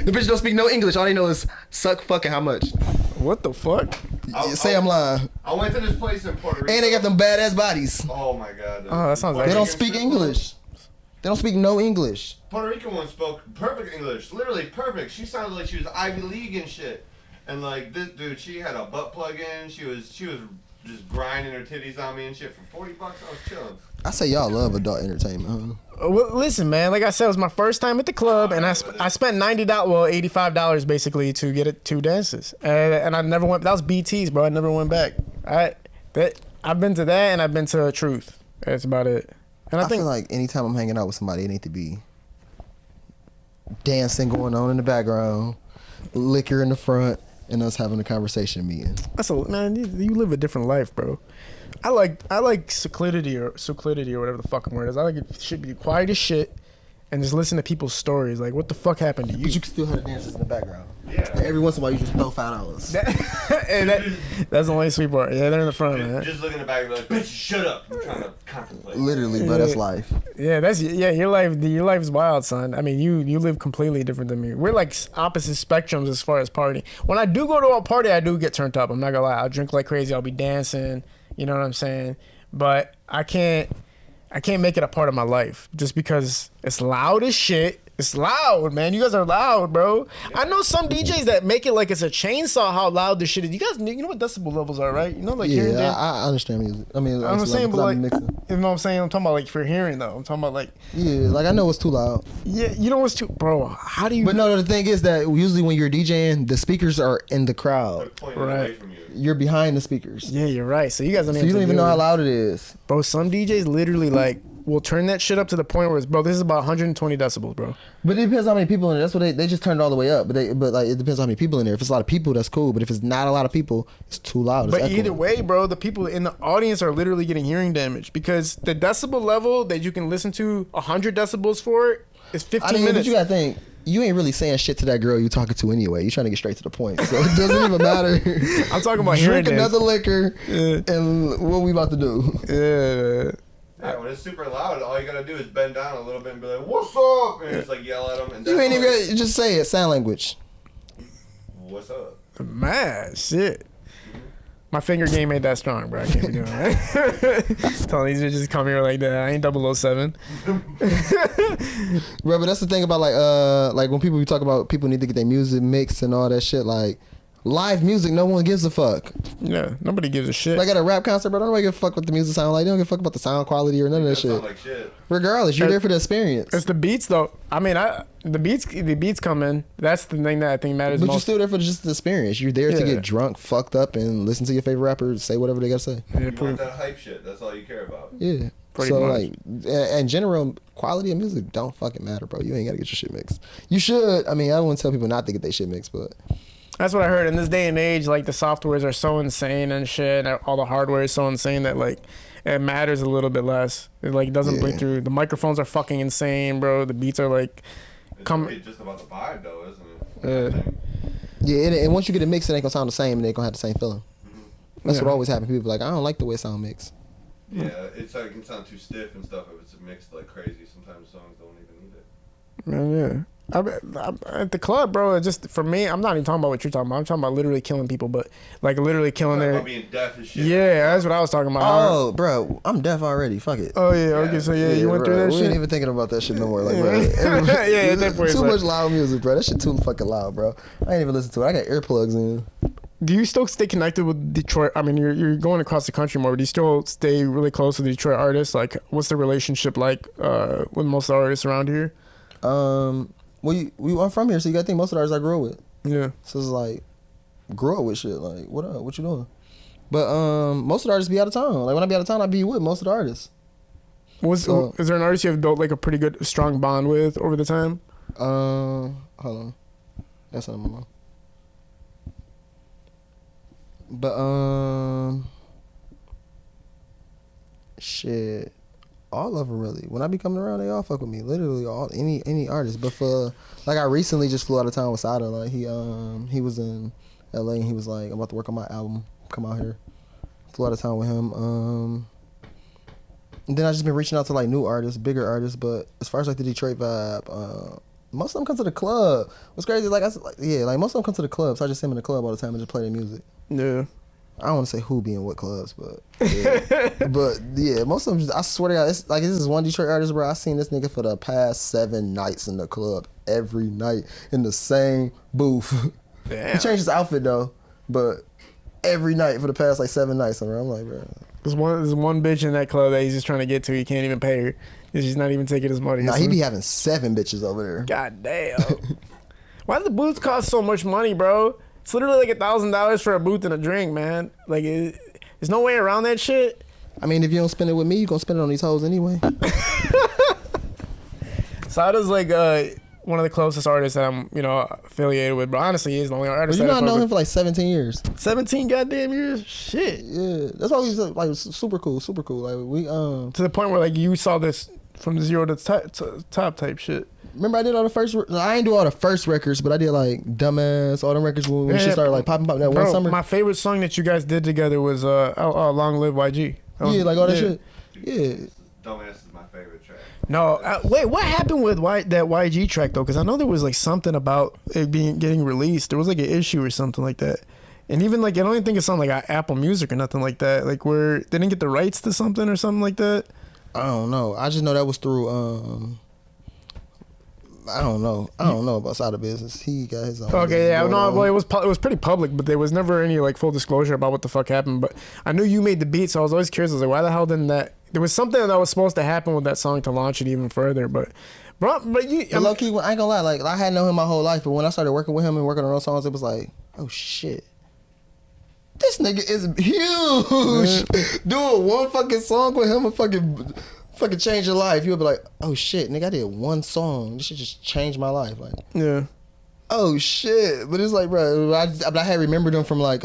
The bitch don't speak no English. All they know is suck fucking how much. What the fuck? I'm lying. I went to this place in Puerto Rico. And they got them badass bodies. Oh my God. Oh, that sounds like they don't speak English. They don't speak no English. Puerto Rican one spoke perfect English, literally perfect. She sounded like she was Ivy League and shit. And like this dude, she had a butt plug in. She was just grinding her titties on me and shit for $40. I was chilling. I say y'all love adult entertainment, huh? Well, listen, man. Like I said, it was my first time at the club, and I spent $85 basically to get it 2 dances, and I never went. That was BT's, bro. I never went back. I've been to that, and I've been to Truth. That's about it. And I feel like anytime I'm hanging out with somebody, it need to be dancing going on in the background, liquor in the front, and us having a conversation meeting. Man, you live a different life, bro. I like secludity or whatever the fucking word is. I like it should be quiet as shit, and just listen to people's stories. Like, what the fuck happened to you? But you can still have the dances in the background. Yeah. Every once in a while, you just throw $5. And that's the only sweet part. Yeah, they're in the front, man. Just looking in the back and be like, bitch, shut up. I'm trying to contemplate. Literally, but that's life. Yeah, your life is wild, son. I mean, you live completely different than me. We're like opposite spectrums as far as partying. When I do go to a party, I do get turned up. I'm not gonna lie. I'll drink like crazy. I'll be dancing. You know what I'm saying? But I can't make it a part of my life just because it's loud as shit. It's loud, man. You guys are loud, bro. I know some DJs that make it like it's a chainsaw how loud this shit is. You guys, you know what decibel levels are, right? You know, like hearing. Yeah, I understand music. I mean, I'm saying, but like, mixing. you know what I'm saying? I'm talking about like for hearing though. I'm talking about like. Yeah, like I know it's too loud. Yeah, you know what's too, bro? How do you? But no, the thing is that usually when you're DJing, the speakers are in the crowd. Away from you. You're behind the speakers. Yeah, you're right. So you guys don't. So you don't even know how loud it is. Bro, some DJs literally like will turn that shit up to the point where it's, bro, this is about 120 decibels, bro. But it depends how many people in there. That's what they just turned it all the way up. But like it depends how many people in there. If it's a lot of people, that's cool. But if it's not a lot of people, it's too loud. It's But echoing. either way, bro, the people in the audience are literally getting hearing damage because the decibel level that you can listen to 100 decibels for is 15 minutes. But you gotta think. You ain't really saying shit to that girl you talking to anyway. You trying to get straight to the point, so it doesn't even matter. I'm talking about hearing Drink another liquor, Yeah. and what we about to do? Yeah. Yeah, when it's super loud, all you gotta do is bend down a little bit and be like, "What's up?" And just like yell at them. And You ain't even like, gotta just say it. Sign language. "What's up?" Man, shit. My finger game ain't that strong, bro. I can't be doing that. Telling these bitches come here like that. I ain't 007. Bro, but that's the thing about like when people talk about people need to get their music mixed and all that shit. Like live music, no one gives a fuck. Yeah, nobody gives a shit. Like at a rap concert, bro, nobody give a fuck what the music sound like. They don't give a fuck about the sound quality or none of that shit. Sound like shit. Regardless, you're there for the experience. It's the beats though. I mean, the beats come in. That's the thing that I think matters But most. you're still there for just the experience. You're there to Yeah. get drunk, fucked up, and listen to your favorite rapper say whatever they gotta say. Yeah, You pretty, want that hype shit. That's all you care about. Yeah. Pretty So much. like, in general, quality of music don't fucking matter, bro. You ain't gotta get your shit mixed. You should. I mean, I wouldn't tell people not to get their shit mixed, but that's what I heard. In this day and age, like the softwares are so insane and shit. And all the hardware is so insane that like it matters a little bit less. It like doesn't bleed through. The microphones are fucking insane, bro. The beats are like, It's really just about the vibe, though, isn't it? yeah. And once you get it mixed, it ain't gonna sound the same, and they ain't gonna have the same feeling. That's what always happens. People be like, I don't like the way it sound mixed. Yeah, it's like it can sound too stiff and stuff if it's mixed like crazy. Sometimes songs don't even need it. man, yeah. I, at the club, bro. It's just for me, I'm not even talking about what you're talking about. I'm talking about literally killing people, but like literally killing Talking their. about being deaf and shit. Yeah, that's what I was talking about. Oh, bro, I'm deaf already. Fuck it. Oh yeah. Okay. So yeah, you went bro, through that we shit. ain't even thinking about that shit no more. Like, bro, Yeah, at that point, it's too like- much loud music, bro. That shit too fucking loud, bro. I ain't even listen to it. I got earplugs in. Do you still stay connected with Detroit? I mean, you're going across the country more. But do you still stay really close to the Detroit artists? Like, what's the relationship like with most of the artists around here? I'm from here, so you gotta think most of the artists I grew up with. Yeah. So it's like, grew up with shit. Like, what up? What you doing? But most of the artists be out of town. Like when I be out of town, I be with most of the artists. Is there an artist you have built like a pretty good, strong bond with over the time? Hold on, that's not my mom. But shit, all of them really. When I be coming around, they all fuck with me. Literally all any artist. But for like, I recently just flew out of town with Sada. Like he was in LA and he was like, I'm about to work on my album. Come out here. Flew out of town with him. And then I just been reaching out to like new artists, bigger artists. But as far as like the Detroit vibe, most of them come to the club. What's crazy, like most of them come to the club. So I just see them in the club all the time and just play their music. Yeah. I don't want to say who be in what clubs, but yeah. But yeah, most of them. I swear to God, it's like this is one Detroit artist, bro. I seen this nigga for the past 7 nights in the club, every night in the same booth. Damn. He changed his outfit though, but every night for the past like 7 nights. I'm like, bro. There's one bitch in that club that he's just trying to get to. He can't even pay her. She's not even taking his money. Nah, he be having 7 bitches over there. God damn. Why do the booths cost so much money, bro? It's literally like $1,000 for a booth and a drink, man. Like, there's no way around that shit. I mean, if you don't spend it with me, you gonna spend it on these hoes anyway. Sada's like one of the closest artists that I'm, affiliated with. But honestly, he's the only But artist you that know, I I know fuck him with. for like 17 years. 17 goddamn years? Shit. Yeah, that's why he's like super cool. Like we To the point where like you saw this from zero to top type shit. Remember I did all the first. I ain't do all the first records, but I did like Dumbass, all them records when she started like popping that one summer. My favorite song that you guys did together was Long Live YG. Yeah, like all that shit. Yeah. Dumbass is my favorite track. No, wait, what happened with that YG track though? Because I know there was like something about it getting released. There was like an issue or something like that. And even like I don't even think it's on like Apple Music or nothing like that. Like where they didn't get the rights to something or something like that. I don't know. I just know that was through. I don't know about side of business. He got his own. Okay, yeah, no, well, it was pretty public, but there was never any like full disclosure about what the fuck happened. But I knew you made the beat, so I was always curious. I was like, why the hell didn't that? There was something that was supposed to happen with that song to launch it even further, but you. Low key, I ain't gonna lie. Like I had known him my whole life, but when I started working with him and working on those songs, it was like, oh shit. This nigga is huge. Doing one fucking song with him and fucking change your life. You'll be like, oh shit, nigga, I did one song. This shit just changed my life. Like, yeah. Oh shit. But it's like, bro, I had remembered them from like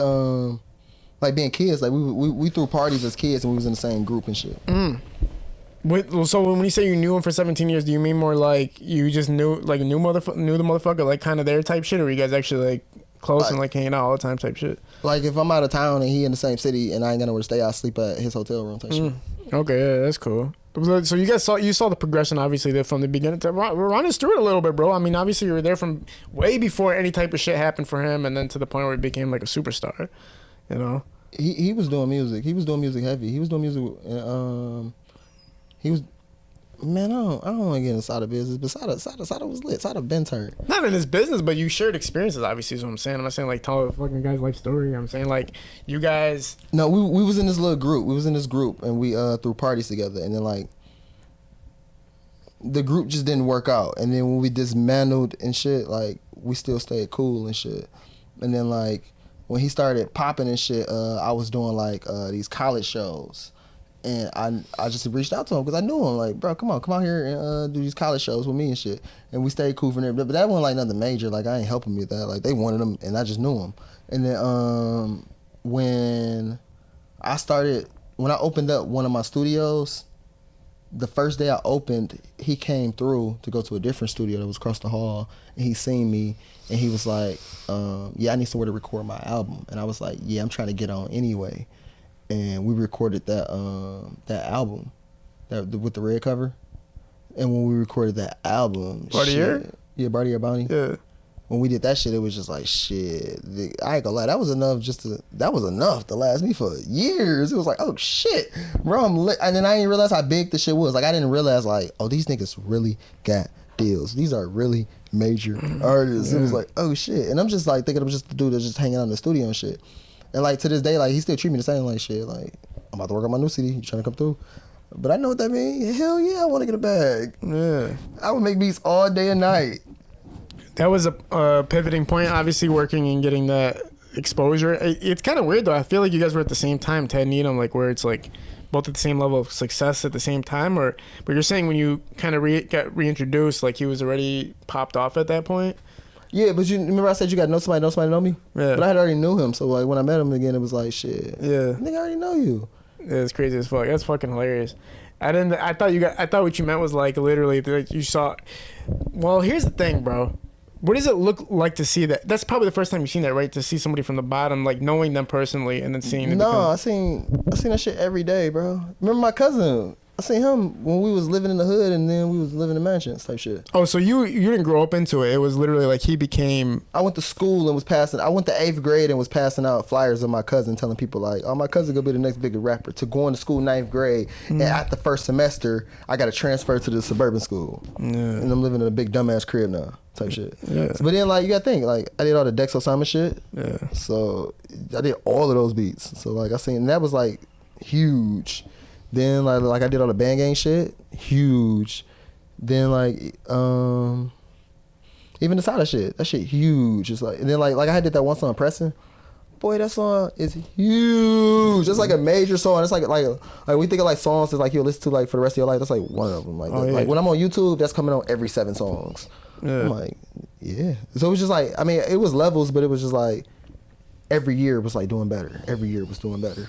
being kids. Like we threw parties as kids and we was in the same group and shit. So when you say you knew him for 17 years, do you mean more like you just knew the motherfucker, like kind of their type shit, or were you guys actually like close and like hanging out all the time type shit? Like if I'm out of town and he in the same city and I ain't got nowhere to stay, I'll sleep at his hotel room type shit. Okay, yeah, that's cool. So you guys saw the progression obviously there from the beginning. Run us through it a little bit, bro. I mean, obviously you were there from way before any type of shit happened for him, and then to the point where he became like a superstar. You know, he was doing music. He was doing music heavy. He was doing music. He was. Man, I don't want to get inside of business, but Sada was lit. Sada been turned. Not in his business, but you shared experiences, obviously, is what I'm saying. I'm not saying, like, tell a fucking guy's life story. I'm saying, like, you guys... No, we was in this little group. We was in this group, and we threw parties together. And then, like, the group just didn't work out. And then when we dismantled and shit, like, we still stayed cool and shit. And then, like, when he started popping and shit, I was doing, like, these college shows. And I just reached out to him because I knew him. Like, bro, come out here and do these college shows with me and shit. And we stayed cool for them. But that wasn't like nothing major. Like, I ain't helping me with that. Like, they wanted him, and I just knew him. And then when I opened up one of my studios, the first day I opened, he came through to go to a different studio that was across the hall, and he seen me, and he was like, yeah, I need somewhere to record my album. And I was like, yeah, I'm trying to get on anyway. And we recorded that album with the red cover. And when we recorded that album, Bartier? Yeah, Bartier Bounty. Yeah. When we did that shit, it was just like shit. I ain't gonna lie, that was enough to last me for years. It was like, oh shit, bro, I'm lit. And then I didn't realize how big the shit was. Like I didn't realize like, oh, these niggas really got deals. These are really major artists. It was like, oh shit. And I'm just like thinking I'm just the dude that's just hanging out in the studio and shit. And like to this day, like he still treat me the same like shit. Like I'm about to work on my new CD. You trying to come through? But I know what that means. Hell yeah, I want to get a bag. Yeah. I would make beats all day and night. That was a pivoting point, obviously working and getting that exposure. It's kind of weird though. I feel like you guys were at the same time, Ted and Needham, like where it's like both at the same level of success at the same time. But you're saying when you kind of got reintroduced, like he was already popped off at that point. Yeah, but you remember I said you got know somebody know me? Yeah. But I had already knew him, so like when I met him again, it was like shit. Yeah. I think I already know you. Yeah, it's crazy as fuck. That's fucking hilarious. I thought what you meant was like literally like you saw. Well, here's the thing, bro. What does it look like to see that? That's probably the first time you've seen that, right? To see somebody from the bottom, like knowing them personally, and then seeing them. No, I seen that shit every day, bro. Remember my cousin? I seen him when we was living in the hood, and then we was living in mansions type shit. Oh, so you didn't grow up into it? It was literally like he became. I went to school and was passing. I went to 8th grade and was passing out flyers of my cousin, telling people like, "Oh, my cousin gonna be the next big rapper." To going to school 9th grade, and at the first semester, I got to transfer to the suburban school, and I'm living in a big dumbass crib now. Type shit. Yeah. But then like you gotta think like I did all the Dexo Simon shit. Yeah. So I did all of those beats. So like I seen and that was like huge. Then like I did all the Bang Gang shit. Huge. Then like even the Sada shit. That shit huge. It's like and then like I did that one song Pressing. Boy, that song is huge. It's like a major song. It's like we think of like songs that's like you'll listen to like for the rest of your life. That's like one of them. Like like when I'm on YouTube, that's coming on every 7 songs. Yeah. I'm like, yeah. So it was just like, I mean, it was levels, but it was just like every year was like doing better. Every year was doing better.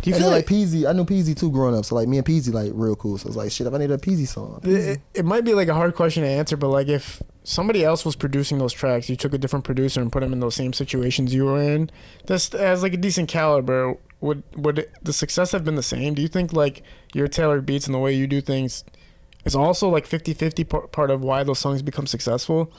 Do you and feel like Peasy? I knew Peasy too growing up, so like me and Peasy like real cool. So it's like shit. If I need a Peasy song, it might be like a hard question to answer, but like if somebody else was producing those tracks, you took a different producer and put them in those same situations you were in, just as like a decent caliber, would the success have been the same? Do you think like your tailored beats and the way you do things is also like 50-50 part of why those songs become successful,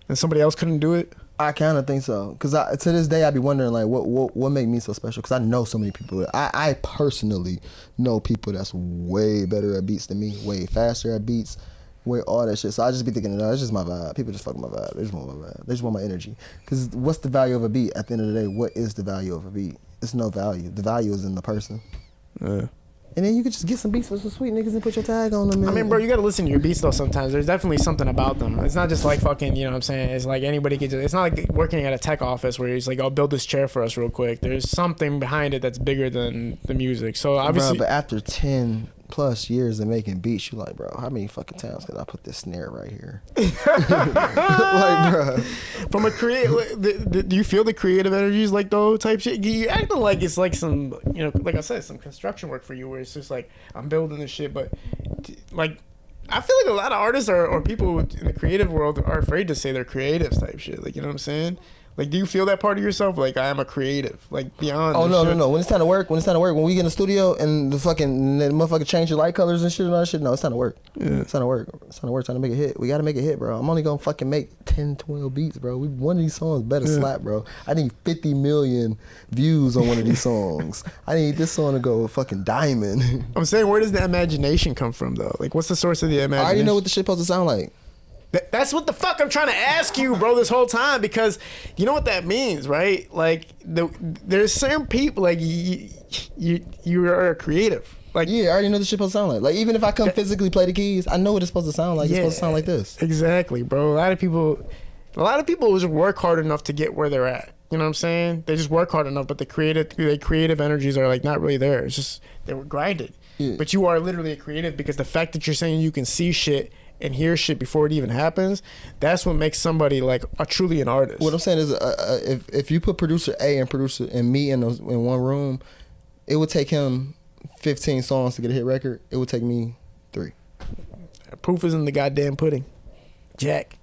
and somebody else couldn't do it? I kind of think so, cause to this day I be wondering like what make me so special, cause I know so many people. I personally know people that's way better at beats than me, way faster at beats, way all that shit. So I just be thinking, no, it's just my vibe. People just fuck my vibe. They just want my vibe. They just want my energy. Cause what's the value of a beat? At the end of the day, what is the value of a beat? It's no value. The value is in the person. Yeah. And then you could just get some beats with some sweet niggas and put your tag on them. I mean, bro, you gotta listen to your beats though sometimes. There's definitely something about them. It's not just like fucking, you know what I'm saying? It's like anybody could just, it's not like working at a tech office where he's like, oh, build this chair for us real quick. There's something behind it that's bigger than the music. So obviously. Bro, but after 10 plus years of making beats, you like, bro, how many fucking times can I put this snare right here? Like, bro. From a creative, do you feel the creative energies like those type shit? You acting like it's like some, you know, like I said, some construction work for you where it's just like, I'm building this shit, but like, I feel like a lot of artists or people in the creative world are afraid to say they're creatives type shit. Like, you know what I'm saying? Like, do you feel that part of yourself? Like, I am a creative. Like, beyond. Oh, no. When it's time to work, when we get in the studio and the motherfucker change your light colors and shit and all that shit, no, it's time to work. Yeah. It's time to work. It's time to work. Time to make a hit. We got to make a hit, bro. I'm only going to fucking make 10, 12 beats, bro. One of these songs better slap, bro. I need 50 million views on one of these songs. I need this song to go fucking diamond. I'm saying, where does the imagination come from, though? Like, what's the source of the imagination? I already know what the shit supposed to sound like. That's what the fuck I'm trying to ask you, bro, this whole time, because you know what that means, right? Like, there's certain people, like, you are a creative. Like, yeah, I already know the shit supposed to sound like. Like, even if I come physically play the keys, I know what it's supposed to sound like. Yeah, it's supposed to sound like this. Exactly, bro. A lot of people just work hard enough to get where they're at. You know what I'm saying? They just work hard enough, but the creative energies are, like, not really there. It's just, they were grinded. Yeah. But you are literally a creative, because the fact that you're saying you can see shit and hear shit before it even happens, that's what makes somebody like truly an artist. What I'm saying is, if you put producer A and producer and me in one room, it would take him 15 songs to get a hit record. It would take me 3. Proof is in the goddamn pudding, Jack.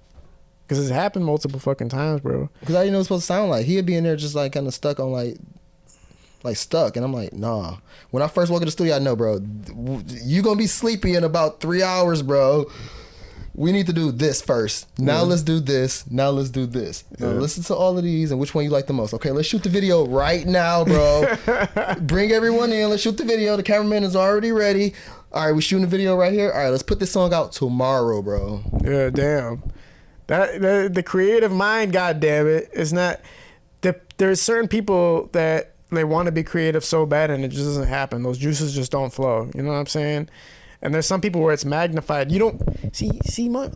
Because it's happened multiple fucking times, bro. Because I didn't know what it's supposed to sound like. He'd be in there just like kind of stuck on like stuck, and I'm like, nah. When I first walk in the studio, I know, bro, you gonna be sleepy in about 3 hours, bro. We need to do this first. Now let's do this. Now let's do this. Now listen to all of these and which one you like the most. Okay, let's shoot the video right now, bro. Bring everyone in. Let's shoot the video. The cameraman is already ready. All right, we're shooting the video right here. All right, let's put this song out tomorrow, bro. Yeah, damn. That the creative mind, goddamn it, is not. There's certain people that they want to be creative so bad and it just doesn't happen. Those juices just don't flow. You know what I'm saying? And there's some people where it's magnified. You don't see my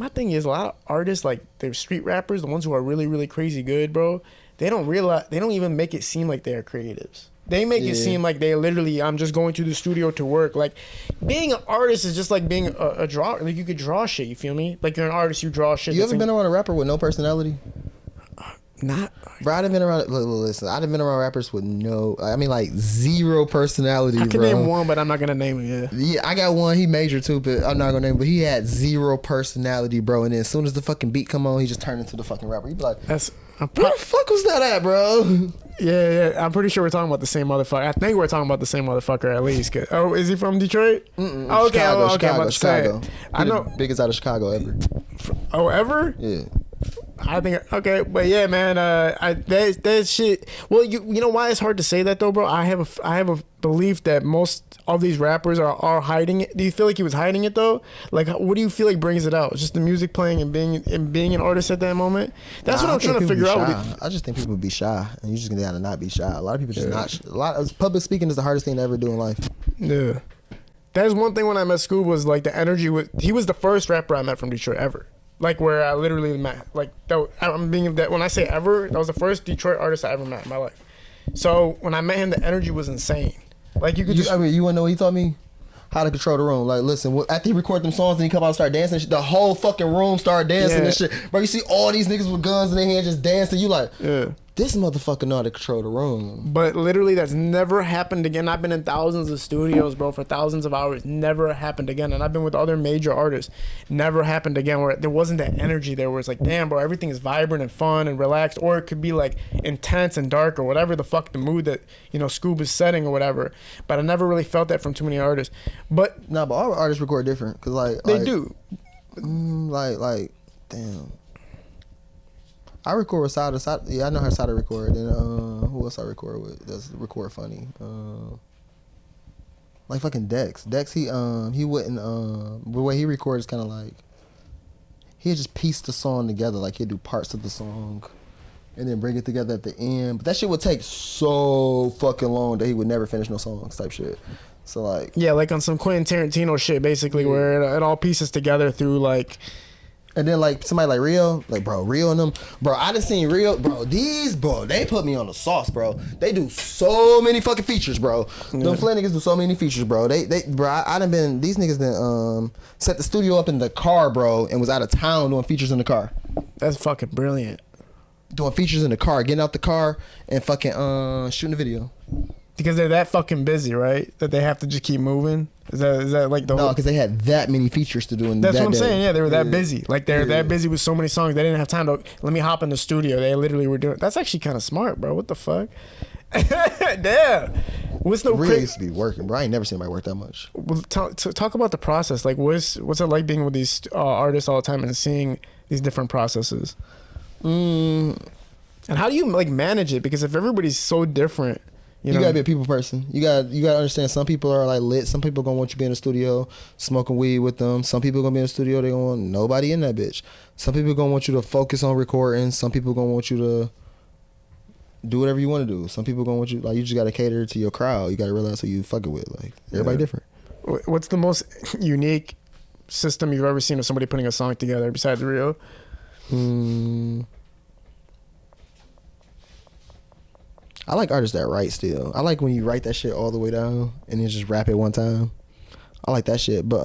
thing is, a lot of artists, like, they're street rappers, the ones who are really, really crazy good, bro. They don't even make it seem like they're creatives. They make it seem like they literally, I'm just going to the studio to work. Like, being an artist is just like being a drawer. Like, you could draw shit, you feel me? Like, you're an artist, you draw shit. You ever been around a rapper with no personality? Not. Bro, I've been around. Listen, I've been around rappers with like zero personality. I can bro. name one, but I'm not gonna name him. Yeah, I got one. He major too, but I'm not gonna name him. But he had zero personality, bro. And then as soon as the fucking beat come on, he just turned into the fucking rapper. He'd be like, "Where the fuck was that at, bro?" Yeah. I'm pretty sure we're talking about the same motherfucker. I think we're talking about the same motherfucker at least. Oh, is he from Detroit? Oh, okay, Chicago. I know. Biggest out of Chicago ever. Oh, ever? Yeah. I think, okay, but yeah, man, that shit. Well, you know why it's hard to say that though, bro? I have a belief that most of these rappers are hiding it. Do you feel like he was hiding it though? Like, what do you feel like brings it out? Just the music playing and being an artist at that moment. That's what I'm trying to figure out. I just think people be shy, and you just gotta not be shy. A lot of people just not. Public speaking is the hardest thing to ever do in life. Yeah, that's one thing when I met Scoob was like the energy. He was the first rapper I met from Detroit ever. Like, where I literally met, like, when I say ever, that was the first Detroit artist I ever met in my life. So when I met him, the energy was insane. Like, you wanna know what he taught me? How to control the room. Like, listen, after he record them songs and he come out and start dancing, the whole fucking room start dancing and shit. Bro, you see all these niggas with guns in their hand just dancing. You like, this motherfucker know how to control the room. But literally, that's never happened again. I've been in thousands of studios, bro, for thousands of hours. Never happened again. And I've been with other major artists. Never happened again where there wasn't that energy there where it's like, damn, bro, everything is vibrant and fun and relaxed. Or it could be like intense and dark or whatever the fuck the mood that, you know, Scoob is setting or whatever. But I never really felt that from too many artists. But No, but all artists record different. Because, like... they do. Damn. I record with Sada. Yeah, I know her Sada record. And who else I record with? Does record funny? Like fucking Dex. Dex, he wouldn't. The way he records, kind of like he'd just piece the song together. Like he'd do parts of the song, and then bring it together at the end. But that shit would take so fucking long that he would never finish no songs type shit. So like, yeah, like on some Quentin Tarantino shit, basically, where it all pieces together through like. And then like somebody like Rio, like bro, Rio and them, bro. I done seen Rio, bro. They put me on the sauce, bro. They do so many fucking features, bro. Them Flint niggas do so many features, bro. Bro. I done been. These niggas done set the studio up in the car, bro, and was out of town doing features in the car. That's fucking brilliant. Doing features in the car, getting out the car and fucking shooting a video. Because they're that fucking busy, right? That they have to just keep moving. Is that like the No, whole? because they had that many features to do in That's that what I'm day. saying. Yeah, they were that busy. Like they're that busy with so many songs. They didn't have time to let me hop in the studio. They literally were doing. That's actually kind of smart, bro. What the fuck? Damn. What's the Rio used to be working, bro. I ain't never seen anybody work that much. Well, talk about the process. Like, what's it like being with these artists all the time and seeing these different processes? And how do you like manage it? Because if everybody's so different. You gotta be a people person. You gotta understand. Some people are like lit. Some people gonna want you to be in the studio smoking weed with them. Some people gonna be in the studio. They gonna want nobody in that bitch. Some people gonna want you to focus on recording. Some people gonna want you to do whatever you want to do. Some people gonna want you like you just gotta cater to your crowd. You gotta realize who you fucking with. Like everybody different. What's the most unique system you've ever seen of somebody putting a song together besides Rio? I like artists that write still. I like when you write that shit all the way down and then just rap it one time. I like that shit. But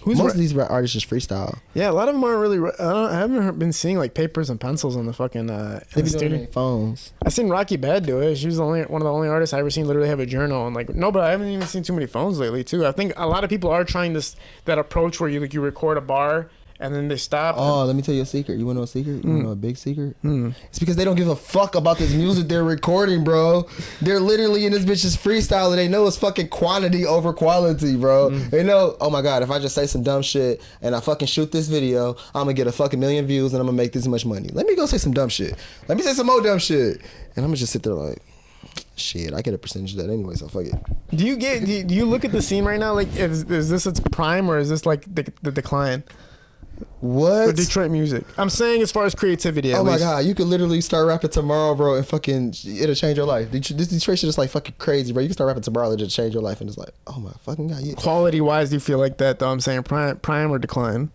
most of these artists just freestyle. Yeah, a lot of them aren't really. I haven't been seeing like papers and pencils on the fucking They be doing it in phones. I seen Rocky Bad do it. She was one of the only artists I ever seen literally have a journal. And like no, but I haven't even seen too many phones lately too. I think a lot of people are trying that approach where you record a bar. And then they stop. Oh, let me tell you a secret. You want to know a secret? You want to know a big secret? It's because they don't give a fuck about this music they're recording, bro. They're literally in this bitch's freestyle and they know it's fucking quantity over quality, bro. They know, oh my God, if I just say some dumb shit and I fucking shoot this video, I'm going to get a fucking million views and I'm going to make this much money. Let me go say some dumb shit. Let me say some more dumb shit. And I'm going to just sit there like, shit, I get a percentage of that anyway, so fuck it. Do you look at the scene right now? Like, is this its prime or is this like the decline? What? For Detroit music. I'm saying as far as creativity. Oh my God, you could literally start rapping tomorrow, bro, and fucking it'll change your life. This Detroit shit is like fucking crazy, bro. You can start rapping tomorrow, it'll just change your life, and it's like, oh my fucking God. Yeah. Quality wise, do you feel like that though? I'm saying prime or decline.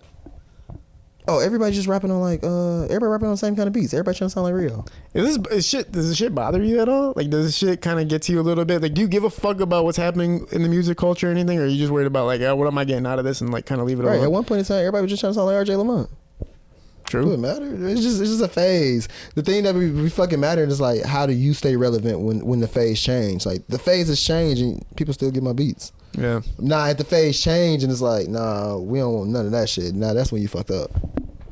Oh, everybody just rapping on like everybody rapping on the same kind of beats. Everybody trying to sound like Rio. Does this shit bother you at all? Like, does this shit kind of get to you a little bit? Like, do you give a fuck about what's happening in the music culture or anything, or are you just worried about like, what am I getting out of this, and like kind of leave it alone? Right. At one point in time, everybody was just trying to sound like RJ Lamont. True. It doesn't matter. It's just a phase. The thing that be fucking mattering is like, how do you stay relevant when the phase change? Like the phase has changed and people still get my beats. Yeah. Nah, at the phase change and it's like, nah, we don't want none of that shit. Nah, that's when you fucked up.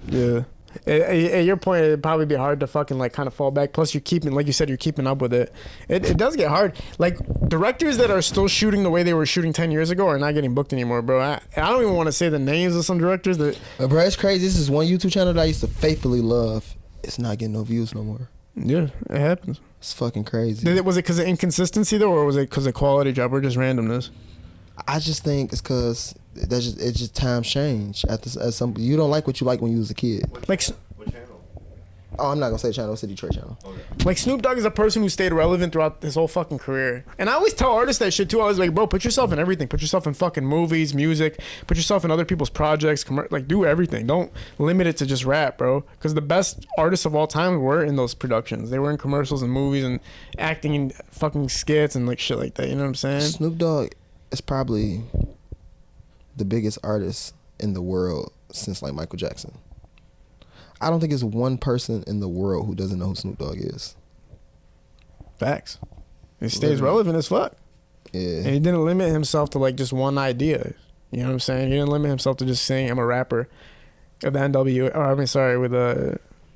Yeah. At your point, it'd probably be hard to fucking like kind of fall back. Plus, you're keeping, like you said, you're keeping up with it. It does get hard. Like directors that are still shooting the way they were shooting 10 years ago are not getting booked anymore, bro. I don't even want to say the names of some directors that. Bro, it's crazy. This is one YouTube channel that I used to faithfully love. It's not getting no views no more. Yeah, it happens. It's fucking crazy. Was it because of inconsistency though, or was it because of quality job, or just randomness? I just think it's because it's just times change. You don't like what you like when you was a kid. Like, What channel? Oh, I'm not gonna say channel. It's a Detroit channel. Okay. like Snoop Dogg is a person who stayed relevant throughout his whole fucking career. And I always tell artists that shit too. I was like, bro, put yourself in everything. Put yourself in fucking movies, music. Put yourself in other people's projects. Like, do everything. Don't limit it to just rap, bro. Because the best artists of all time were in those productions. They were in commercials and movies and acting in fucking skits and like shit like that. You know what I'm saying? Snoop Dogg is probably the biggest artist in the world since like Michael Jackson. I don't think it's one person in the world who doesn't know who Snoop Dogg is. Facts. It stays relevant as fuck. Yeah. And he didn't limit himself to like just one idea. You know what I'm saying? He didn't limit himself to just saying I'm a rapper. Of the NW, or I mean, sorry, with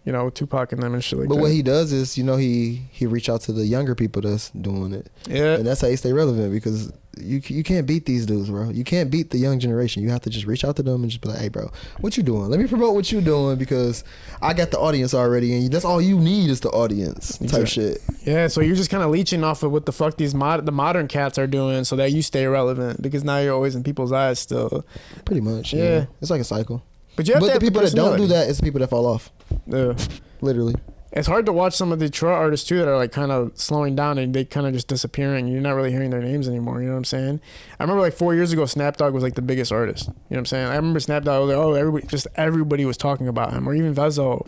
you know, Tupac and them and shit like that. But what he does is, you know, he reach out to the younger people that's doing it. Yeah. And that's how he stay relevant, because you can't beat these dudes, bro. You can't beat the young generation. You have to just reach out to them and just be like, hey, bro, what you doing? Let me promote what you doing, because I got the audience already, and that's all you need is the audience type shit. Yeah, so you're just kind of leeching off of what the fuck the modern cats are doing so that you stay relevant, because now you're always in people's eyes still. Pretty much, yeah. It's like a cycle. But you have to the have people that don't do personality. that, it's the people that fall off. Yeah. Literally. It's hard to watch some of the Detroit artists too that are like kind of slowing down and they kind of just disappearing. You're not really hearing their names anymore. You know what I'm saying? I remember like 4 years ago, Snap Dogg was like the biggest artist. You know what I'm saying? I remember Snap Dogg was like, everybody was talking about him, or even Vezo.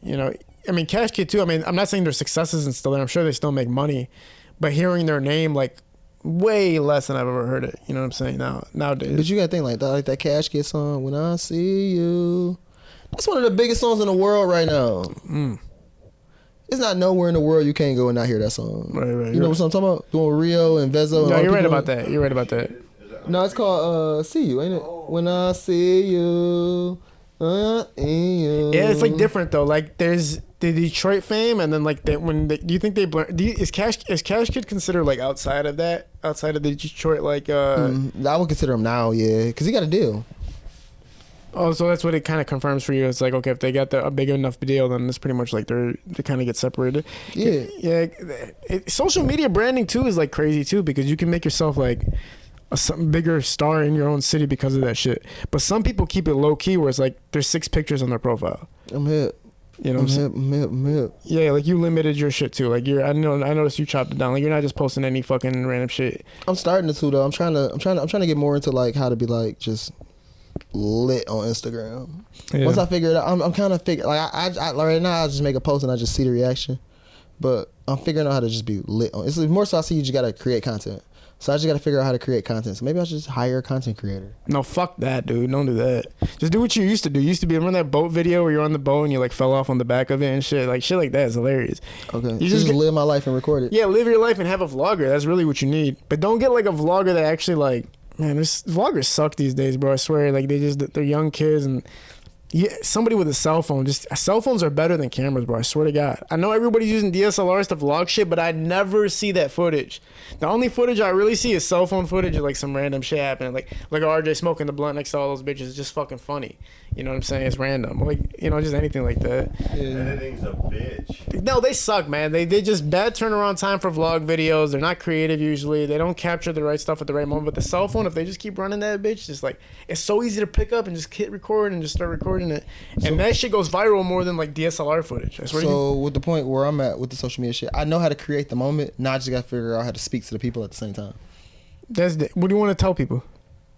You know, I mean, Cash Kid too. I mean, I'm not saying their successes and still there. I'm sure they still make money, but hearing their name like way less than I've ever heard it. You know what I'm saying? Nowadays. But you gotta think like that Cash Kid song, When I See You. That's one of the biggest songs in the world right now. It's not nowhere in the world you can't go and not hear that song. Right. You know what I'm talking about? Doing Rio and Vezo. No, and you're right about that. You're right about that. No, it's called See You, ain't it? When I see you. Yeah, it's like different though. Like there's the Detroit fame, and then like do you think they blur? Is Cash Kid considered like outside of the Detroit like? I would consider him now, yeah, because he got a deal. Oh, so that's what it kind of confirms for you. It's like, okay, if they got a big enough deal, then it's pretty much like they kind of get separated. Yeah. Social media branding too is like crazy too, because you can make yourself like some bigger star in your own city because of that shit. But some people keep it low key, where it's like there's 6 pictures on their profile. I'm hip. You know what I'm hip. Yeah, like you limited your shit too. Like I noticed you chopped it down. Like you're not just posting any fucking random shit. I'm starting to though. I'm trying to get more into like how to be like just lit on Instagram. Yeah. Once I figure it out, I'm kind of like I right now I just make a post and I just see the reaction. But I'm figuring out how to just be lit on. It's more so I see you just gotta create content. So I just gotta figure out how to create content. So maybe I should just hire a content creator. No, fuck that, dude. Don't do that. Just do what you used to do. You used to be, remember that boat video where you're on the boat and you like fell off on the back of it and shit? Like shit like that is hilarious. Okay. You just live my life and record it. Yeah, live your life and have a vlogger. That's really what you need. But don't get like a vlogger that actually like, man, this vloggers suck these days, bro. I swear, like they're young kids, and somebody with a cell phone. Just cell phones are better than cameras, bro. I swear to God. I know everybody's using DSLRs to vlog shit, but I never see that footage. The only footage I really see is cell phone footage of like some random shit happening, like RJ smoking the blunt next to all those bitches. It's just fucking funny. You know what I'm saying? It's random, like just anything like that. Yeah. Editing's a bitch. No, they suck, man. They just bad turnaround time for vlog videos. They're not creative usually. They don't capture the right stuff at the right moment. But the cell phone, if they just keep running that bitch, just like it's so easy to pick up and just hit record and just start recording it, and that shit goes viral more than like DSLR footage. So with the point where I'm at with the social media shit, I know how to create the moment. Now I just gotta figure out how to speak to the people at the same time. What do you want to tell people?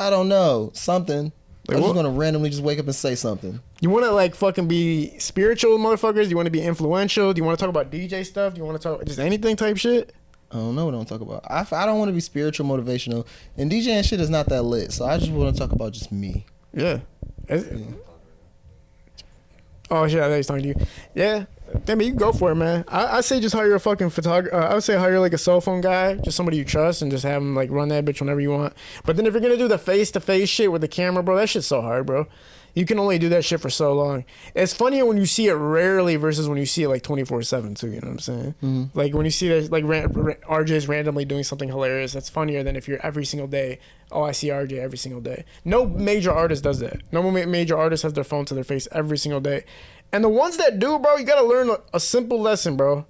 I don't know, something. Like I'm just gonna randomly just wake up and say something. You want to like fucking be spiritual, motherfuckers? Do you want to be influential? Do you want to talk about DJ stuff? Do you want to talk just anything type shit? I don't know what I want to talk about. I don't want to be spiritual, motivational, and DJing shit is not that lit. So I just want to talk about just me. Yeah. Oh shit! I thought he was talking to you. Yeah. I mean, you can go for it, man. I say just hire a fucking photographer. I would say hire like a cell phone guy, just somebody you trust, and just have him like run that bitch whenever you want. But then if you're gonna do the face-to-face shit with the camera, bro, that shit's so hard, bro. You can only do that shit for so long. It's funnier when you see it rarely versus when you see it like 24/7 too. You know what I'm saying? Mm-hmm. Like when you see that, like RJ's randomly doing something hilarious. That's funnier than if you're every single day. Oh, I see RJ every single day. No major artist does that. No major artist has their phone to their face every single day. And the ones that do, bro, you gotta learn a simple lesson, bro.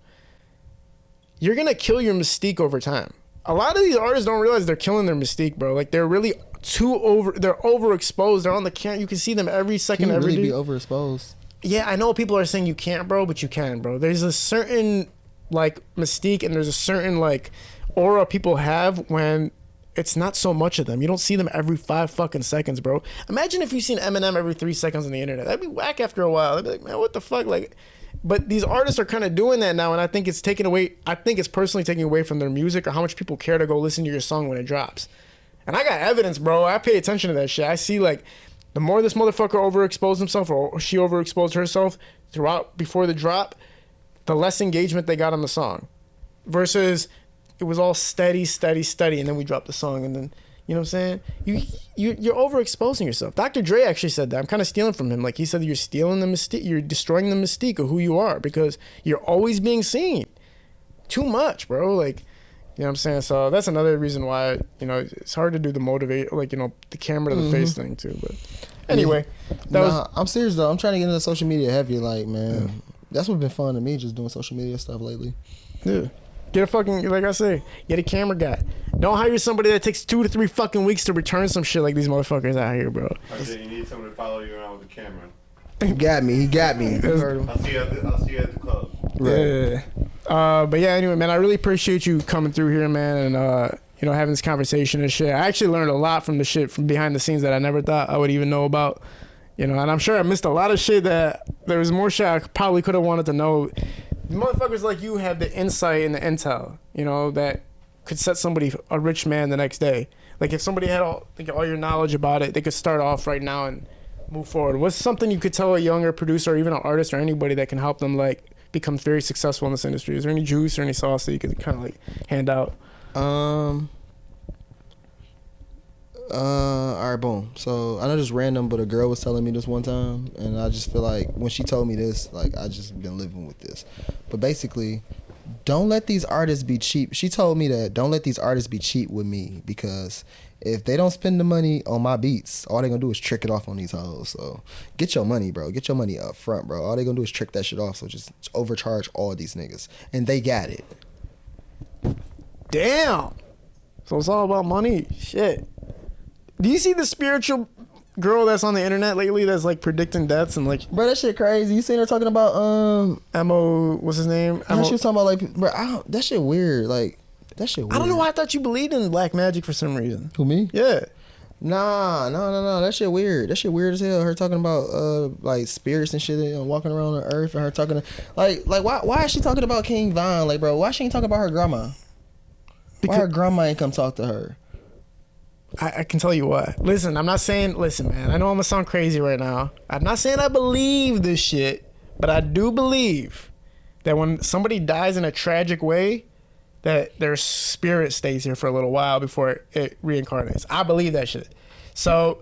You're gonna kill your mystique over time. A lot of these artists don't realize they're killing their mystique, bro. Like they're really they're overexposed. They're on the camera. You can see them every second, every day. Can you really be overexposed? Yeah, I know people are saying you can't, bro, but you can, bro. There's a certain like mystique and there's a certain like aura people have when it's not so much of them. You don't see them every 5 fucking seconds, bro. Imagine if you seen Eminem every 3 seconds on the internet. That'd be whack after a while. They'd be like, man, what the fuck? Like, but these artists are kind of doing that now, and I think it's taking away. I think it's personally taking away from their music or how much people care to go listen to your song when it drops. And I got evidence, bro. I pay attention to that shit. I see like The more this motherfucker overexposed himself or she overexposed herself throughout before the drop, the less engagement they got on the song. Versus it was all steady, and then we dropped the song, and then, you know what I'm saying? You're overexposing yourself. Dr. Dre actually said that. I'm kind of stealing from him. Like, he said you're stealing the mystique, you're destroying the mystique of who you are because you're always being seen. Too much, bro. Like, you know what I'm saying? So that's another reason why, you know, it's hard to do the motivate, like, you know, the camera to the face thing too. But anyway, I'm serious though. I'm trying to get into social media heavy. Like, man, that's what's been fun to me, just doing social media stuff lately. Yeah. Get a fucking, like I say, get a camera guy. Don't hire somebody that takes 2 to 3 fucking weeks to return some shit like these motherfuckers out here, bro. RJ, you need someone to follow you around with a camera. He got me. I'll see you at the club. Right. Yeah. But yeah, anyway, man, I really appreciate you coming through here, man, and you know, having this conversation and shit. I actually learned a lot from the shit from behind the scenes that I never thought I would even know about. You know, and I'm sure I missed a lot of shit that there was more shit I probably could have wanted to know. Motherfuckers like you have the insight and the intel, you know, that could set somebody, a rich man, the next day. Like, if somebody had all your knowledge about it, they could start off right now and move forward. What's something you could tell a younger producer or even an artist or anybody that can help them, like, become very successful in this industry? Is there any juice or any sauce that you could kind of, like, hand out? All right, boom. So I know this random, but a girl was telling me this one time, and I just feel like when she told me this, like, I just been living with this. But basically, don't let these artists be cheap. She told me that don't let these artists be cheap with me, because if they don't spend the money on my beats, all they gonna do is trick it off on these hoes. So get your money, bro. Get your money up front, bro. All they gonna do is trick that shit off. So just overcharge all these niggas, and they got it. Damn. So it's all about money. Shit. Do you see the spiritual girl that's on the internet lately that's like predicting deaths and like, bro, that shit crazy. You seen her talking about Mo, what's his name? She was talking about like, bro, that shit weird. Like, that shit weird. I don't know why I thought you believed in black magic for some reason. Who, me? Yeah. Nah, no. That shit weird. That shit weird as hell. Her talking about like spirits and shit and walking around on earth, and her talking to, like why is she talking about King Von? Like, bro, why she ain't talking about her grandma? Why her grandma ain't come talk to her? I can tell you what. Listen, man, I know I'm gonna sound crazy right now. I'm not saying I believe this shit, but I do believe that when somebody dies in a tragic way, that their spirit stays here for a little while before it reincarnates. I believe that shit. So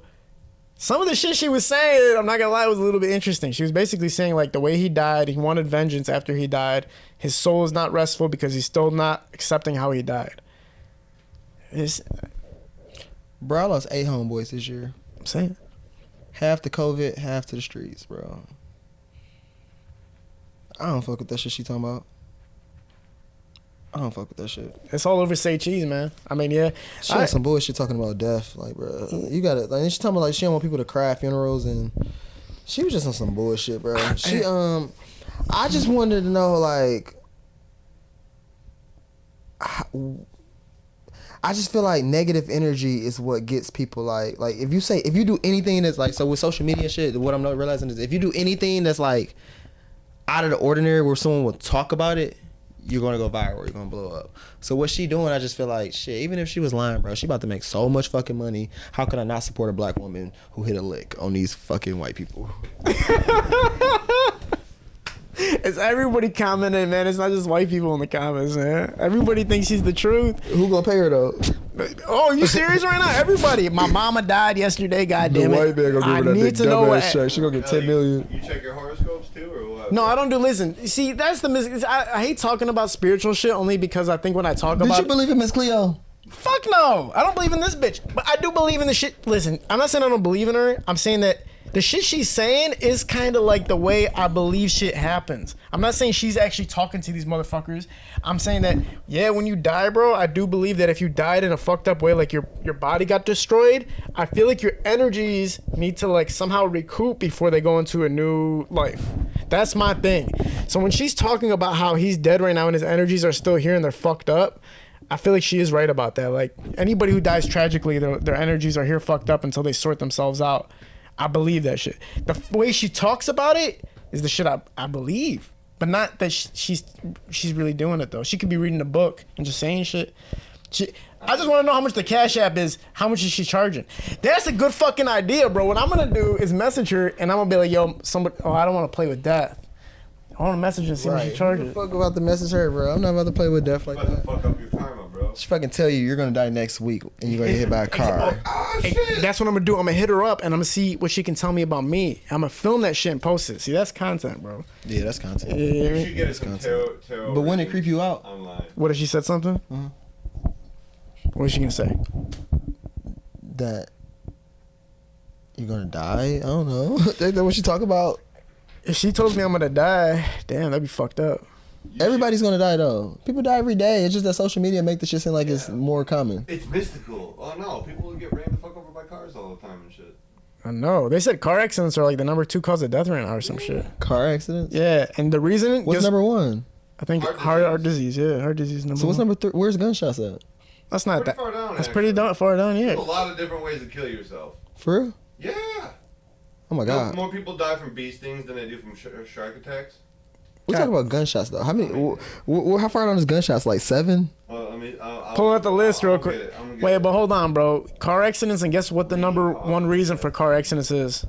some of the shit she was saying, I'm not gonna lie, was a little bit interesting. She was basically saying, like, the way he died, he wanted vengeance after he died. His soul is not restful because he's still not accepting how he died. Bro, I lost 8 homeboys this year. I'm saying. Half to COVID, half to the streets, bro. I don't fuck with that shit she talking about. I don't fuck with that shit. It's all over Say Cheese, man. I mean, yeah. She had some bullshit talking about death. Like, bro, you got it. Like, she talking about, like, she don't want people to cry at funerals, and she was just on some bullshit, bro. She, I just wanted to know, like, I just feel like negative energy is what gets people like if you do anything that's like, so with social media and shit, what I'm not realizing is if you do anything that's like out of the ordinary where someone will talk about it, you're gonna go viral, you're gonna blow up. So what she doing, I just feel like, shit, even if she was lying, bro, she about to make so much fucking money. How could I not support a black woman who hit a lick on these fucking white people? It's everybody commenting, man. It's not just white people in the comments, man. Everybody thinks she's the truth. Who gonna pay her though? Oh, are you serious right now? Everybody. My mama died yesterday. Goddamn it. The white man gonna give her that big dumbass check. She gonna get 10 million. You check your horoscopes too, or what? No, I don't do. Listen, see, that's the I hate talking about spiritual shit only because I think when I talk about. Did you believe in Miss Cleo? Fuck no. I don't believe in this bitch, but I do believe in the shit. Listen, I'm not saying I don't believe in her. I'm saying that the shit she's saying is kind of like the way I believe shit happens. I'm not saying she's actually talking to these motherfuckers. I'm saying that, yeah, when you die, bro, I do believe that if you died in a fucked up way, like your body got destroyed, I feel like your energies need to like somehow recoup before they go into a new life. That's my thing. So when she's talking about how he's dead right now and his energies are still here and they're fucked up, I feel like she is right about that. Like, anybody who dies tragically, their energies are here fucked up until they sort themselves out. I believe that shit. The way she talks about it is the shit I believe, but not that she's really doing it though. She could be reading a book and just saying shit. I just want to know how much the Cash App is. How much is she charging? That's a good fucking idea, bro. What I'm gonna do is message her, and I'm gonna be like, yo, somebody. Oh, I don't want to play with death. I want to message her and see what she charges. Fuck about to message her, bro. I'm not about to play with death like that. Fuck up your karma, bro. She fucking tell you you're gonna die next week and you're gonna get hit by a car. Hey, that's what I'm gonna do. I'm gonna hit her up and I'm gonna see what she can tell me about me. I'm gonna film that shit and post it. See, that's content, bro. Yeah, that's content. You should get some tarot. But when it creep you out? Online. What if she said something? What is she gonna say? That you're gonna die? I don't know. That's what she talk about. If she told me I'm gonna die, damn, that'd be fucked up. Everybody's gonna die though. People die every day. It's just that social media make the shit seem like it's more common. It's mystical. Oh no, people get ran the fuck over by cars all the time and shit. I know. They said car accidents are like the number 2 cause of death right now or some shit. Car accidents? Yeah, and the reason. What's number 1? I think heart disease. Yeah, heart disease number 1. So what's number 3? Where's gunshots at? That's not that. Far down, that's pretty far down. Yeah. There's a lot of different ways to kill yourself. For real? Yeah. Oh my god. More people die from bee stings than they do from shark attacks. We're talking about gunshots though. How many? How far down is gunshots? Like 7? Pull out the list real quick. Wait, but hold on, bro. Car accidents, and guess what the number 1 reason for car accidents is?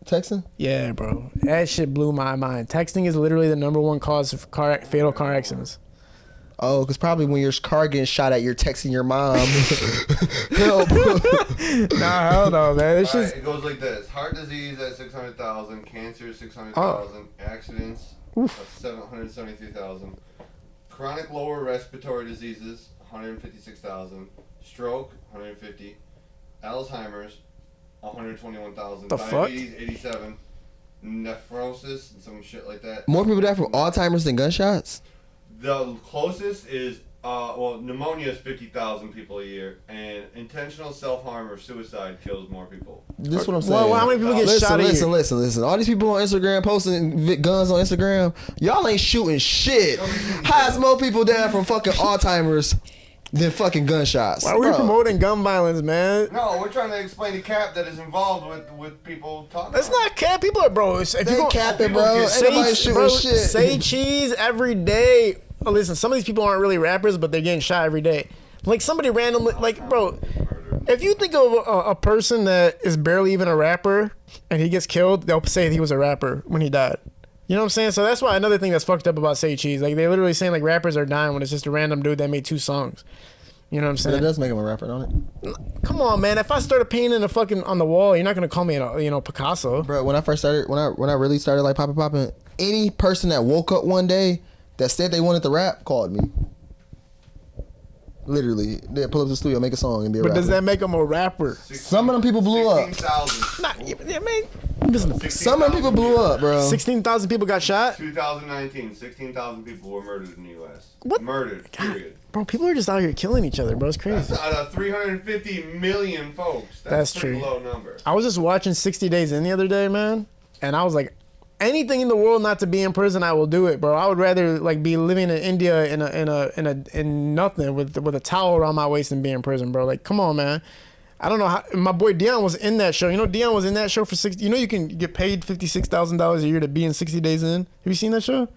Texting? Yeah, bro. That shit blew my mind. Texting is literally the number 1 cause of fatal car accidents. Oh, because probably when your car getting shot at, you're texting your mom. Help. Nah, hell no, man. It's just... It goes like this: heart disease at 600,000, cancer 600,000, accidents 773,000, chronic lower respiratory diseases 156,000, stroke 150, Alzheimer's 121,000, diabetes 87, nephrosis and some shit like that. More people die from Alzheimer's than gunshots? The closest is, pneumonia is 50,000 people a year, and intentional self-harm or suicide kills more people. This is what I'm saying. Well, how many people get shot a year? Listen. All these people on Instagram posting guns on Instagram, y'all ain't shooting shit. How is more people dying from fucking Alzheimer's than fucking gunshots? Why are we promoting gun violence, man? No, we're trying to explain the cap that is involved with people talking. It's not cap. People are, bro. If they capping, bro. Everybody shooting shit. Say cheese every day. Oh, listen, some of these people aren't really rappers, but they're getting shot every day. Like somebody randomly, like, bro, if you think of a person that is barely even a rapper and he gets killed, they'll say he was a rapper when he died. You know what I'm saying? So that's why another thing that's fucked up about Say Cheese, like they're literally saying like rappers are dying when it's just a random dude that made 2 songs. You know what I'm saying? But it does make him a rapper, don't it? Come on, man. If I started painting a fucking on the wall, you're not gonna call me, Picasso. Bro, when I first started, when I really started like popping, any person that woke up one day that said they wanted to rap called me. Literally, they pull up to the studio, make a song, and be a rapper. But does that make them a rapper? Some of them people blew up. 16,000. Yeah, man. Listen, some of them people blew up, bro. 16,000 people got shot? 2019, 16,000 people were murdered in the U.S. What? Murdered, period. Bro, people are just out here killing each other, bro. It's crazy. That's out of 350 million folks. That's a pretty true. low number. I was just watching 60 Days In the other day, man, and I was like, anything in the world not to be in prison, I will do it, bro. I would rather like be living in India in nothing with a towel around my waist than be in prison, bro. Like, come on, man. I don't know how. My boy Dion was in that show. You know, Dion was in that show for 60. You know, you can get paid $56,000 a year to be in 60 Days In. Have you seen that show? You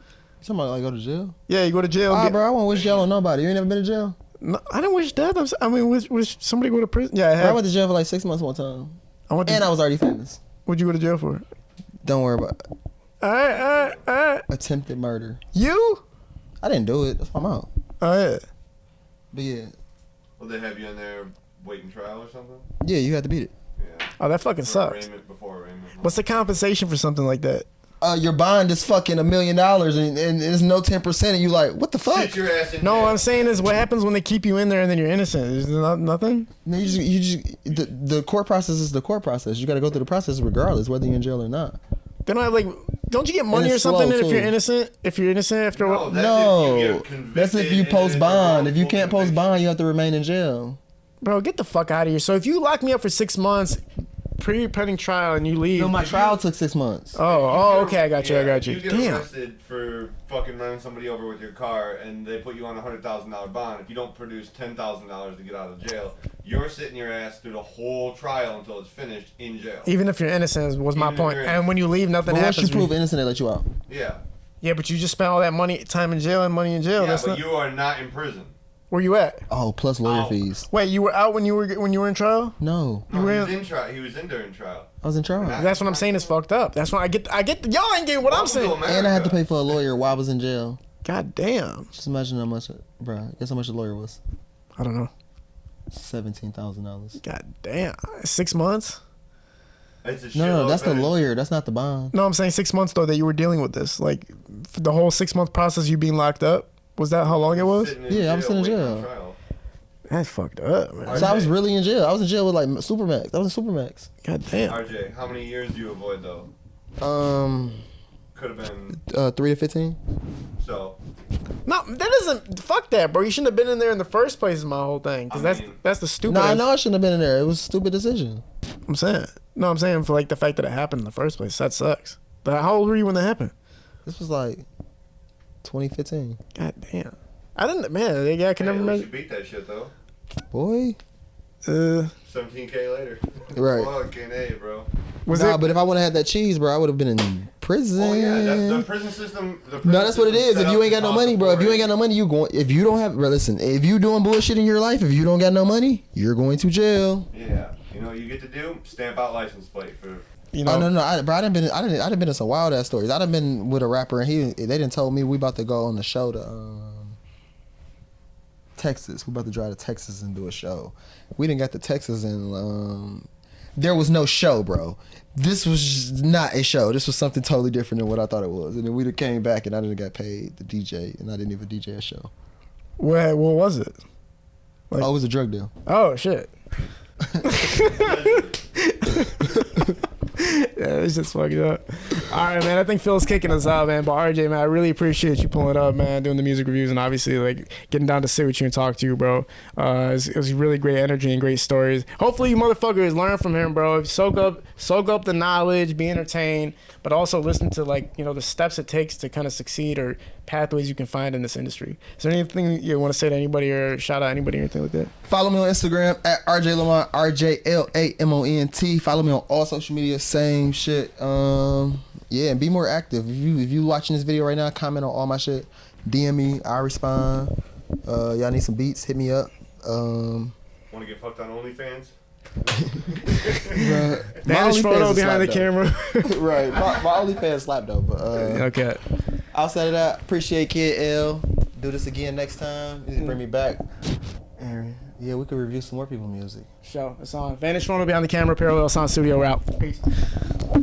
talking about like go to jail? Yeah, you go to jail. Bro, I won't wish jail on nobody. You ain't never been to jail? No, I didn't wish death. Wish somebody go to prison. Yeah, I have. I went to jail for like 6 months one time. I was already famous. What'd you go to jail for? Don't worry about it. All right. Attempted murder. You? I didn't do it. That's why I'm out. Oh, yeah. But yeah. Will they have you in there waiting trial or something? Yeah, you had to beat it. Yeah. Oh, that fucking sucks. Before arraignment. What's the compensation for something like that? Your bond is fucking $1 million and there's no 10% and you like, what the fuck? Sit your ass in No, jail. what I'm saying is what happens when they keep you in there and then you're innocent? Is there nothing? No, the court process is the court process. You got to go through the process regardless whether you're in jail or not. They don't have like, don't you get money or something if you're innocent? If you're innocent after No, what? That's if you post bond. If you can't post bond, you have to remain in jail. Bro, get the fuck out of here. So if you lock me up for 6 months, pre-pending trial, and you leave. No, my trial took 6 months. Oh, okay, I got you. You get arrested for fucking running somebody over with your car, and they put you on a $100,000 bond. If you don't produce $10,000 to get out of jail, you're sitting your ass through the whole trial until it's finished in jail. Even if you're innocent, was my point. And when you leave, nothing happens. Once you prove innocent, they let you out. Yeah. Yeah, but you just spent all that time in jail and money in jail. Yeah, but you are not in prison. Where you at? Oh, plus lawyer fees. Wait, you were out when you were in trial? No, No, he was in trial. He was in during trial. I was in trial. That's what I'm saying is fucked up. That's why I get y'all ain't getting what I'm saying. And I had to pay for a lawyer while I was in jail. God damn. Just imagine how much, bro. Guess how much the lawyer was? I don't know. $17,000. God damn. 6 months? It's a No, that's the man. lawyer. That's not the bond. No, I'm saying 6 months though that you were dealing with this. Like the whole 6 month process you being locked up. Was that how long it was? Sitting in Yeah, I was sitting in waiting jail. on trial. That's fucked up, man. So I was really in jail. I was in jail with like Supermax. I was in Supermax. God damn. RJ, how many years do you avoid though? Could have been 3 to 15. so. No, that doesn't. Fuck that, bro. You shouldn't have been in there in the first place. Is my whole thing. Because I mean- that's the stupid. No, I know I shouldn't have been in there. It was a stupid decision. I'm saying. No, I'm saying for like the fact that it happened in the first place. That sucks. But how old were you when that happened? This was like 2015. God damn. I didn't. Man, I can never You imagine. beat that shit though. Boy. 17K later. Right. Fucking A, bro. Was Nah, it? but if I would have had that cheese, bro, I would have been in prison. Oh yeah, that's the prison system. No, that's what it is. If you ain't got no money, bro, if you ain't got no money, you going. If you don't have, bro, listen, if you doing bullshit in your life, if you don't got no money, you're going to jail. Yeah, you know what you get to do? Stamp out license plate for. You know. Oh no, I done been in some wild ass stories. I done been with a rapper and they didn't told me we about to go on the show to Texas. We about to drive to Texas and do a show. We didn't got to Texas and there was no show, bro. This was just not a show. This was something totally different than what I thought it was. And then we done came back and I didn't got paid to DJ and I didn't even DJ a show. What was it? Like- Oh, it was a drug deal. Oh shit. Yeah, it's just fucked up. All right, man. I think Phil's kicking us out, man. But RJ, man, I really appreciate you pulling up, man, doing the music reviews and obviously like getting down to sit with you and talk to you, bro. It was really great energy and great stories. Hopefully, you motherfuckers learn from him, bro. Soak up the knowledge, be entertained, but also listen to like the steps it takes to kind of succeed or pathways you can find in this industry. Is there anything you want to say to anybody or shout out anybody or anything like that? Follow me on Instagram at RJ Lamont, RJLAMONT. Follow me on all social media, same shit. Yeah, and be more active. If you watching this video right now, comment on all my shit. DM me, I respond. Y'all need some beats, hit me up. Want to get fucked on OnlyFans? Vanish photo behind the camera. Right, my OnlyFans slap though, but Okay. outside of that, appreciate Kid L. Do this again next time. You bring me back. And yeah, we could review some more people's music. Show. It's on. Vanish photo behind the camera. Parallel Sound Studio. We're out. Peace.